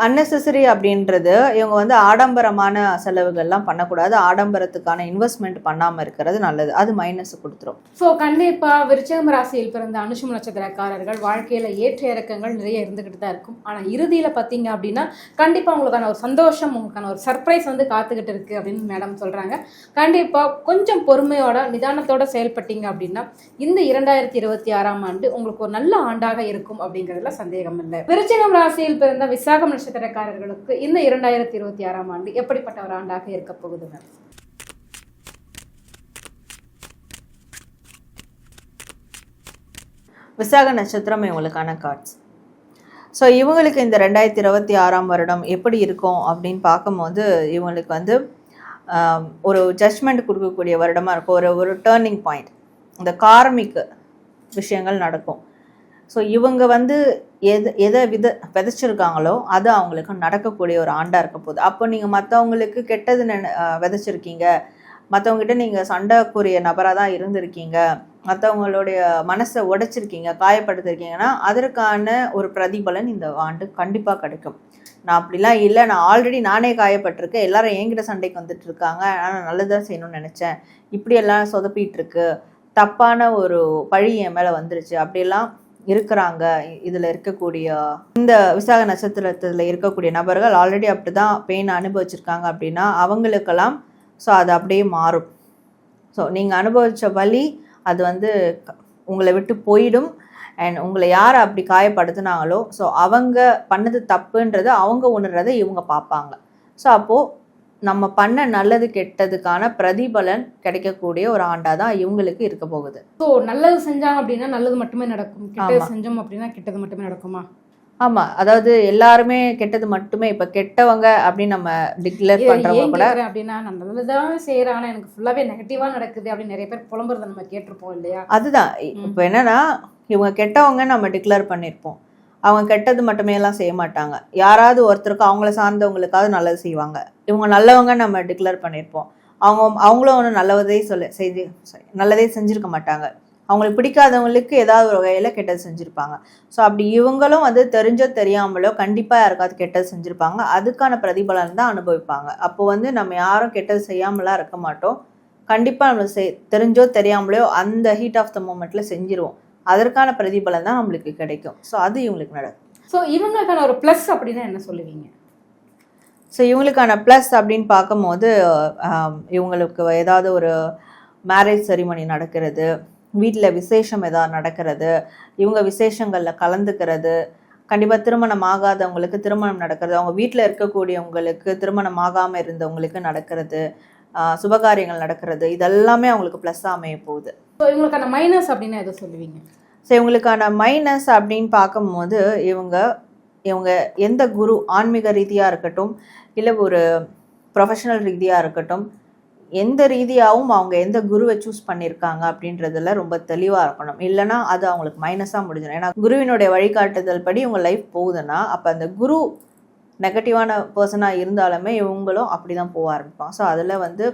அன்னெசரி அப்படின்றது இவங்க வந்து ஆடம்பரமான செலவுகள்லாம் பண்ணக்கூடாது. ஆடம்பரத்துக்கான இன்வெஸ்ட்மெண்ட் பண்ணாமல் இருக்கிறது நல்லது. அது மைனஸ் கொடுத்துரும். ஸோ கண்டிப்பாக விருச்சிகம் ராசியில் பிறந்த அனுஷம் நட்சத்திரக்காரர்கள் வாழ்க்கையில் ஏற்ற இறக்கங்கள் நிறைய இருந்துக்கிட்டு தான் இருக்கும். ஆனால் இறுதியில் பார்த்தீங்க அப்படின்னா கண்டிப்பாக உங்களுக்கான ஒரு சந்தோஷம், உங்களுக்கான ஒரு சர்ப்ரைஸ் வந்து காத்துக்கிட்டு இருக்குது அப்படின்னு மேடம் சொல்கிறாங்க. கண்டிப்பாக கொஞ்சம் பொறுமையோட நிதானத்தோட செயல்பட்டீங்க அப்படின்னா இந்த 2026ஆம் ஆண்டு உங்களுக்கு ஒரு நல்ல ஆண்டாக இருக்கும் அப்படிங்கிறதுல சந்தேகம் இல்லை. விருச்சிகம் ராசியில் பிறந்த விசாக நட்சத்திரக்காரர்களுக்கு இந்த 2026ஆம் ஆண்டு எப்படிப்பட்ட ஒரு ஆண்டாக இருக்க போகுதுங்க? விசாக நட்சத்திரம் இவங்களுக்கான கார்ட்ஸ். ஸோ இவங்களுக்கு இந்த 2026ஆம் வருடம் எப்படி இருக்கும் அப்படின்னு பார்க்கும்போது இவங்களுக்கு வந்து ஒரு ஜட்ஜ்மெண்ட் கொடுக்கக்கூடிய வருடமாக இருக்கும். ஒரு டேர்னிங் பாயிண்ட், இந்த கார்மிக் விஷயங்கள் நடக்கும். ஸோ இவங்க வந்து எதை விதைச்சிருக்காங்களோ அது அவங்களுக்கு நடக்கக்கூடிய ஒரு ஆண்டாக இருக்க போகுது. அப்போ நீங்கள் மற்றவங்களுக்கு கெட்டது விதைச்சிருக்கீங்க, மற்றவங்ககிட்ட நீங்கள் சண்டைக்குரிய நபராக தான் இருந்திருக்கீங்க, மற்றவங்களுடைய மனசை உடைச்சிருக்கீங்க, காயப்படுத்திருக்கீங்கன்னா அதற்கான ஒரு பிரதிபலன் இந்த ஆண்டு கண்டிப்பாக கிடைக்கும். நான் அப்படிலாம் இல்லை, நான் ஆல்ரெடி நானே காயப்பட்டிருக்கேன், எல்லாரும் என்கிட்ட சண்டைக்கு வந்துட்டு இருக்காங்க, ஆனால் நல்லதாக செய்யணும்னு நினச்சேன், இப்படியெல்லாம் சொதப்பிட்டு இருக்கு, தப்பான ஒரு பழி என் மேலே வந்துருச்சு அப்படியெல்லாம் இருக்கிறாங்க. இதில் இருக்கக்கூடிய இந்த விசாக நட்சத்திரத்தில் இருக்கக்கூடிய நபர்கள் ஆல்ரெடி அப்படி தான் பெயின் அனுபவிச்சிருக்காங்க அப்படின்னா அவங்களுக்கெல்லாம் ஸோ அது அப்படியே மாறும். ஸோ நீங்கள் அனுபவித்த வலி அது வந்து உங்களை விட்டு போயிடும். அண்ட் உங்களை யார் அப்படி காயப்படுத்தினாங்களோ ஸோ அவங்க பண்ணது தப்புன்றது அவங்க உணர்றதை இவங்க பார்ப்பாங்க. ஸோ அப்போது நம்ம பண்ண நல்லது கெட்டதுக்கான பிரதிபலன் கிடைக்கக்கூடிய ஒரு ஆண்டா தான் இவங்களுக்கு இருக்க போகுது. ஸோ நல்லது செஞ்சாங்க அப்படின்னா நல்லது மட்டுமே நடக்கும், கெட்டது செஞ்சோம் அப்படின்னா கெட்டது மட்டுமே நடக்குமா? ஆமாம், அதாவது எல்லாருமே கெட்டது மட்டுமே. இப்போ கெட்டவங்க அப்படின்னு நம்ம டிக்ளேர் பண்ணுறவங்க கூட அப்படின்னா நான் நல்லதான் செய்கிறேன் ஆனால் எனக்கு ஃபுல்லாகவே நெகட்டிவாக நடக்குது அப்படின்னு நிறைய பேர் புலம்புறதை நம்ம கேட்டிருப்போம் இல்லையா? அதுதான் இப்போ என்னன்னா இவங்க கெட்டவங்க நம்ம டிக்ளேர் பண்ணியிருப்போம், அவங்க கெட்டது மட்டுமே எல்லாம் செய்ய மாட்டாங்க. யாராவது ஒருத்தருக்கு அவங்கள சார்ந்தவங்களுக்காவது நல்லது செய்வாங்க. இவங்க நல்லவங்க நம்ம டிக்ளேர் பண்ணியிருப்போம், அவங்களும் ஒன்றும் நல்லதே செஞ்சுருக்க மாட்டாங்க. அவங்களுக்கு பிடிக்காதவங்களுக்கு ஏதாவது ஒரு வகையில் கெட்டது செஞ்சுருப்பாங்க. ஸோ அப்படி இவங்களும் வந்து தெரிஞ்சோ தெரியாமலோ கண்டிப்பாக யாருக்காவது கெட்டது செஞ்சுருப்பாங்க. அதுக்கான பிரதிபலன் தான் அனுபவிப்பாங்க. அப்போ வந்து நம்ம யாரும் கெட்டது செய்யாமலாம் இருக்க மாட்டோம். கண்டிப்பாக நம்ம தெரிஞ்சோ தெரியாமலோ அந்த ஹீட் ஆஃப் த மூமெண்ட்டில் செஞ்சிருவோம். அதற்கான பிரதிபலன் தான் நம்மளுக்கு கிடைக்கும். ஸோ அது இவங்களுக்கு நடக்கும். ஸோ இவங்களுக்கான ஒரு ப்ளஸ் அப்படின்னா என்ன சொல்லுவீங்க? ஸோ இவங்களுக்கான ப்ளஸ் அப்படின்னு பார்க்கும்போது இவங்களுக்கு ஏதாவது ஒரு மேரேஜ் செரிமனி நடக்கிறது, வீட்டில் விசேஷம் ஏதாவது நடக்கிறது, இவங்க விசேஷங்களில் கலந்துக்கிறது, கண்டிப்பாக திருமணம் ஆகாதவங்களுக்கு திருமணம் நடக்கிறது, அவங்க வீட்டில் இருக்கக்கூடியவங்களுக்கு திருமணம் ஆகாமல் இருந்தவங்களுக்கு நடக்கிறது, சுபகாரியங்கள் நடக்கிறது, இதெல்லாமே அவங்களுக்கு ப்ளஸ்ஸாக அமைய போகுது. ஸோ இவங்களுக்கான மைனஸ் அப்படின்னா எதை சொல்லுவீங்க? ஸோ இவங்களுக்கான மைனஸ் அப்படின்னு பார்க்கும்போது இவங்க எந்த குரு, ஆன்மீக ரீதியாக இருக்கட்டும் இல்லை ஒரு ப்ரொஃபஷனல் ரீதியாக இருக்கட்டும், எந்த ரீதியாகவும் அவங்க எந்த குருவை சூஸ் பண்ணியிருக்காங்க அப்படின்றதுல ரொம்ப தெளிவாக இருக்கணும். இல்லைனா அது அவங்களுக்கு மைனஸாக முடிஞ்சிடும். ஏன்னா குருவினுடைய வழிகாட்டுதல் படி இவங்க லைஃப் போகுதுன்னா அப்போ அந்த குரு நெகட்டிவான பர்சனாக இருந்தாலுமே இவங்களும் அப்படி தான் போக ஆரம்பிப்பாங்க. ஸோ அதில் வந்து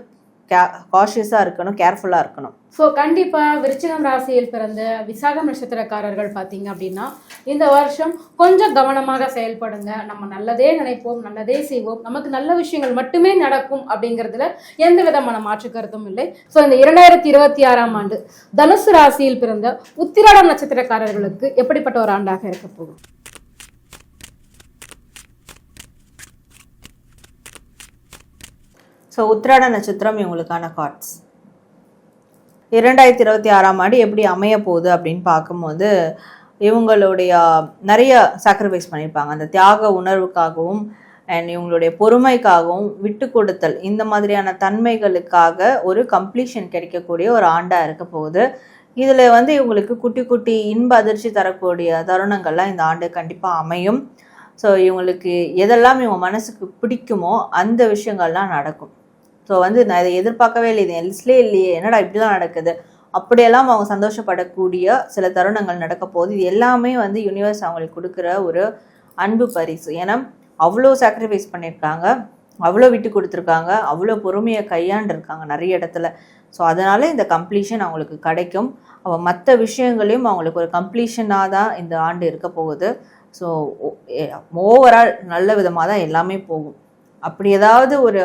காஷியஸாக இருக்கணும், கேர்ஃபுல்லாக இருக்கணும். ஸோ கண்டிப்பாக விருச்சிகம் ராசியில் பிறந்த விசாகம் நட்சத்திரக்காரர்கள் பார்த்தீங்க அப்படின்னா இந்த வருஷம் கொஞ்சம் கவனமாக செயல்படுங்க. நம்ம நல்லதே நினைப்போம், நல்லதே செய்வோம், நமக்கு நல்ல விஷயங்கள் மட்டுமே நடக்கும் அப்படிங்கிறதுல எந்த விதமான மாற்று கருத்தும் இல்லை. ஸோ இந்த 2026ஆம் ஆண்டு தனுசு ராசியில் பிறந்த உத்திராடம் நட்சத்திரக்காரர்களுக்கு எப்படிப்பட்ட ஒரு ஆண்டாக இருக்க போகும்? ஸோ உத்திராட நட்சத்திரம் இவங்களுக்கான கார்ட்ஸ். 2026ஆம் ஆண்டு எப்படி அமைய போகுது அப்படின்னு பார்க்கும்போது இவங்களுடைய நிறைய சாக்ரிஃபைஸ் பண்ணியிருப்பாங்க. அந்த தியாக உணர்வுக்காகவும் அண்ட் இவங்களுடைய பொறுமைக்காகவும் விட்டு கொடுத்தல் இந்த மாதிரியான தன்மைகளுக்காக ஒரு கம்ப்ளீஷன் கிடைக்கக்கூடிய ஒரு ஆண்டாக இருக்க போகுது. இதில் வந்து இவங்களுக்கு குட்டி குட்டி இன்ப அதிர்ச்சி தரக்கூடிய தருணங்கள்லாம் இந்த ஆண்டு கண்டிப்பாக அமையும். ஸோ இவங்களுக்கு எதெல்லாம் இவங்க மனசுக்கு பிடிக்குமோ அந்த விஷயங்கள்லாம் நடக்கும். ஸோ வந்து நான் இதை எதிர்பார்க்கவே இல்லை, இது லிஸ்ட்லே இல்லையே, என்னடா இப்படிலாம் நடக்குது, அப்படியெல்லாம் அவங்க சந்தோஷப்படக்கூடிய சில தருணங்கள் நடக்க போகுது. இது எல்லாமே வந்து யூனிவர்ஸ் அவங்களுக்கு கொடுக்குற ஒரு அன்பு பரிசு. ஏன்னா அவ்வளோ சாக்ரிஃபைஸ் பண்ணியிருக்காங்க, அவ்வளோ விட்டு கொடுத்துருக்காங்க, அவ்வளோ பொறுமையை கையாண்டிருக்காங்க நிறைய இடத்துல. ஸோ அதனால இந்த கம்ப்ளீஷன் அவங்களுக்கு கிடைக்கும். அவள் மற்ற விஷயங்களையும் அவங்களுக்கு ஒரு கம்ப்ளீஷனாக தான் இந்த ஆண்டு இருக்க போகுது. ஸோ ஓவரால் நல்ல விதமாக தான் எல்லாமே போகும். அப்படி ஏதாவது ஒரு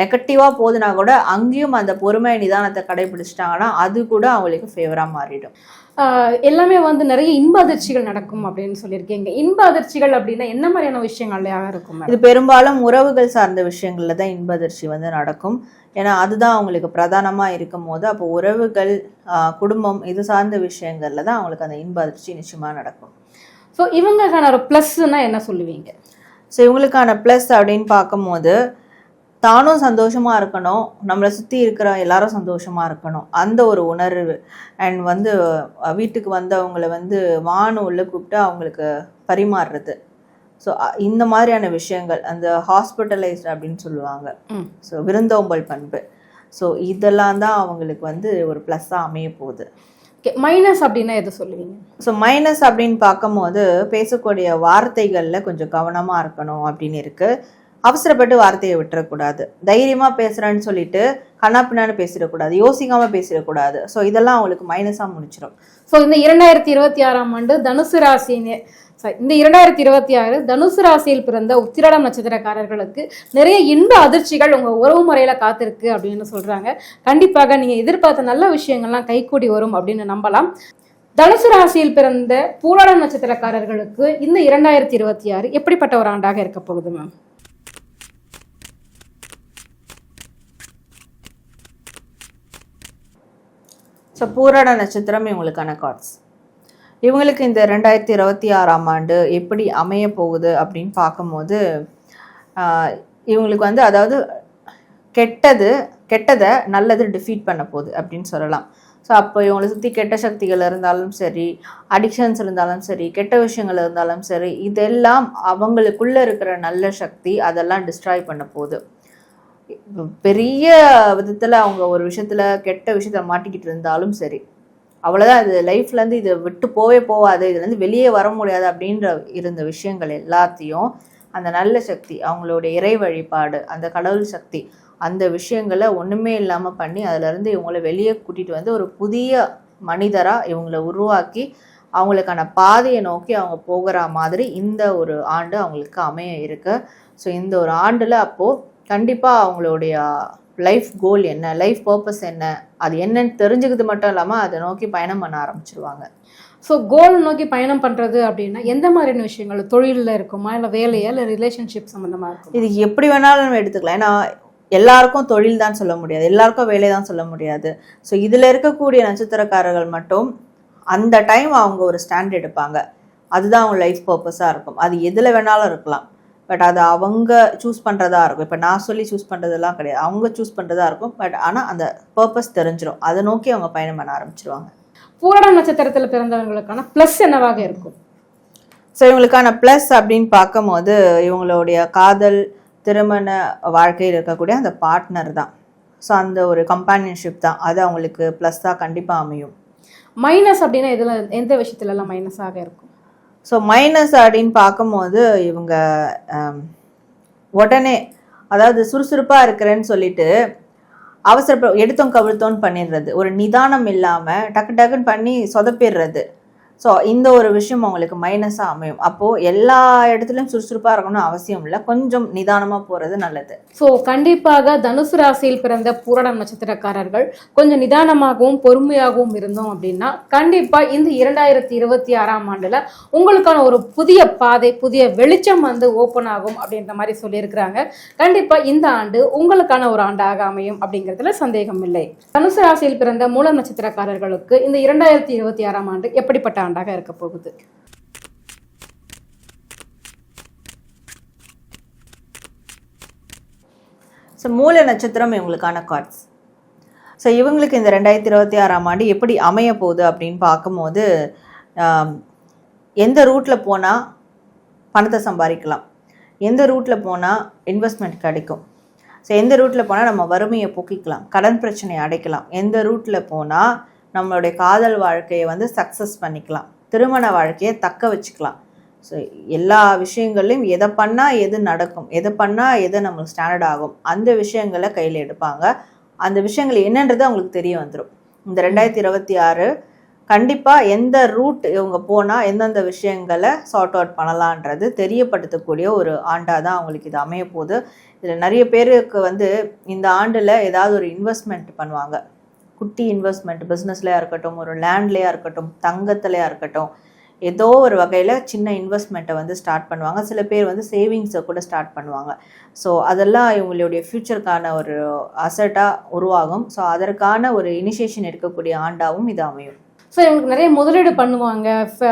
நெகட்டிவாக போகுதுன்னா கூட அங்கேயும் அந்த பொறுமை நிதானத்தை கடைபிடிச்சிட்டாங்கன்னா அது கூட அவங்களுக்கு ஃபேவராக மாறிடும். எல்லாமே வந்து நிறைய இன்ப அதிர்ச்சிகள் நடக்கும் அப்படின்னு சொல்லியிருக்கீங்க. இன்ப அதிர்ச்சிகள் அப்படின்னா என்ன மாதிரியான விஷயங்கள்லையாக இருக்கும்? இது பெரும்பாலும் உறவுகள் சார்ந்த விஷயங்கள்ல தான் இன்ப அதிர்ச்சி வந்து நடக்கும். ஏன்னா அதுதான் அவங்களுக்கு பிரதானமாக இருக்கும் போது அப்போ உறவுகள், குடும்பம் இது சார்ந்த விஷயங்கள்ல தான் அவங்களுக்கு அந்த இன்ப அதிர்ச்சி நிச்சயமாக நடக்கும். ஸோ இவங்களுக்கான ஒரு ப்ளஸ்ன்னா என்ன சொல்லுவீங்க? ஸோ இவங்களுக்கான ப்ளஸ் அப்படின்னு பார்க்கும்போது தானும் சந்தோஷமா இருக்கணும், நம்மளை சுற்றி இருக்கிற எல்லாரும் சந்தோஷமா இருக்கணும், அந்த ஒரு உணர்வு. அண்ட் வந்து வீட்டுக்கு வந்தவங்களை வந்து வான்னு உள்ள கூப்பிட்டு அவங்களுக்கு பரிமாறுறது. ஸோ இந்த மாதிரியான விஷயங்கள், அந்த ஹாஸ்பிட்டலைஸ்ட் அப்படின்னு சொல்லுவாங்க. ஸோ விருந்தோம்பல் பண்பு. ஸோ இதெல்லாம் தான் அவங்களுக்கு வந்து ஒரு ப்ளஸ்ஸாக அமைய போகுது. மைனஸ் அப்படின்னா எது சொல்லுவீங்க? ஸோ மைனஸ் அப்படின்னு பார்க்கும்போது பேசக்கூடிய வார்த்தைகளில் கொஞ்சம் கவனமாக இருக்கணும் அப்படின்னு இருக்குது. அவசரப்பட்டு வார்த்தையை விட்டுறக்கூடாது, தைரியமாக பேசுகிறேன்னு சொல்லிட்டு கண்ணாப்பின்னான்னு பேசிடக்கூடாது, யோசிக்காமல் பேசிடக்கூடாது. ஸோ இதெல்லாம் அவங்களுக்கு மைனஸாக முடிச்சிடும். ஸோ இந்த 2026ஆம் ஆண்டு தனுசு ராசினே இந்த 2026 தனுசு ராசியில் பிறந்த உத்திராடம் நட்சத்திரக்காரர்களுக்கு நிறைய இன்ப அதிர்ச்சிகள் உங்கள் உறவு முறையில் காத்திருக்கு அப்படின்னு சொல்கிறாங்க. கண்டிப்பாக நீங்கள் எதிர்பார்த்த நல்ல விஷயங்கள்லாம் கைகூடி வரும் அப்படின்னு நம்பலாம். தனுசு ராசியில் பிறந்த பூராடம் நட்சத்திரக்காரர்களுக்கு இந்த 2026 எப்படிப்பட்ட ஒரு ஆண்டாக இருக்க போகுது மேம்? ஸோ பூராட நட்சத்திரம் இவங்களுக்கான கார்ட்ஸ். இவங்களுக்கு இந்த 2026ஆம் ஆண்டு எப்படி அமைய போகுது அப்படின்னு பார்க்கும்போது இவங்களுக்கு வந்து அதாவது கெட்டதை நல்லது டிஃபீட் பண்ண போகுது அப்படின்னு சொல்லலாம். ஸோ அப்போ இவங்களை சுற்றி கெட்ட சக்திகள் இருந்தாலும் சரி, அடிக்ஷன்ஸ் இருந்தாலும் சரி, கெட்ட விஷயங்கள் இருந்தாலும் சரி, இதெல்லாம் அவங்களுக்குள்ளே இருக்கிற நல்ல சக்தி அதெல்லாம் டிஸ்ட்ராய் பண்ண போகுது. பெரிய விதத்தில் அவங்க ஒரு விஷயத்தில் கெட்ட விஷயத்த மாட்டிக்கிட்டு இருந்தாலும் சரி, அவ்வளோதான், இது லைஃப்லேருந்து இதை விட்டு போகாது, இதுலேருந்து வெளியே வர முடியாது அப்படின்ற இருந்த விஷயங்கள் எல்லாத்தையும் அந்த நல்ல சக்தி, அவங்களுடைய இறை வழிபாடு, அந்த கடவுள் சக்தி, அந்த விஷயங்களை ஒன்றுமே இல்லாமல் பண்ணி அதிலேருந்து இவங்களை வெளியே கூட்டிகிட்டு வந்து ஒரு புதிய மனிதராக இவங்களை உருவாக்கி அவங்களுக்கான பாதையை நோக்கி அவங்க போகிற மாதிரி இந்த ஒரு ஆண்டு அவங்களுக்கு அமைய இருக்கு. ஸோ இந்த ஒரு ஆண்டில் அப்போது கண்டிப்பாக அவங்களுடைய லைஃப் கோல் என்ன, லைஃப் பர்பஸ் என்ன, அது என்னன்னு தெரிஞ்சுக்கிறது மட்டும் இல்லாமல் அதை நோக்கி பயணம் பண்ண ஆரம்பிச்சிருவாங்க. ஸோ கோல் நோக்கி பயணம் பண்ணுறது அப்படின்னா எந்த மாதிரியான விஷயங்கள்? தொழிலில் இருக்குமா, இல்லை வேலையா, இல்லை ரிலேஷன்ஷிப் சம்மந்தமாக இருக்கும்? இது எப்படி வேணாலும் நம்ம எடுத்துக்கலாம். ஏன்னா எல்லாருக்கும் தொழில் தான் சொல்ல முடியாது, எல்லாருக்கும் வேலை தான் சொல்ல முடியாது. ஸோ இதில் இருக்கக்கூடிய நட்சத்திரக்காரர்கள் மட்டும் அந்த டைம் அவங்க ஒரு ஸ்டாண்ட் எடுப்பாங்க, அதுதான் அவங்க லைஃப் பர்பஸாக இருக்கும். அது எதில் வேணாலும் இருக்கலாம், பட் அது அவங்க சூஸ் பண்ணுறதா இருக்கும். இப்போ நான் சொல்லி சூஸ் பண்ணுறதெல்லாம் கிடையாது, அவங்க சூஸ் பண்ணுறதா இருக்கும். பட் ஆனால் அந்த பர்பஸ் தெரிஞ்சிடும், அதை நோக்கி அவங்க பயணம் பண்ண ஆரம்பிச்சிருவாங்க. பூராடம் நட்சத்திரத்தில் பிறந்தவங்களுக்கான ப்ளஸ் என்னவாக இருக்கும்? ஸோ இவங்களுக்கான ப்ளஸ் அப்படின்னு பார்க்கும்போது இவங்களுடைய காதல், திருமண வாழ்க்கையில் இருக்கக்கூடிய அந்த பார்ட்னர் தான். ஸோ அந்த ஒரு கம்பானியன்ஷிப் தான், அது அவங்களுக்கு ப்ளஸ்ஸாக கண்டிப்பாக அமையும். மைனஸ் அப்படின்னா இதில் எந்த விஷயத்துலலாம் மைனஸாக இருக்கும்? ஸோ மைனஸ் அப்படின்னு பார்க்கும்போது இவங்க உடனே, அதாவது சுறுசுறுப்பாக இருக்கிறேன்னு சொல்லிட்டு எடுத்தோம் கவிழ்த்தோன்னு பண்ணிடுறது, ஒரு நிதானம் இல்லாமல் டக்கு டக்குன்னு பண்ணி சொதப்பிடுறது. ஸோ இந்த ஒரு விஷயம் அவங்களுக்கு மைனஸாக அமையும். அப்போது எல்லா இடத்துலையும் சுறுசுறுப்பாக இருக்கணும்னு அவசியம் இல்லை, கொஞ்சம் நிதானமாக போகிறது நல்லது. ஸோ கண்டிப்பாக தனுசு ராசியில் பிறந்த பூராடம் நட்சத்திரக்காரர்கள் கொஞ்சம் நிதானமாகவும் பொறுமையாகவும் இருந்தோம் அப்படின்னா கண்டிப்பாக இந்த 2026ஆம் ஆண்டில் உங்களுக்கான ஒரு புதிய பாதை, புதிய வெளிச்சம் வந்து ஓப்பன் ஆகும் அப்படின்ற மாதிரி சொல்லியிருக்கிறாங்க. கண்டிப்பாக இந்த ஆண்டு உங்களுக்கான ஒரு ஆண்டாக அமையும் அப்படிங்கிறதுல சந்தேகம் இல்லை. தனுசு ராசியில் பிறந்த மூலம் நட்சத்திரக்காரர்களுக்கு இந்த 2026ஆம் ஆண்டு எப்படிப்பட்ட ஆண்டாக இருக்க போகுது? ஸோ மூல நட்சத்திரம் இவங்களுக்கான கார்ட்ஸ். ஸோ இவங்களுக்கு இந்த 2026ஆம் ஆண்டு எப்படி அமைய போகுது அப்படின்னு பார்க்கும்போது, எந்த ரூட்டில் போனால் பணத்தை சம்பாதிக்கலாம், எந்த ரூட்டில் போனால் இன்வெஸ்ட்மெண்ட் கிடைக்கும், ஸோ எந்த ரூட்டில் போனால் நம்ம வறுமையை போக்கிக்கலாம், கடன் பிரச்சனையை அடைக்கலாம், எந்த ரூட்டில் போனால் நம்மளுடைய காதல் வாழ்க்கையை வந்து சக்ஸஸ் பண்ணிக்கலாம், திருமண வாழ்க்கையை தக்க வச்சுக்கலாம். ஸோ எல்லா விஷயங்கள்லையும் எதை பண்ணால் எது நடக்கும், எதை பண்ணால் எது நம்மளுக்கு ஸ்டாண்டர்ட் ஆகும், அந்த விஷயங்களை கையில் எடுப்பாங்க. அந்த விஷயங்கள் என்னன்றது அவங்களுக்கு தெரிய வந்துடும். இந்த 2026 கண்டிப்பாக எந்த ரூட் இவங்க போனால் எந்தெந்த விஷயங்களை சார்ட் அவுட் பண்ணலான்றது தெரியப்படுத்தக்கூடிய ஒரு ஆண்டாக தான் அவங்களுக்கு இது அமைய போகுது. இதில் நிறைய பேருக்கு வந்து இந்த ஆண்டில் ஏதாவது ஒரு இன்வெஸ்ட்மெண்ட் பண்ணுவாங்க. குட்டி இன்வெஸ்ட்மெண்ட், பிஸ்னஸ்லையாக இருக்கட்டும், ஒரு லேண்ட்லையாக இருக்கட்டும், தங்கத்துலையாக இருக்கட்டும், ஏதோ ஒரு வகையில் சின்ன இன்வெஸ்ட்மெண்ட்டை வந்து ஸ்டார்ட் பண்ணுவாங்க. சில பேர் வந்து சேவிங்ஸை கூட ஸ்டார்ட் பண்ணுவாங்க. ஸோ அதெல்லாம் இவங்களுடைய ஃப்யூச்சருக்கான ஒரு அசட்டாக உருவாகும். ஸோ அதற்கான ஒரு இனிஷியேஷன் எடுக்கக்கூடிய ஆண்டாகவும் இது அமையும். ஸோ இவங்களுக்கு நிறைய முதலீடு பண்ணுவாங்க,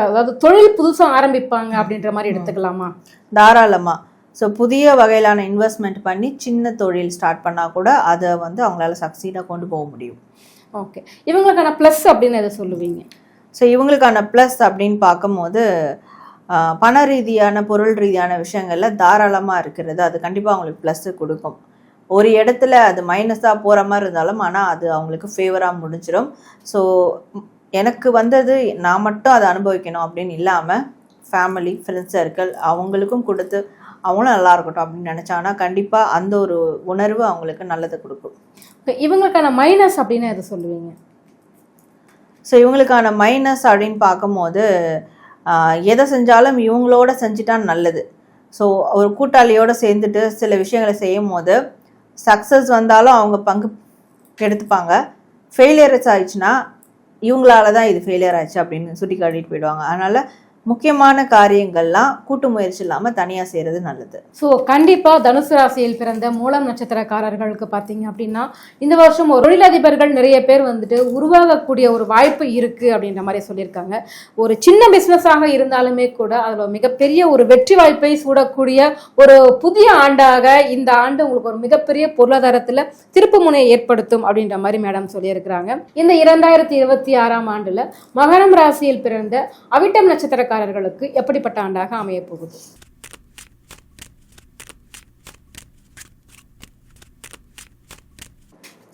அதாவது தொழில் புதுசாக ஆரம்பிப்பாங்க அப்படின்ற மாதிரி எடுத்துக்கலாமா? தாராளமாக. ஸோ புதிய வகையிலான இன்வெஸ்ட்மெண்ட் பண்ணி சின்ன தொழில் ஸ்டார்ட் பண்ணால் கூட அதை வந்து அவங்களால சக்சீடாக கொண்டு போக முடியும். ஓகே, இவங்களுக்கான ப்ளஸ் அப்படின்னு எதை சொல்லுவீங்க? ஸோ இவங்களுக்கான ப்ளஸ் அப்படின்னு பார்க்கும்போது, பண ரீதியான பொருள் ரீதியான விஷயங்களில் தாராளமாக இருக்கிறது அது கண்டிப்பாக அவங்களுக்கு ப்ளஸ்ஸு கொடுக்கும். ஒரு இடத்துல அது மைனஸாக போகிற மாதிரி இருந்தாலும் ஆனால் அது அவங்களுக்கு ஃபேவராக முடிஞ்சிடும். ஸோ எனக்கு வந்தது நான் மட்டும் அதை அனுபவிக்கணும் அப்படின்னு இல்லாமல் ஃபேமிலி, ஃப்ரெண்ட்ஸ் சர்க்கிள் அவங்களுக்கும் கொடுத்து அவங்களும் நல்லா இருக்கட்டும் அப்படின்னு நினச்சாங்கன்னா கண்டிப்பாக அந்த ஒரு உணர்வு அவங்களுக்கு நல்லதை கொடுக்கும். இவங்களுக்கான மைனஸ் அப்படின்னு எதை சொல்லுவீங்க? ஸோ இவங்களுக்கான மைனஸ் அப்படின்னு பார்க்கும்போது, எதை செஞ்சாலும் இவங்களோட செஞ்சுட்டா நல்லது. ஸோ ஒரு கூட்டாளியோடு சேர்ந்துட்டு சில விஷயங்களை செய்யும் போது சக்ஸஸ் வந்தாலும் அவங்க பங்கு எடுத்துப்பாங்க. ஃபெயிலியர்ஸ் ஆயிடுச்சுன்னா இவங்களால தான் இது ஃபெயிலியர் ஆயிடுச்சு அப்படின்னு சுட்டி காட்டிட்டு போயிடுவாங்க. அதனால் முக்கியமான காரியங்கள்லாம் கூட்டு முயற்சி இல்லாமல் தனியாக செய்கிறது நல்லது. ஸோ கண்டிப்பாக தனுசு ராசியில் பிறந்த மூலம் நட்சத்திரக்காரர்களுக்கு பார்த்தீங்க அப்படின்னா இந்த வருஷம் ஒரு தொழிலதிபர்கள் நிறைய பேர் வந்துட்டு உருவாகக்கூடிய ஒரு வாய்ப்பு இருக்குது அப்படின்ற மாதிரி சொல்லியிருக்காங்க. ஒரு சின்ன பிஸ்னஸாக இருந்தாலுமே கூட அதில் மிகப்பெரிய ஒரு வெற்றி வாய்ப்பை சூடக்கூடிய ஒரு புதிய ஆண்டாக இந்த ஆண்டு உங்களுக்கு ஒரு மிகப்பெரிய பொருளாதாரத்தில் திருப்பு முனையை ஏற்படுத்தும் அப்படின்ற மாதிரி மேடம் சொல்லியிருக்கிறாங்க. இந்த 2026ஆம் ஆண்டில் மகரம் ராசியில் பிறந்த அவிட்டம் நட்சத்திரக்காரர்களுக்கு எப்படிப்பட்ட ஆண்டாக அமைய போகுது?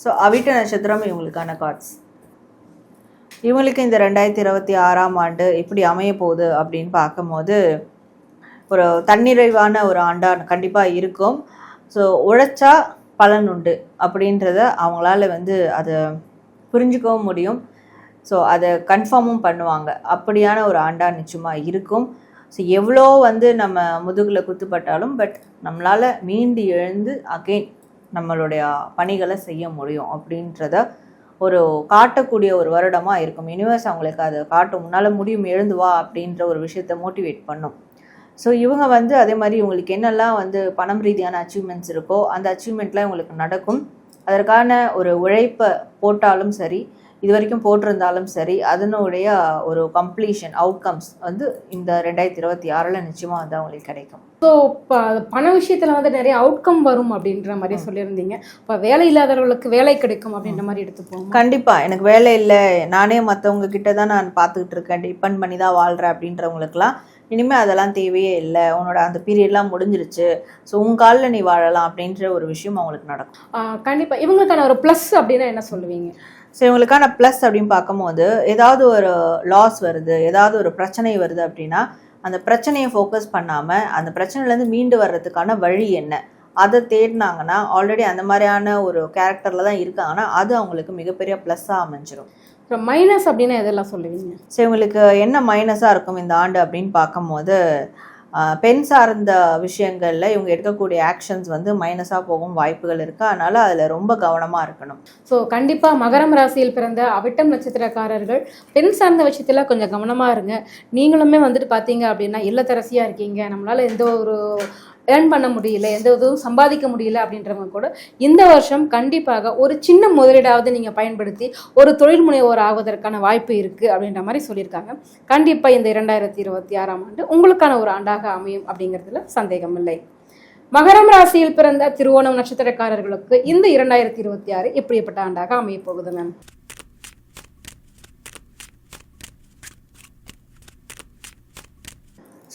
ஸோ அவிட்ட நட்சத்திரம் இவங்களுக்கான கார்ட்ஸ். இவங்களுக்கு இந்த 2026ஆம் ஆண்டு எப்படி அமைய போகுது அப்படின்னு பார்க்கும்போது ஒரு தன்னிறைவான ஒரு ஆண்டாக கண்டிப்பாக இருக்கும். ஸோ உழைச்சா பலன் உண்டு அப்படின்றத அவங்களால வந்து அதை புரிஞ்சுக்கவும் முடியும். ஸோ அதை கன்ஃபார்மும் பண்ணுவாங்க. அப்படியான ஒரு ஆண்டாக நிச்சயமாக இருக்கும். ஸோ எவ்வளோ வந்து நம்ம முதுகில் குத்துப்பட்டாலும் பட் நம்மளால் மீண்டு எழுந்து அகெயின் நம்மளுடைய பணிகளை செய்ய முடியும் அப்படின்றத ஒரு காட்டக்கூடிய ஒரு வருடமாக இருக்கும். யூனிவர்ஸ் அவங்களுக்கு அதை காட்டும். முன்னால் முடியும், எழுந்து வா அப்படின்ற ஒரு விஷயத்தை மோட்டிவேட் பண்ணும். ஸோ இவங்க வந்து அதே மாதிரி இவங்களுக்கு என்னெல்லாம் வந்து பணம் ரீதியான அச்சீவ்மெண்ட்ஸ் இருக்கோ அந்த அச்சீவ்மெண்ட்லாம் இவங்களுக்கு நடக்கும். அதற்கான ஒரு உழைப்பை போட்டாலும் சரி, இது வரைக்கும் போட்டிருந்தாலும் சரி, அதனுடைய ஒரு கம்ப்ளீஷன் அவுட்கம்ஸ் வந்து இந்த 2026 நிச்சயமாக வந்து அவங்களுக்கு கிடைக்கும். ஸோ இப்போ பண விஷயத்தில் வந்து நிறைய அவுட்கம் வரும் அப்படின்ற மாதிரி சொல்லியிருந்தீங்க. இப்போ வேலை இல்லாதவர்களுக்கு வேலை கிடைக்கும் அப்படின்ற மாதிரி எடுத்துப்போம். கண்டிப்பாக எனக்கு வேலை இல்லை, நானே மற்றவங்க கிட்ட தான் நான் பார்த்துக்கிட்டு இருக்கேன், டிபெண்ட் பண்ணி தான் வாழ்கிறேன் அப்படின்றவங்களுக்குலாம் இனிமேல் அதெல்லாம் தேவையே இல்லை, உன்னோட அந்த பீரியட்லாம் முடிஞ்சிருச்சு, ஸோ உங்கள் காலில் நீ வாழலாம் அப்படின்ற ஒரு விஷயம் அவங்களுக்கு நடக்கும். கண்டிப்பாக இவங்களுக்கான ஒரு ப்ளஸ் அப்படின்னா என்ன சொல்லுவீங்க? ஸோ இவங்களுக்கான ப்ளஸ் அப்படின்னு பார்க்கும்போது, ஏதாவது ஒரு லாஸ் வருது, ஏதாவது ஒரு பிரச்சனை வருது அப்படின்னா அந்த பிரச்சனையை ஃபோக்கஸ் பண்ணாமல் அந்த பிரச்சனையிலேருந்து மீண்டு வர்றதுக்கான வழி என்ன அதை தேடினாங்கன்னா, ஆல்ரெடி அந்த மாதிரியான ஒரு கேரக்டரில் தான் இருக்காங்கன்னா அது அவங்களுக்கு மிகப்பெரிய ப்ளஸ்ஸாக அமைஞ்சிடும். அப்புறம் மைனஸ் அப்படின்னா எதெல்லாம் சொல்லுவீங்க? ஸோ இவங்களுக்கு என்ன மைனஸாக இருக்கும் இந்த ஆண்டு அப்படின்னு பார்க்கும்போது, பெண் சார்ந்த விஷயங்களில் இவங்க எடுக்கக்கூடிய ஆக்ஷன்ஸ் வந்து மைனஸாக போகும் வாய்ப்புகள் இருக்குது. அதனால் அதில் ரொம்ப கவனமாக இருக்கணும். ஸோ கண்டிப்பாக மகரம் ராசியில் பிறந்த அவிட்டம் நட்சத்திரக்காரர்கள் பெண் சார்ந்த விஷயத்தில் கொஞ்சம் கவனமாக இருங்க. நீங்களுமே வந்துட்டு பார்த்தீங்க அப்படின்னா இல்லத்தரசியாக இருக்கீங்க, நம்மளால் எந்த ஒரு ஏர்ன் பண்ண முடியல, எந்த இதுவும் சம்பாதிக்க முடியல அப்படின்றவங்க கூட இந்த வருஷம் கண்டிப்பாக ஒரு சின்ன முதலீடாவது நீங்கள் பயன்படுத்தி ஒரு தொழில் முனைவோர் ஆவதற்கான வாய்ப்பு இருக்குது அப்படின்ற மாதிரி சொல்லியிருக்காங்க. கண்டிப்பாக இந்த 2026ஆம் ஆண்டு உங்களுக்கான ஒரு ஆண்டாக அமையும் அப்படிங்கிறதுல சந்தேகம் இல்லை. மகரம் ராசியில் பிறந்த திருவோணம் நட்சத்திரக்காரர்களுக்கு இந்த 2026 எப்படிப்பட்ட ஆண்டாக அமைய போகுது மேம்?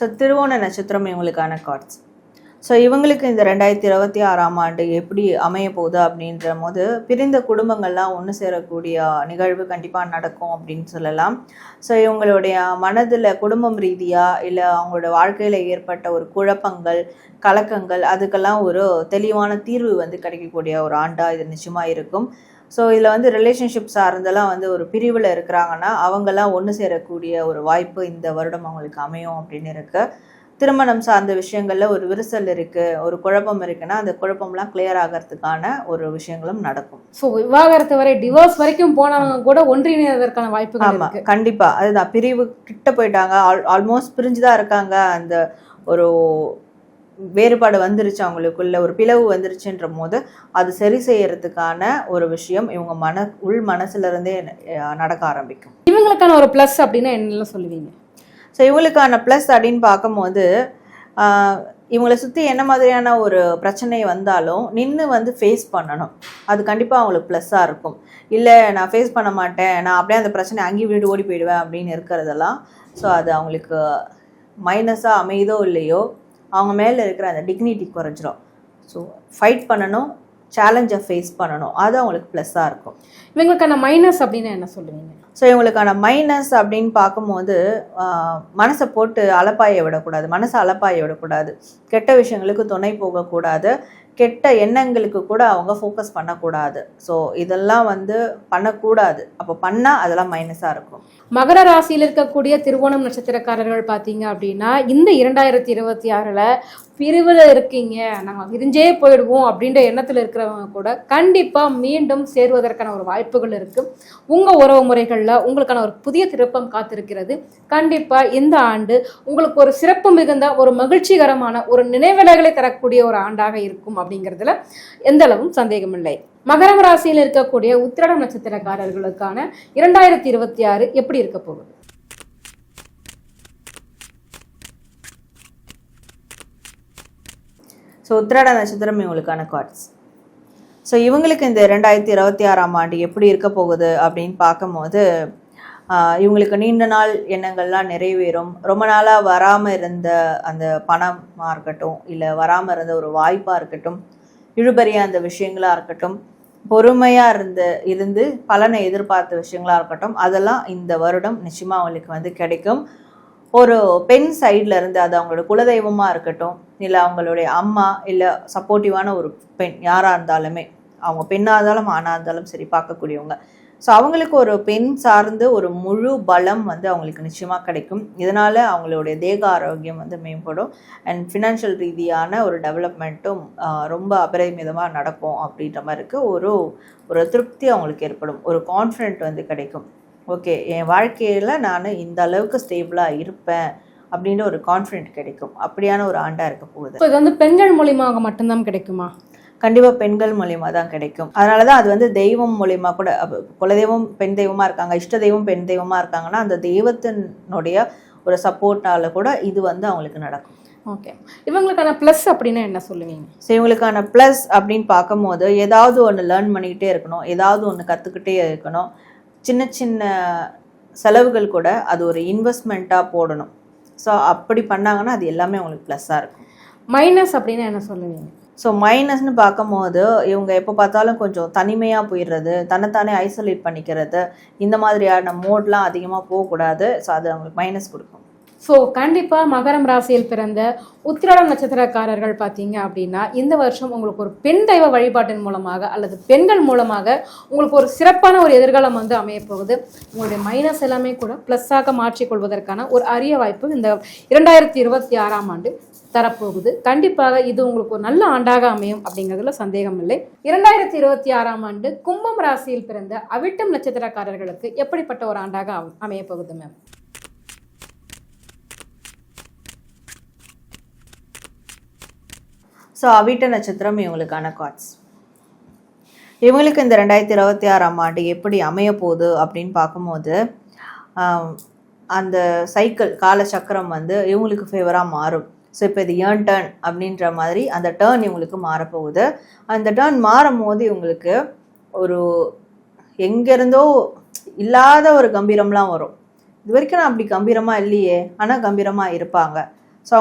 ஸோ திருவோண நட்சத்திரம் இவங்களுக்கான கார்ட்ஸ். ஸோ இவங்களுக்கு இந்த 2026ஆம் ஆண்டு எப்படி அமைய போகுது அப்படின்ற போது, பிரிந்த குடும்பங்கள்லாம் ஒன்று சேரக்கூடிய நிகழ்வு கண்டிப்பாக நடக்கும் அப்படின்னு சொல்லலாம். ஸோ இவங்களுடைய மனதில் குடும்பம் ரீதியாக இல்லை அவங்களோட வாழ்க்கையில் ஏற்பட்ட ஒரு குழப்பங்கள், கலக்கங்கள், அதுக்கெல்லாம் ஒரு தெளிவான தீர்வு வந்து கிடைக்கக்கூடிய ஒரு ஆண்டாக இது நிச்சயமாக இருக்கும். ஸோ இதில் வந்து ரிலேஷன்ஷிப் சார்ந்தெல்லாம் வந்து ஒரு பிரிவில் இருக்கிறாங்கன்னா அவங்கெல்லாம் ஒன்று சேரக்கூடிய ஒரு வாய்ப்பு இந்த வருடம் அவங்களுக்கு அமையும் அப்படின்னு இருக்கு. திருமணம் சார்ந்த விஷயங்களில் ஒரு விரிசல் இருக்குது, ஒரு குழப்பம் இருக்குன்னா அந்த குழப்பம்லாம் கிளியர் ஆகிறதுக்கான ஒரு விஷயங்களும் நடக்கும். ஸோ விவாகரத்து வரை, டிவோர்ஸ் வரைக்கும் போனவங்க கூட ஒன்றிணைவதற்கான வாய்ப்புகள் இருக்கு. கண்டிப்பாக அதுதான், பிரிவு கிட்ட போயிட்டாங்க, ஆல்மோஸ்ட் பிரிஞ்சு தான் இருக்காங்க, அந்த ஒரு வேறுபாடு வந்துருச்சு, அவங்களுக்குள்ள ஒரு பிளவு வந்துருச்சுன்ற போது அது சரி செய்யறதுக்கான ஒரு விஷயம் இவங்க உள் மனசுல இருந்தே நடக்க ஆரம்பிக்கும். இவங்களுக்கான ஒரு ப்ளஸ் அப்படின்னா என்னெல்லாம் சொல்லுவீங்க? ஸோ இவங்களுக்கான ப்ளஸ் அப்படின்னு பார்க்கும்போது, இவங்களை சுற்றி என்ன மாதிரியான ஒரு பிரச்சனை வந்தாலும் நின்று வந்து ஃபேஸ் பண்ணணும், அது கண்டிப்பாக அவங்களுக்கு ப்ளஸ்ஸாக இருக்கும். இல்லை நான் ஃபேஸ் பண்ண மாட்டேன், நான் அப்படியே அந்த பிரச்சனை அங்கேயும் விட்டு ஓடி போயிடுவேன் அப்படின்னு இருக்கிறதெல்லாம், ஸோ அது அவங்களுக்கு மைனஸாக அமையுதோ இல்லையோ அவங்க மேலே இருக்கிற அந்த டிக்னிட்டி குறைஞ்சிரும். ஸோ ஃபைட் பண்ணணும், சேலஞ்சை ஃபேஸ் பண்ணணும், அது அவங்களுக்கு ப்ளஸ்ஸாக இருக்கும். இவங்களுக்கான மைனஸ் அப்படின்னா என்ன சொல்லுவீங்க? ஸோ இவங்களுக்கான மைனஸ் அப்படின்னு பார்க்கும்போது, மனசை போட்டு அலப்பாய விடக்கூடாது, மனசை அலப்பாய விடக்கூடாது, கெட்ட விஷயங்களுக்கு துணை போகக்கூடாது, கெட்ட எண்ணங்களுக்கு கூட அவங்க ஃபோக்கஸ் பண்ணக்கூடாது. ஸோ இதெல்லாம் வந்து பண்ணக்கூடாது. அப்போ பண்ணால் அதெல்லாம் மைனஸாக இருக்கும். மகர ராசியில் இருக்கக்கூடிய திருவோணம் நட்சத்திரக்காரர்கள் பார்த்தீங்க அப்படின்னா இந்த 2026ல் பிரிவில் இருக்கீங்க, நாங்கள் விரிஞ்சே போயிடுவோம் அப்படின்ற எண்ணத்தில் இருக்கிறவங்க கூட கண்டிப்பாக மீண்டும் சேருவதற்கான ஒரு வாய்ப்புகள் இருக்குது. உங்கள் உறவு முறைகளில் உங்களுக்கான ஒரு புதிய திருப்பம் காத்திருக்கிறது. கண்டிப்பாக இந்த ஆண்டு உங்களுக்கு ஒரு சிறப்பு மிகுந்த ஒரு மகிழ்ச்சிகரமான ஒரு நினைவிடங்களை தரக்கூடிய ஒரு ஆண்டாக இருக்கும் அப்படிங்கிறதுல எந்த அளவும் சந்தேகமில்லை. மகரம் ராசியில் இருக்கக்கூடிய உத்திராடம் நட்சத்திரக்காரர்களுக்கான 2026 எப்படி இருக்க போகுது? ஸோ உத்திராட நட்சத்திரம் இவங்களுக்கான கார்ட்ஸ். ஸோ இவங்களுக்கு இந்த 2026ஆம் ஆண்டு எப்படி இருக்க போகுது அப்படின்னு பார்க்கும்போது, இவங்களுக்கு நீண்ட நாள் எண்ணங்கள்லாம் நிறைவேறும். ரொம்ப நாளாக வராமல் இருந்த அந்த பணமாக இருக்கட்டும், இல்லை வராமல் இருந்த ஒரு வாய்ப்பாக இருக்கட்டும், இழுபறியாக அந்த விஷயங்களாக இருக்கட்டும், பொறுமையாக இருந்து பலனை எதிர்பார்த்த விஷயங்களாக இருக்கட்டும், அதெல்லாம் இந்த வருடம் நிச்சயமாக அவங்களுக்கு வந்து கிடைக்கும். ஒரு பெண் சைடில் இருந்து, அது அவங்களோட குலதெய்வமாக இருக்கட்டும், இல்லை அவங்களுடைய அம்மா, இல்லை சப்போர்ட்டிவான ஒரு பெண் யாராக இருந்தாலுமே, அவங்க பெண்ணாக இருந்தாலும் ஆணாக இருந்தாலும் சரி பார்க்கக்கூடியவங்க, ஸோ அவங்களுக்கு ஒரு பெண் சார்ந்து ஒரு முழு பலம் வந்து அவங்களுக்கு நிச்சயமாக கிடைக்கும். இதனால் அவங்களுடைய தேக ஆரோக்கியம் வந்து மேம்படும். அண்ட் ஃபினான்ஷியல் ரீதியான ஒரு டெவலப்மெண்ட்டும் ரொம்ப அபரிமிதமாக நடக்கும் அப்படின்ற மாதிரி இருக்குது. ஒரு திருப்தி அவங்களுக்கு ஏற்படும், ஒரு கான்ஃபிடென்ட் வந்து கிடைக்கும். ஓகே, என் வாழ்க்கையில் நான் இந்த அளவுக்கு ஸ்டேபிளாக இருப்பேன் அப்படின்ற ஒரு கான்ஃபிடென்ட் கிடைக்கும். அப்படியான ஒரு ஆண்டாக இருக்க போகுது. இது வந்து பெண்கள் மூலியமாக மட்டும்தான் கிடைக்குமா? கண்டிப்பாக பெண்கள் மூலியமாக தான் கிடைக்கும். அதனால தான் அது வந்து தெய்வம் மூலியமாக கூட, குலதெய்வம் பெண் தெய்வமாக இருக்காங்க, இஷ்ட தெய்வம் பெண் தெய்வமாக இருக்காங்கன்னா அந்த தெய்வத்தினுடைய ஒரு சப்போர்ட்டால் கூட இது வந்து அவங்களுக்கு நடக்கும். ஓகே, இவங்களுக்கான ப்ளஸ் அப்படின்னா என்ன சொல்லுவீங்க? ஸோ இவங்களுக்கான ப்ளஸ் அப்படின்னு பார்க்கும்போது, ஏதாவது ஒன்று லேர்ன் பண்ணிக்கிட்டே இருக்கணும், ஏதாவது ஒன்று கற்றுக்கிட்டே இருக்கணும். சின்ன சின்ன செலவுகள் கூட அது ஒரு இன்வெஸ்ட்மெண்ட்டாக போடணும். ஸோ அப்படி பண்ணாங்கன்னா அது எல்லாமே அவங்களுக்கு ப்ளஸ்ஸாக இருக்கும். மைனஸ் அப்படின்னா என்ன சொல்லுவீங்க? ஸோ மைனஸ்னு பார்க்கும்போது, இவங்க எப்போ பார்த்தாலும் கொஞ்சம் தனிமையாக போயிடுறது, தன்னைத்தானே ஐசோலேட் பண்ணிக்கிறது, இந்த மாதிரியான மோட்லாம் அதிகமாக போகக்கூடாது. ஸோ அது அவங்களுக்கு மைனஸ் கொடுக்கும். ஸோ கண்டிப்பாக மகரம் ராசியில் பிறந்த உத்திராடம் நட்சத்திரக்காரர்கள் பார்த்தீங்க அப்படின்னா இந்த வருஷம் உங்களுக்கு ஒரு பெண் தெய்வ வழிபாட்டின் மூலமாக அல்லது பெண்கள் மூலமாக உங்களுக்கு ஒரு சிறப்பான ஒரு எதிர்காலம் வந்து அமைய போகுது. உங்களுடைய மைனஸ் எல்லாமே கூட ப்ளஸ்ஸாக மாற்றிக்கொள்வதற்கான ஒரு அரிய வாய்ப்பு இந்த 2026ஆம் ஆண்டு தரப்போகுது. கண்டிப்பாக இது உங்களுக்கு ஒரு நல்ல ஆண்டாக அமையும் அப்படிங்கிறதுல சந்தேகம் இல்லை. 2026ஆம் ஆண்டு கும்பம் ராசியில் பிறந்த அவிட்டம் நட்சத்திரக்காரர்களுக்கு எப்படிப்பட்ட ஒரு ஆண்டாக அமைய போகுது மேம்? ஸோ அவிட்ட நட்சத்திரம் இவங்களுக்கான கார்ட்ஸ். இவங்களுக்கு இந்த 2026ஆம் ஆண்டு எப்படி அமைய போகுது அப்படின்னு பார்க்கும்போது, அந்த சைக்கிள் காலச்சக்கரம் வந்து இவங்களுக்கு ஃபேவராக மாறும். ஸோ இப்போ இது ஏர்ன் டேர்ன் அப்படின்ற மாதிரி அந்த டேர்ன் இவங்களுக்கு மாறப்போகுது. அந்த டேர்ன் மாறும் போது இவங்களுக்கு ஒரு எங்கேருந்தோ இல்லாத ஒரு கம்பீரம்லாம் வரும். இது வரைக்கும் நான் அப்படி கம்பீரமாக இல்லையே, ஆனால் கம்பீரமாக இருப்பாங்க. ஸோ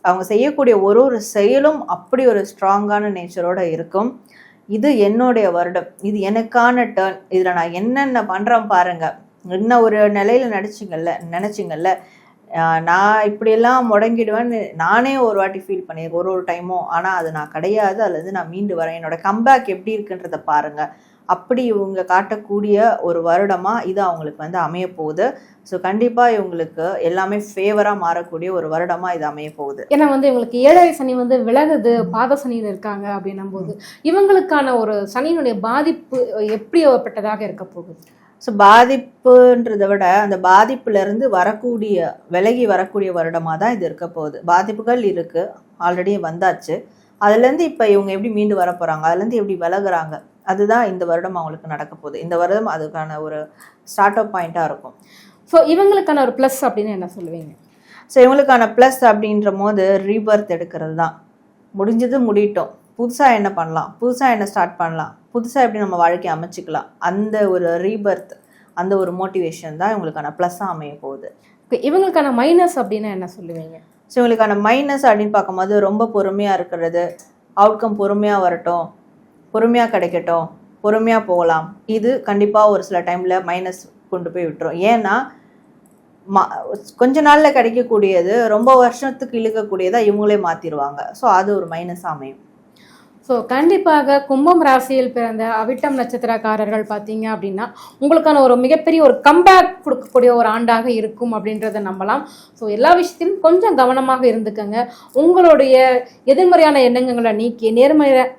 அவங்க செய்யக்கூடிய ஒரு ஒரு செயலும் அப்படி ஒரு ஸ்ட்ராங்கான நேச்சரோடு இருக்கும். இது என்னுடைய வருடம், இது எனக்கான டேர்ன், இதில் நான் என்னென்ன பண்ணுறேன் பாருங்கள். இன்னும் ஒரு நிலையில் நினச்சிங்கல்ல நான் இப்படியெல்லாம் முடங்கிடுவேன்னு நானே ஒரு வாட்டி ஃபீல் பண்ணியிருக்கேன் ஒரு டைமும். ஆனால் அது நான் கிடையாது, அதுலேருந்து நான் மீண்டு வரேன். என்னோட கம்பேக் எப்படி இருக்குன்றதை பாருங்கள். அப்படி இவங்க காட்டக்கூடிய ஒரு வருடமாக இது அவங்களுக்கு வந்து அமைய போகுது. ஸோ கண்டிப்பாக இவங்களுக்கு எல்லாமே ஃபேவராக மாறக்கூடிய ஒரு வருடமாக இது அமைய போகுது. ஏன்னா வந்து இவங்களுக்கு 7வது சனி வந்து விலகுது, பாத சனியில் இருக்காங்க அப்படின்னும் போது இவங்களுக்கான ஒரு சனியினுடைய பாதிப்பு எப்படிப்பட்டதாக இருக்க போகுது? ஸோ பாதிப்புன்றதை விட அந்த பாதிப்புலேருந்து விலகி வரக்கூடிய வருடமாக தான் இது இருக்க போகுது. பாதிப்புகள் இருக்குது, ஆல்ரெடி வந்தாச்சு. அதுலேருந்து இப்போ இவங்க எப்படி மீண்டு வர போகிறாங்க, அதுலேருந்து எப்படி விலகுறாங்க, அதுதான் இந்த வருடம் அவங்களுக்கு நடக்க போகுது. இந்த வருடம் அதுக்கான ஒரு ஸ்டார்ட் அப் பாயிண்ட்டாக இருக்கும். ஸோ இவங்களுக்கான ஒரு ப்ளஸ் அப்படின்னு என்ன சொல்லுவீங்க? ஸோ இவங்களுக்கான ப்ளஸ் அப்படின்ற போது ரீபர்த் எடுக்கிறது தான். முடிஞ்சது முடியட்டும், புதுசாக என்ன பண்ணலாம், புதுசாக என்ன ஸ்டார்ட் பண்ணலாம், புதுசாக எப்படி நம்ம வாழ்க்கையை அமைச்சிக்கலாம், அந்த ஒரு ரீபர்த், அந்த ஒரு மோட்டிவேஷன் தான் இவங்களுக்கான ப்ளஸ்ஸாக அமைய போகுது. இவங்களுக்கான மைனஸ் அப்படின்னா என்ன சொல்லுவீங்க? ஸோ இவங்களுக்கான மைனஸ் அப்படின்னு பார்க்கும்போது ரொம்ப பொறுமையாக இருக்கிறது, அவுட்கம் பொறுமையாக வரட்டும், பொறுமையாக கிடைக்கட்டும், பொறுமையாக போகலாம். இது கண்டிப்பாக ஒரு சில டைமில் மைனஸ் கொண்டு போய் விட்டுரும். ஏன்னா கொஞ்ச நாளில் கிடைக்கக்கூடியது ரொம்ப வருஷத்துக்கு இழுக்கக்கூடியதாக இவங்களே மாற்றிடுவாங்க. ஸோ அது ஒரு மைனஸ் அமையும். ஸோ கண்டிப்பாக கும்பம் ராசியில் பிறந்த அவிட்டம் நட்சத்திரக்காரர்கள் பார்த்தீங்க அப்படின்னா உங்களுக்கான ஒரு மிகப்பெரிய ஒரு கம்பேக் கொடுக்கக்கூடிய ஒரு ஆண்டாக இருக்கும் அப்படின்றத நம்பலாம். ஸோ எல்லா விஷயத்திலும் கொஞ்சம் கவனமாக இருந்துக்கங்க. உங்களுடைய எதிர்மறையான எண்ணங்களை நீக்கி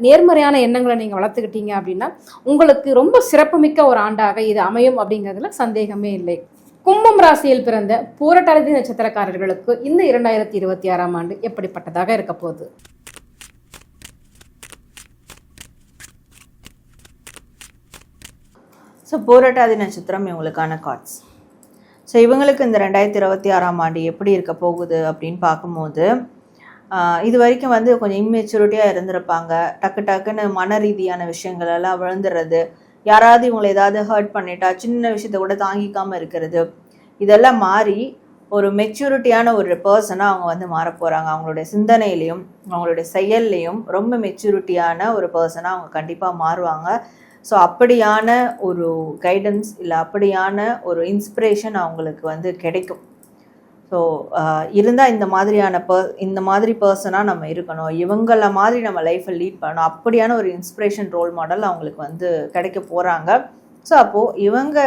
நேர்மறையான எண்ணங்களை நீங்கள் வளர்த்துக்கிட்டீங்க அப்படின்னா உங்களுக்கு ரொம்ப சிறப்புமிக்க ஒரு ஆண்டாக இது அமையும் அப்படிங்கிறதுல சந்தேகமே இல்லை. கும்பம் ராசியில் பிறந்த பூரட்டாதி நட்சத்திரக்காரர்களுக்கு இந்த 2026ஆம் ஆண்டு எப்படிப்பட்டதாக இருக்க போகுது? ஸோ பூரட்டாதி நட்சத்திரம் இவங்களுக்கான கார்ட்ஸ். ஸோ இவங்களுக்கு இந்த 2026ஆம் ஆண்டு எப்படி இருக்க போகுது அப்படின்னு பார்க்கும்போது இது வரைக்கும் வந்து கொஞ்சம் இம்மெச்சூரிட்டியாக இருந்திருப்பாங்க. டக்குன்னு மன ரீதியான விஷயங்கள் எல்லாம் விழுந்துடுறது, யாராவது இவங்களை ஏதாவது ஹர்ட் பண்ணிட்டா சின்ன விஷயத்த கூட தாங்கிக்காமல் இருக்கிறது, இதெல்லாம் மாறி ஒரு மெச்சூரிட்டியான ஒரு பர்சனாக அவங்க வந்து மாற போகிறாங்க. அவங்களுடைய சிந்தனையிலையும் அவங்களுடைய செயல்லையும் ரொம்ப மெச்சூரிட்டியான ஒரு பர்சனாக அவங்க கண்டிப்பாக மாறுவாங்க. ஸோ அப்படியான ஒரு கைடன்ஸ் இல்லை அப்படியான ஒரு இன்ஸ்பிரேஷன் அவங்களுக்கு வந்து கிடைக்கும். ஸோ இருந்தால் இந்த மாதிரி பர்சனாக நம்ம இருக்கணும், இவங்கள மாதிரி நம்ம லைஃப்பை லீட் பண்ணணும், அப்படியான ஒரு இன்ஸ்பிரேஷன் ரோல் மாடல் அவங்களுக்கு வந்து கிடைக்க போகிறாங்க. ஸோ அப்போது இவங்க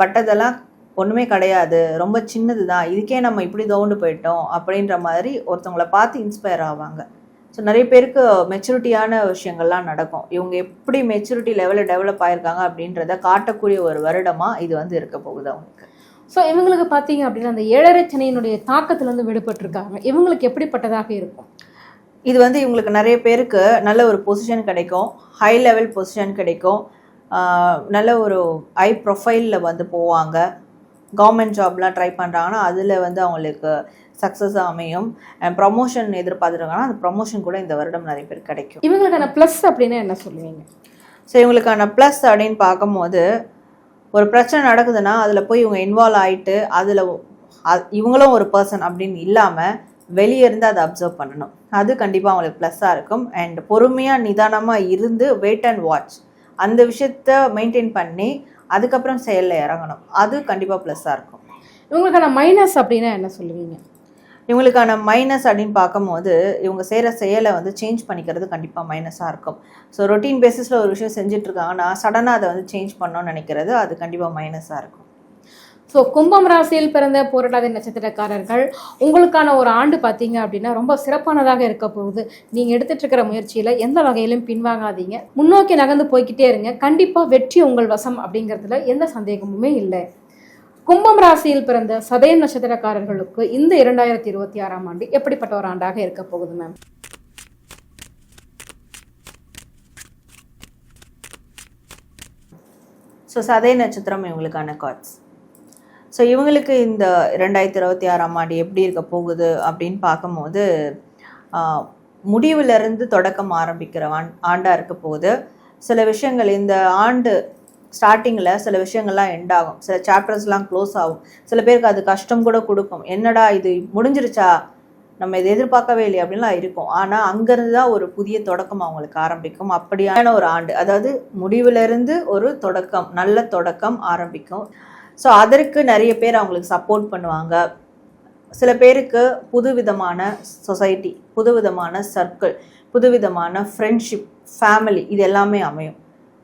பட்டதெல்லாம் ஒன்றுமே கிடையாது, ரொம்ப சின்னது தான், இதுக்கே நம்ம இப்படி தோண்டு போயிட்டோம் அப்படின்ற மாதிரி ஒருத்தவங்களை பார்த்து இன்ஸ்பயர் ஆவாங்க. ஸோ நிறைய பேருக்கு மெச்சூரிட்டியான விஷயங்கள்லாம் நடக்கும். இவங்க எப்படி மெச்சூரிட்டி லெவலில் டெவலப் ஆகிருக்காங்க அப்படின்றத காட்டக்கூடிய ஒரு வருடமாக இது வந்து இருக்க போகுது அவங்களுக்கு. ஸோ இவங்களுக்கு பார்த்தீங்க அப்படின்னா அந்த 7வது சனியினுடைய தாக்கத்துலேருந்து விடுபட்டிருக்காங்க. இவங்களுக்கு எப்படிப்பட்டதாக இருக்கும்? இது வந்து இவங்களுக்கு நிறைய பேருக்கு நல்ல ஒரு பொசிஷன் கிடைக்கும், ஹை லெவல் பொசிஷன் கிடைக்கும், நல்ல ஒரு ஹை ப்ரொஃபைலில் வந்து போவாங்க. கவர்மெண்ட் ஜாப்லாம் ட்ரை பண்ணுறாங்கன்னா அதில் வந்து அவங்களுக்கு சக்ஸஸாக அமையும். ப்ரமோஷன் எதிர்பார்த்துருக்காங்கன்னா அந்த ப்ரமோஷன் கூட இந்த வருடம் நிறைய பேர் கிடைக்கும். இவங்களுக்கான ப்ளஸ் அப்படின்னா என்ன சொல்லுவீங்க? ஸோ இவங்களுக்கான ப்ளஸ் அப்படின்னு பார்க்கும்போது ஒரு பிரச்சனை நடக்குதுன்னா அதில் போய் இவங்க இன்வால்வ் ஆகிட்டு அதில் இவங்களும் ஒரு பர்சன் அப்படின்னு இல்லாமல் வெளியே இருந்து அதை அப்சர்வ் பண்ணணும், அது கண்டிப்பாக அவங்களுக்கு ப்ளஸ்ஸாக இருக்கும். அண்ட் பொறுமையாக நிதானமாக இருந்து வெயிட் அண்ட் வாட்ச், அந்த விஷயத்த மெயின்டைன் பண்ணி அதுக்கப்புறம் செயலில் இறங்கணும், அது கண்டிப்பாக ப்ளஸ்ஸாக இருக்கும். இவங்களுக்கான மைனஸ் அப்படின்னா என்ன சொல்லுவீங்க? இவங்களுக்கான மைனஸ் அப்படின்னு பார்க்கும்போது இவங்க செய்கிற செயலை வந்து சேஞ்ச் பண்ணிக்கிறது கண்டிப்பாக மைனஸாக இருக்கும். ஸோ ரொட்டீன் பேசிஸில் ஒரு விஷயம் செஞ்சிட்ருக்காங்கன்னா சடனாக அதை வந்து சேஞ்ச் பண்ணணும்னு நினைக்கிறது அது கண்டிப்பாக மைனஸாக இருக்கும். ஸோ கும்பம் ராசியில் பிறந்த பூரட்டாதி நட்சத்திரக்காரர்கள் உங்களுக்கான ஒரு ஆண்டு பார்த்தீங்க அப்படின்னா ரொம்ப சிறப்பானதாக இருக்க போகுது. நீங்கள் எடுத்துகிட்டு இருக்கிற முயற்சியில் எந்த வகையிலும் பின்வாங்காதீங்க, முன்னோக்கி நகர்ந்து போய்கிட்டே இருங்க. கண்டிப்பாக வெற்றி உங்கள் வசம் அப்படிங்கிறதுல எந்த சந்தேகமுமே இல்லை. கும்பம் ராசியில் பிறந்த சதயம் நட்சத்திரக்காரர்களுக்கு இந்த 2026ஆம் ஆண்டு எப்படிப்பட்ட ஒரு ஆண்டாக இருக்க போகுது மேம்? ஸோ சதய நட்சத்திரம் இவங்களுக்கான கார்ட்ஸ். ஸோ இவங்களுக்கு இந்த 2026ஆம் ஆண்டு எப்படி இருக்க போகுது அப்படின்னு பார்க்கும்போது முடிவிலிருந்து தொடக்கம் ஆரம்பிக்கிற ஆண்டாக இருக்க போகுது. சில விஷயங்கள் இந்த ஆண்டு ஸ்டார்டிங்கில் சில விஷயங்கள்லாம் எண்ட் ஆகும், சில சாப்டர்ஸ்லாம் க்ளோஸ் ஆகும். சில பேருக்கு அது கஷ்டம் கூட கொடுக்கும், என்னடா இது முடிஞ்சிருச்சா, நம்ம இதை எதிர்பார்க்கவே இல்லை அப்படின்லாம் இருக்கும். ஆனால் அங்கேருந்து தான் ஒரு புதிய தொடக்கம் அவங்களுக்கு ஆரம்பிக்கும். அப்படியான ஒரு ஆண்டு, அதாவது முடிவிலிருந்து ஒரு தொடக்கம், நல்ல தொடக்கம் ஆரம்பிக்கும். ஸோ அதற்கு நிறைய பேர் அவங்களுக்கு சப்போர்ட் பண்ணுவாங்க. சில பேருக்கு புதுவிதமான சொசைட்டி, புதுவிதமான சர்க்கிள், புதுவிதமான ஃப்ரெண்ட்ஷிப், ஃபேமிலி இது எல்லாமே அமையும்.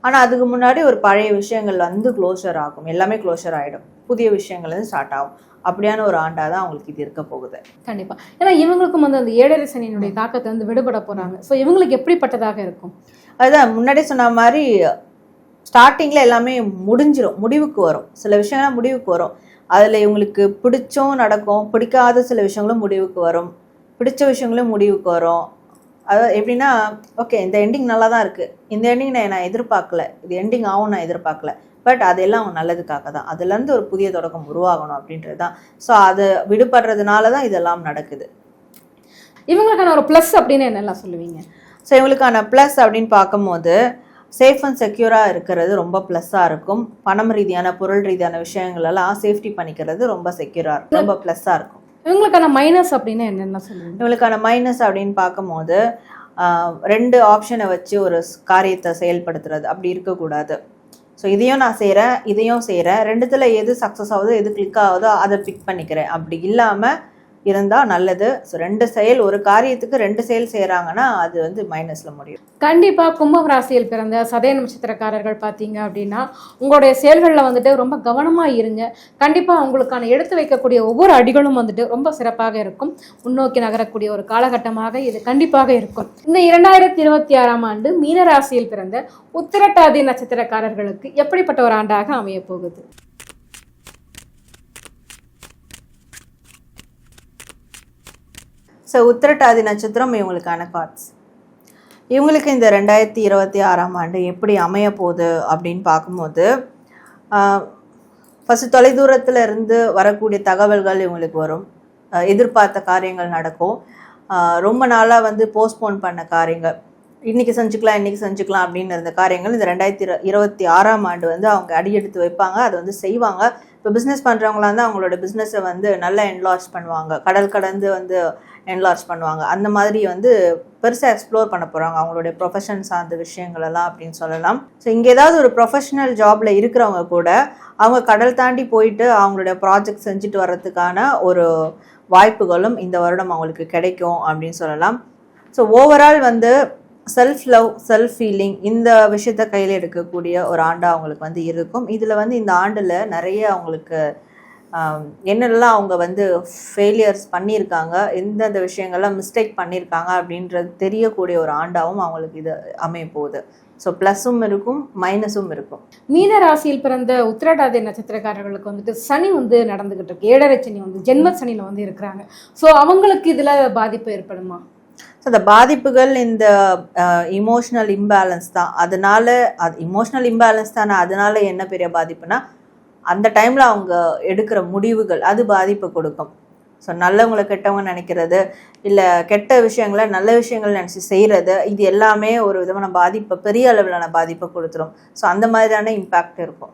ஆனால் அதுக்கு முன்னாடி ஒரு பழைய விஷயங்கள் வந்து க்ளோஷர் ஆகும், எல்லாமே க்ளோஷர் ஆகிடும், புதிய விஷயங்கள் வந்து ஸ்டார்ட் ஆகும். அப்படியான ஒரு ஆண்டாக தான் அவங்களுக்கு இது இருக்க போகுது. கண்டிப்பாக. ஏன்னா இவங்களுக்கும் வந்து அந்த 7.5 சனியினுடைய தாக்கத்தை வந்து விடுபட போகிறாங்க. ஸோ இவங்களுக்கு எப்படிப்பட்டதாக இருக்கும்? அதுதான் முன்னாடி சொன்ன மாதிரி ஸ்டார்டிங்கில் எல்லாமே முடிஞ்சிடும், முடிவுக்கு வரும், சில விஷயங்கள்லாம் முடிவுக்கு வரும். அதில் இவங்களுக்கு பிடிச்சும் நடக்கும், பிடிக்காத சில விஷயங்களும் முடிவுக்கு வரும், பிடிச்ச விஷயங்களும் முடிவுக்கு வரும். அதாவது எப்படின்னா, ஓகே இந்த எண்டிங் நல்லா தான் இருக்குது, இந்த எண்டிங் நான் எதிர்பார்க்கல, இது எண்டிங் ஆகும் நான் எதிர்பார்க்கல, பட் அதெல்லாம் அவங்க நல்லதுக்காக தான், அதுலேருந்து ஒரு புதிய தொடக்கம் உருவாகணும் அப்படின்றது தான். ஸோ அது விடுபடுறதுனால தான் இதெல்லாம் நடக்குது. இவங்களுக்கான ஒரு ப்ளஸ் அப்படின்னு என்னெல்லாம் சொல்லுவீங்க? ஸோ இவங்களுக்கான ப்ளஸ் அப்படின்னு பார்க்கும்போது சேஃப் அண்ட் செக்யூராக இருக்கிறது ரொம்ப ப்ளஸ்ஸாக இருக்கும். பணம் ரீதியான பொருள் ரீதியான விஷயங்களெல்லாம் சேஃப்டி பண்ணிக்கிறது ரொம்ப செக்யூராக இருக்கும், ரொம்ப ப்ளஸ்ஸாக இருக்கும். இவங்களுக்கான மைனஸ் அப்படின்னு என்னென்ன சொல்லுவீங்க? இவங்களுக்கான மைனஸ் அப்படின்னு பார்க்கும்போது 2 ஆப்ஷனை வச்சு ஒரு காரியத்தை செயல்படுத்துறது அப்படி இருக்கக்கூடாது. ஸோ இதையும் நான் செய்கிறேன், இதையும் செய்கிறேன், ரெண்டுத்தில் எது சக்ஸஸ் ஆகுதோ எது கிளிக் ஆகுதோ அதை பிக் பண்ணிக்கிறேன் அப்படி இல்லாமல் இருந்தால் நல்லது. ஸோ 2 செயல், ஒரு காரியத்துக்கு 2 செயல் செய்கிறாங்கன்னா அது வந்து மைனஸில் முடியும். கண்டிப்பாக கும்பம் ராசியில் பிறந்த சதய நட்சத்திரக்காரர்கள் பார்த்தீங்க அப்படின்னா உங்களுடைய செயல்களில் வந்துட்டு ரொம்ப கவனமாக இருங்க. கண்டிப்பாக உங்களுக்கான எடுத்து வைக்கக்கூடிய ஒவ்வொரு அடிகளும் வந்துட்டு ரொம்ப சிறப்பாக இருக்கும். முன்னோக்கி நகரக்கூடிய ஒரு காலகட்டமாக இது கண்டிப்பாக இருக்கும். இந்த 2026ஆம் ஆண்டு மீன ராசியில் பிறந்த உத்திரட்டாதி நட்சத்திரக்காரர்களுக்கு எப்படிப்பட்ட ஒரு ஆண்டாக அமைய போகுது? ஸோ உத்திரட்டாதி நட்சத்திரம் இவங்களுக்கான கார்ட்ஸ். இவங்களுக்கு இந்த 2026ஆம் ஆண்டு எப்படி அமைய போகுது அப்படின்னு பார்க்கும்போது ஃபஸ்ட்டு தொலைதூரத்தில் இருந்து வரக்கூடிய தகவல்கள் இவங்களுக்கு வரும், எதிர்பார்த்த காரியங்கள் நடக்கும். ரொம்ப நாளாக வந்து போஸ்ட்போன் பண்ண காரியங்கள், இன்றைக்கி செஞ்சுக்கலாம் அப்படின்னு இருந்த காரியங்கள் இந்த 2026ஆம் ஆண்டு வந்து அவங்க அடியெடுத்து வைப்பாங்க, அதை வந்து செய்வாங்க. இப்போ பிஸ்னஸ் பண்ணுறவங்களா இருந்தால் அவங்களோட பிஸ்னஸை வந்து நல்லா என்லார்ஜ் பண்ணுவாங்க, கடல் கடந்து வந்து என்லார்ஜ் பண்ணுவாங்க. அந்த மாதிரி வந்து பெருசாக எக்ஸ்ப்ளோர் பண்ண போகிறாங்க அவங்களுடைய ப்ரொஃபஷன் சார்ந்த விஷயங்களெல்லாம் அப்படின்னு சொல்லலாம். ஸோ இங்கே ஏதாவது ஒரு ப்ரொஃபஷனல் ஜாபில் இருக்கிறவங்க கூட அவங்க கடல் தாண்டி போயிட்டு அவங்களுடைய ப்ராஜெக்ட் செஞ்சுட்டு வர்றதுக்கான ஒரு வாய்ப்புகளும் இந்த வருடம் அவங்களுக்கு கிடைக்கும் அப்படின்னு சொல்லலாம். ஸோ ஓவரால் வந்து செல்ஃப் லவ், செல்ஃப் ஃபீலிங் இந்த விஷயத்த கையில் எடுக்கக்கூடிய ஒரு ஆண்டாக அவங்களுக்கு வந்து இருக்கும். இதில் வந்து இந்த ஆண்டில் நிறைய அவங்களுக்கு என்னெல்லாம் அவங்க வந்து ஃபெயிலியர்ஸ் பண்ணியிருக்காங்க, எந்தெந்த விஷயங்கள்லாம் மிஸ்டேக் பண்ணியிருக்காங்க அப்படின்றது தெரியக்கூடிய ஒரு ஆண்டாகவும் அவங்களுக்கு இது அமைய போகுது. ஸோ ப்ளஸும் இருக்கும், மைனஸும் இருக்கும். மீன ராசியில் பிறந்த உத்திரட்டாதி நட்சத்திரக்காரர்களுக்கு வந்துட்டு சனி வந்து நடந்துகிட்டு இருக்கு, 7.5 சனி வந்து ஜென்ம சனியில் வந்து இருக்கிறாங்க. ஸோ அவங்களுக்கு இதில் பாதிப்பு ஏற்படுமா? ஸோ அந்த பாதிப்புகள் இந்த இமோஷ்னல் இம்பேலன்ஸ் தான். அதனால அது இமோஷ்னல் இம்பேலன்ஸ் தானே, அதனால என்ன பெரிய பாதிப்புனா அந்த டைமில் அவங்க எடுக்கிற முடிவுகள் அது பாதிப்பை கொடுக்கும். ஸோ நல்லவங்களை கெட்டவங்க நினைக்கிறது, இல்லை கெட்ட விஷயங்களை நல்ல விஷயங்கள் நினச்சி செய்கிறது, இது எல்லாமே ஒரு விதமான பாதிப்பை, பெரிய அளவிலான பாதிப்பை கொடுத்துரும். ஸோ அந்த மாதிரியான இம்பேக்ட் இருக்கும்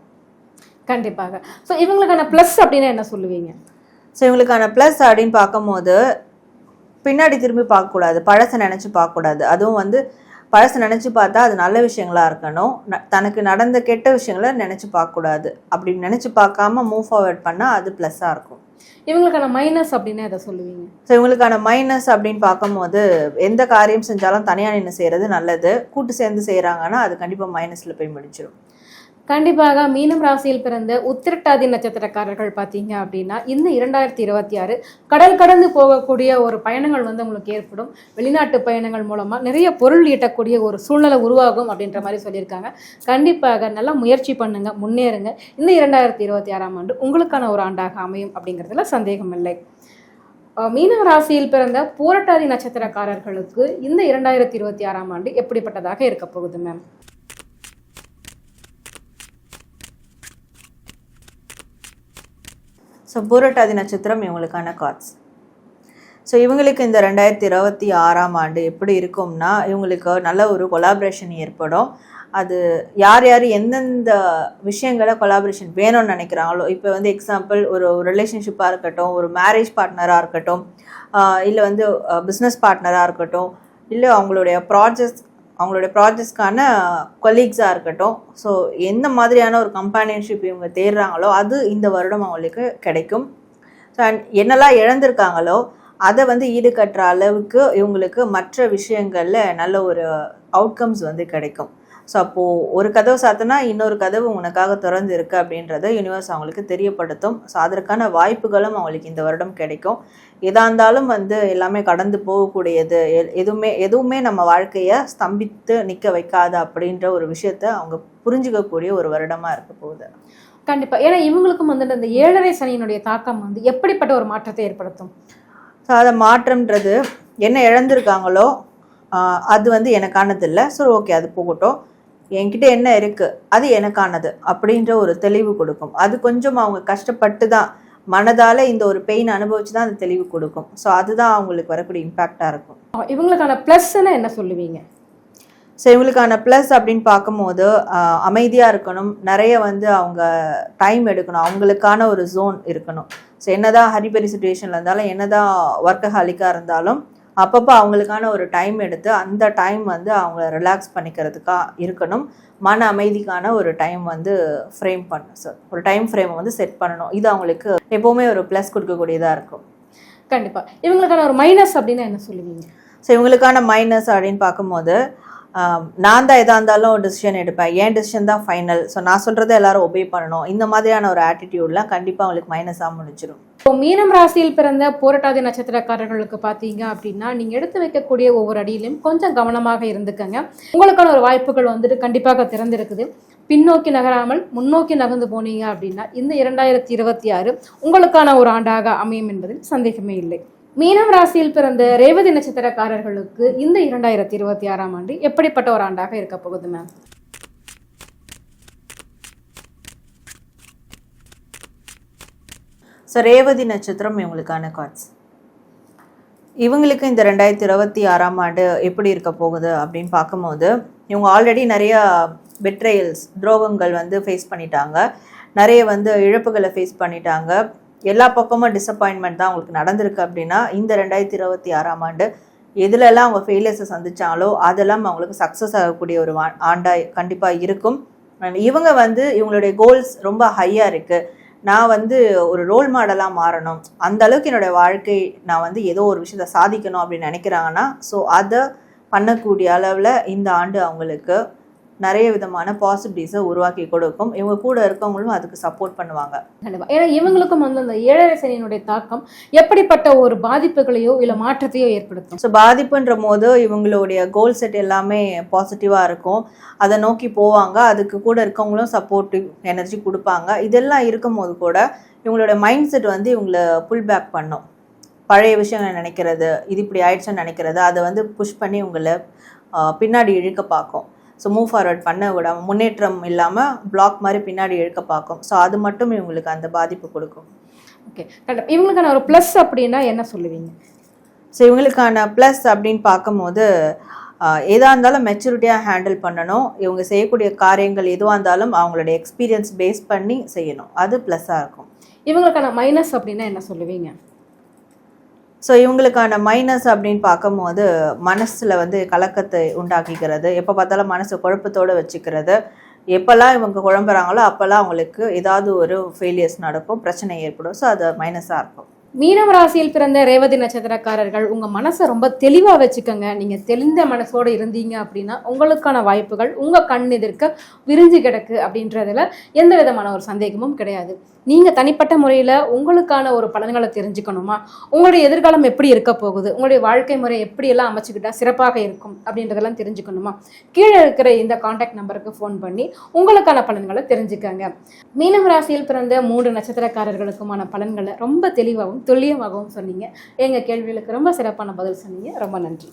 கண்டிப்பாக. ஸோ இவங்களுக்கான ப்ளஸ் அப்படின்னு என்ன சொல்லுவீங்க? ஸோ இவங்களுக்கான ப்ளஸ் அப்படின்னு பார்க்கும்போது பின்னாடி திரும்பி பார்க்கக்கூடாது, பழசை நினச்சி பார்க்கக்கூடாது. அதுவும் வந்து பழசை நினச்சி பார்த்தா அது நல்ல விஷயங்களாக இருக்கணும், தனக்கு நடந்த கெட்ட விஷயங்களை நினச்சி பார்க்கக்கூடாது. அப்படி நினச்சி பார்க்காம மூவ் ஃபார்வர்ட் பண்ணால் அது ப்ளஸ்ஸாக இருக்கும். இவங்களுக்கான மைனஸ் அப்படின்னு எதை சொல்லுவீங்க? ஸோ இவங்களுக்கான மைனஸ் அப்படின்னு பார்க்கும்போது எந்த காரியம் செஞ்சாலும் தனியாக நின்று செய்கிறது நல்லது, கூட்டு சேர்ந்து செய்கிறாங்கன்னா அது கண்டிப்பாக மைனஸில் போய் முடிச்சிடும். கண்டிப்பாக மீனம் ராசியில் பிறந்த உத்திரட்டாதி நட்சத்திரக்காரர்கள் பார்த்தீங்க அப்படின்னா இந்த 2026 கடல் கடந்து போகக்கூடிய ஒரு பயணங்கள் வந்து உங்களுக்கு ஏற்படும். வெளிநாட்டு பயணங்கள் மூலமாக நிறைய பொருள் ஈட்டக்கூடிய ஒரு சூழ்நிலை உருவாகும் அப்படின்ற மாதிரி சொல்லியிருக்காங்க. கண்டிப்பாக நல்லா முயற்சி பண்ணுங்க, முன்னேறுங்க. இந்த 2026ஆம் ஆண்டு உங்களுக்கான ஒரு ஆண்டாக அமையும் அப்படிங்கிறதுல சந்தேகம் இல்லை. மீன ராசியில் பிறந்த பூரட்டாதி நட்சத்திரக்காரர்களுக்கு இந்த 2026ஆம் ஆண்டு எப்படிப்பட்டதாக இருக்க போகுது மேம்? ஸோ பூரட்டாதி நட்சத்திரம் இவங்களுக்கான கார்ட்ஸ். ஸோ இவங்களுக்கு இந்த 2026ஆம் ஆண்டு எப்படி இருக்கும்னா, இவங்களுக்கு நல்ல ஒரு கொலாபரேஷன் ஏற்படும். அது யார் யார் எந்தெந்த விஷயங்களை கொலாபரேஷன் வேணும்னு நினைக்கிறாங்களோ, இப்போ வந்து எக்ஸாம்பிள் ஒரு ரிலேஷன்ஷிப்பாக இருக்கட்டும், ஒரு மேரேஜ் பார்ட்னராக இருக்கட்டும், இல்லை வந்து பிஸ்னஸ் பார்ட்னராக இருக்கட்டும், இல்லை அவங்களுடைய ப்ராஜெக்ட்ஸ்க்கான கொலீக்ஸாக இருக்கட்டும். ஸோ எந்த மாதிரியான ஒரு கம்பானியன்ஷிப் இவங்க தேடுறாங்களோ அது இந்த வருடம் அவங்களுக்கு கிடைக்கும். ஸோ என்னெல்லாம் இழந்திருக்காங்களோ அதை வந்து ஈடுகட்டுற அளவுக்கு இவங்களுக்கு மற்ற விஷயங்களில் நல்ல ஒரு அவுட்கம்ஸ் வந்து கிடைக்கும். ஸோ அப்போது ஒரு கதவு சாத்தினா இன்னொரு கதவு உனக்காக திறந்து இருக்குது அப்படின்றத யூனிவர்ஸ் அவங்களுக்கு தெரியப்படுத்தும். ஸோ அதற்கான வாய்ப்புகளும் அவங்களுக்கு இந்த வருடம் கிடைக்கும். எதாக இருந்தாலும் வந்து எல்லாமே கடந்து போகக்கூடியது, எதுவுமே நம்ம வாழ்க்கையை ஸ்தம்பித்து நிற்க வைக்காது அப்படின்ற ஒரு விஷயத்த அவங்க புரிஞ்சுக்கக்கூடிய ஒரு வருடமாக இருக்க போகுது. கண்டிப்பாக. ஏன்னா இவங்களுக்கும் வந்து இந்த 7.5 சனியினுடைய தாக்கம் வந்து எப்படிப்பட்ட ஒரு மாற்றத்தை ஏற்படுத்தும்? ஸோ அதை மாற்றம்ன்றது என்ன இழந்திருக்காங்களோ அது வந்து எனக்கானது இல்லை. ஸோ ஓகே, அது போகட்டும், என்கிட்ட என்ன இருக்குது அது எனக்கானது அப்படின்ற ஒரு தெளிவு கொடுக்கும். அது கொஞ்சம் அவங்க கஷ்டப்பட்டு தான் மனதால் இந்த ஒரு பெயின் அனுபவிச்சு தான் அது தெளிவு கொடுக்கும். ஸோ அதுதான் அவங்களுக்கு வரக்கூடிய இம்பேக்டாக இருக்கும். இவங்களுக்கான ப்ளஸ்ன்னு என்ன சொல்லுவீங்க? ஸோ இவங்களுக்கான ப்ளஸ் அப்படின்னு பார்க்கும்போது அமைதியாக இருக்கணும், நிறைய வந்து அவங்க டைம் எடுக்கணும், அவங்களுக்கான ஒரு ஜோன் இருக்கணும். ஸோ என்னதான் ஹரிபரி சுச்சுவேஷனில் இருந்தாலும், என்னதான் ஒர்க்கஹாலிக்காக இருந்தாலும் அப்பப்போ அவங்களுக்கான ஒரு டைம் எடுத்து அந்த டைம் வந்து அவங்க ரிலாக்ஸ் பண்ணிக்கிறதுக்காக இருக்கணும். மன அமைதிக்கான ஒரு டைம் வந்து ஃப்ரேம் பண்ணணும். ஸோ ஒரு டைம் ஃப்ரேமை வந்து செட் பண்ணணும். இது அவங்களுக்கு எப்போவுமே ஒரு ப்ளஸ் கொடுக்கக்கூடியதாக இருக்கும். கண்டிப்பாக. இவங்களுக்கான ஒரு மைனஸ் அப்படின்னா என்ன சொல்லுவீங்க? ஸோ இவங்களுக்கான மைனஸ் அப்படின்னு பார்க்கும்போது, நான் தான் எதாக இருந்தாலும் ஒரு டிசிஷன் எடுப்பேன், என் டிசிஷன் தான் ஃபைனல், ஸோ நான் சொல்கிறத எல்லாரும் ஒபே பண்ணணும், இந்த மாதிரியான ஒரு ஆட்டிடியூட்லாம் கண்டிப்பாக அவங்களுக்கு மைனஸாக முடிச்சிடும். இப்போ மீனம் ராசியில் பிறந்த பூரட்டாதி நட்சத்திரக்காரர்களுக்கு பார்த்தீங்க அப்படின்னா, நீங்கள் எடுத்து வைக்கக்கூடிய ஒவ்வொரு அடியிலும் கொஞ்சம் கவனமாக இருந்துக்கங்க. உங்களுக்கான ஒரு வாய்ப்புகள் வந்துட்டு கண்டிப்பாக திறந்திருக்குது. பின்னோக்கி நகராமல் முன்னோக்கி நகர்ந்து போனீங்க அப்படின்னா இந்த 2026 உங்களுக்கான ஒரு ஆண்டாக அமையும் என்பதில் சந்தேகமே இல்லை. மீனம் ராசியில் பிறந்த ரேவதி நட்சத்திரக்காரர்களுக்கு இந்த 2026ஆம் ஆண்டு எப்படிப்பட்ட ஒரு ஆண்டாக இருக்க போகுது மேம்? ஸோ ரேவதி நட்சத்திரம் இவங்களுக்கான கார்ட்ஸ். இவங்களுக்கு இந்த 2026ஆம் ஆண்டு எப்படி இருக்க போகுது அப்படின்னு பார்க்கும்போது, இவங்க ஆல்ரெடி நிறைய பெட்ரேயல்ஸ், துரோகங்கள் வந்து ஃபேஸ் பண்ணிட்டாங்க, நிறைய வந்து இழப்புகளை ஃபேஸ் பண்ணிட்டாங்க, எல்லா பக்கமும் டிசப்பாயின்மெண்ட் தான் அவங்களுக்கு நடந்திருக்கு. அப்படின்னா இந்த 2026ஆம் ஆண்டு எதுலெல்லாம் அவங்க ஃபெயிலியர்ஸை சந்திச்சாங்களோ அதெல்லாம் அவங்களுக்கு சக்ஸஸ் ஆகக்கூடிய ஒரு ஆண்டாக கண்டிப்பாக இருக்கும். இவங்க வந்து இவங்களுடைய கோல்ஸ் ரொம்ப ஹையாக இருக்குது. நான் வந்து ஒரு ரோல் மாடலாக மாறணும், அந்த அளவுக்கு என்னோடய வாழ்க்கை நான் வந்து ஏதோ ஒரு விஷயத்தை சாதிக்கணும் அப்படின்னு நினைக்கிறாங்கன்னா, ஸோ அதை பண்ணக்கூடிய அளவில் இந்த ஆண்டு அவங்களுக்கு நிறைய விதமான பாசிட்டிவ்ஸை உருவாக்கி கொடுக்கும். இவங்க கூட இருக்கவங்களும் அதுக்கு சப்போர்ட் பண்ணுவாங்க. ஏன்னா இவங்களுக்கும் வந்து அந்த 7.5 சனியினுடைய தாக்கம் எப்படிப்பட்ட ஒரு பாதிப்புகளையோ இல்லை மாற்றத்தையோ ஏற்படுத்தும்? ஸோ பாதிப்புன்ற போது இவங்களுடைய கோல் செட் எல்லாமே பாசிட்டிவாக இருக்கும், அதை நோக்கி போவாங்க, அதுக்கு கூட இருக்கவங்களும் சப்போர்ட்டிவ் எனர்ஜி கொடுப்பாங்க. இதெல்லாம் இருக்கும் போது கூட இவங்களோட மைண்ட் செட் வந்து இவங்களை புல் பேக் பண்ணும். பழைய விஷயங்களை நினைக்கிறது, இது இப்படி ஆயிடுச்சுன்னு நினைக்கிறது, அதை வந்து புஷ் பண்ணி உங்களை பின்னாடி இழுக்க பார்க்கும். ஸோ மூவ் ஃபார்வர்ட் பண்ண விடாமல், முன்னேற்றம் இல்லாமல் பிளாக் மாதிரி பின்னாடி இழுக்க பார்க்கும். ஸோ அது மட்டும் இவங்களுக்கு அந்த பாதிப்பு கொடுக்கும். ஓகே, கரெக்டாக. இவங்களுக்கான ஒரு ப்ளஸ் அப்படின்னா என்ன சொல்லுவீங்க? ஸோ இவங்களுக்கான ப்ளஸ் அப்படின்னு பார்க்கும்போது, எதாக இருந்தாலும் மெச்சூரிட்டியாக ஹேண்டில் பண்ணணும். இவங்க செய்யக்கூடிய காரியங்கள் எதுவாக இருந்தாலும் அவங்களுடைய எக்ஸ்பீரியன்ஸ் பேஸ் பண்ணி செய்யணும், அது ப்ளஸ்ஸாக இருக்கும். இவங்களுக்கான மைனஸ் அப்படின்னா என்ன சொல்லுவீங்க? ஸோ இவங்களுக்கான மைனஸ் அப்படின்னு பார்க்கும்போது, மனசில் வந்து கலக்கத்தை உண்டாக்கிக்கிறது, எப்போ பார்த்தாலும் மனசை குழப்பத்தோடு வச்சுக்கிறது, எப்போல்லாம் இவங்க குழம்புறாங்களோ அப்போல்லாம் அவங்களுக்கு ஏதாவது ஒரு ஃபெயிலியர்ஸ் நடக்கும், பிரச்சனை ஏற்படும். ஸோ அது மைனஸாக இருக்கும். மீனம் ராசியில் பிறந்த ரேவதி நட்சத்திரக்காரர்கள் உங்கள் மனசை ரொம்ப தெளிவாக வச்சுக்கோங்க. நீங்கள் தெளிந்த மனசோடு இருந்தீங்க அப்படின்னா உங்களுக்கான வாய்ப்புகள் உங்கள் கண் எதிர்க்க விரிஞ்சு கிடக்கு அப்படின்றதுல எந்த விதமான ஒரு சந்தேகமும் கிடையாது. நீங்கள் தனிப்பட்ட முறையில் உங்களுக்கான ஒரு பலன்களை தெரிஞ்சுக்கணுமா, உங்களுடைய எதிர்காலம் எப்படி இருக்க போகுது, உங்களுடைய வாழ்க்கை முறை எப்படியெல்லாம் அமைச்சுக்கிட்டா சிறப்பாக இருக்கும் அப்படின்றதெல்லாம் தெரிஞ்சுக்கணுமா, கீழே இருக்கிற இந்த கான்டாக்ட் நம்பருக்கு ஃபோன் பண்ணி உங்களுக்கான பலன்களை தெரிஞ்சுக்கங்க. மீனம் ராசியில் பிறந்த 3 நட்சத்திரக்காரர்களுக்குமான பலன்களை ரொம்ப தெளிவாகவும் துல்லியமாகவும் சொன்னீங்க. எங்கள் கேள்விகளுக்கு ரொம்ப சிறப்பான பதில் சொன்னீங்க. ரொம்ப நன்றி.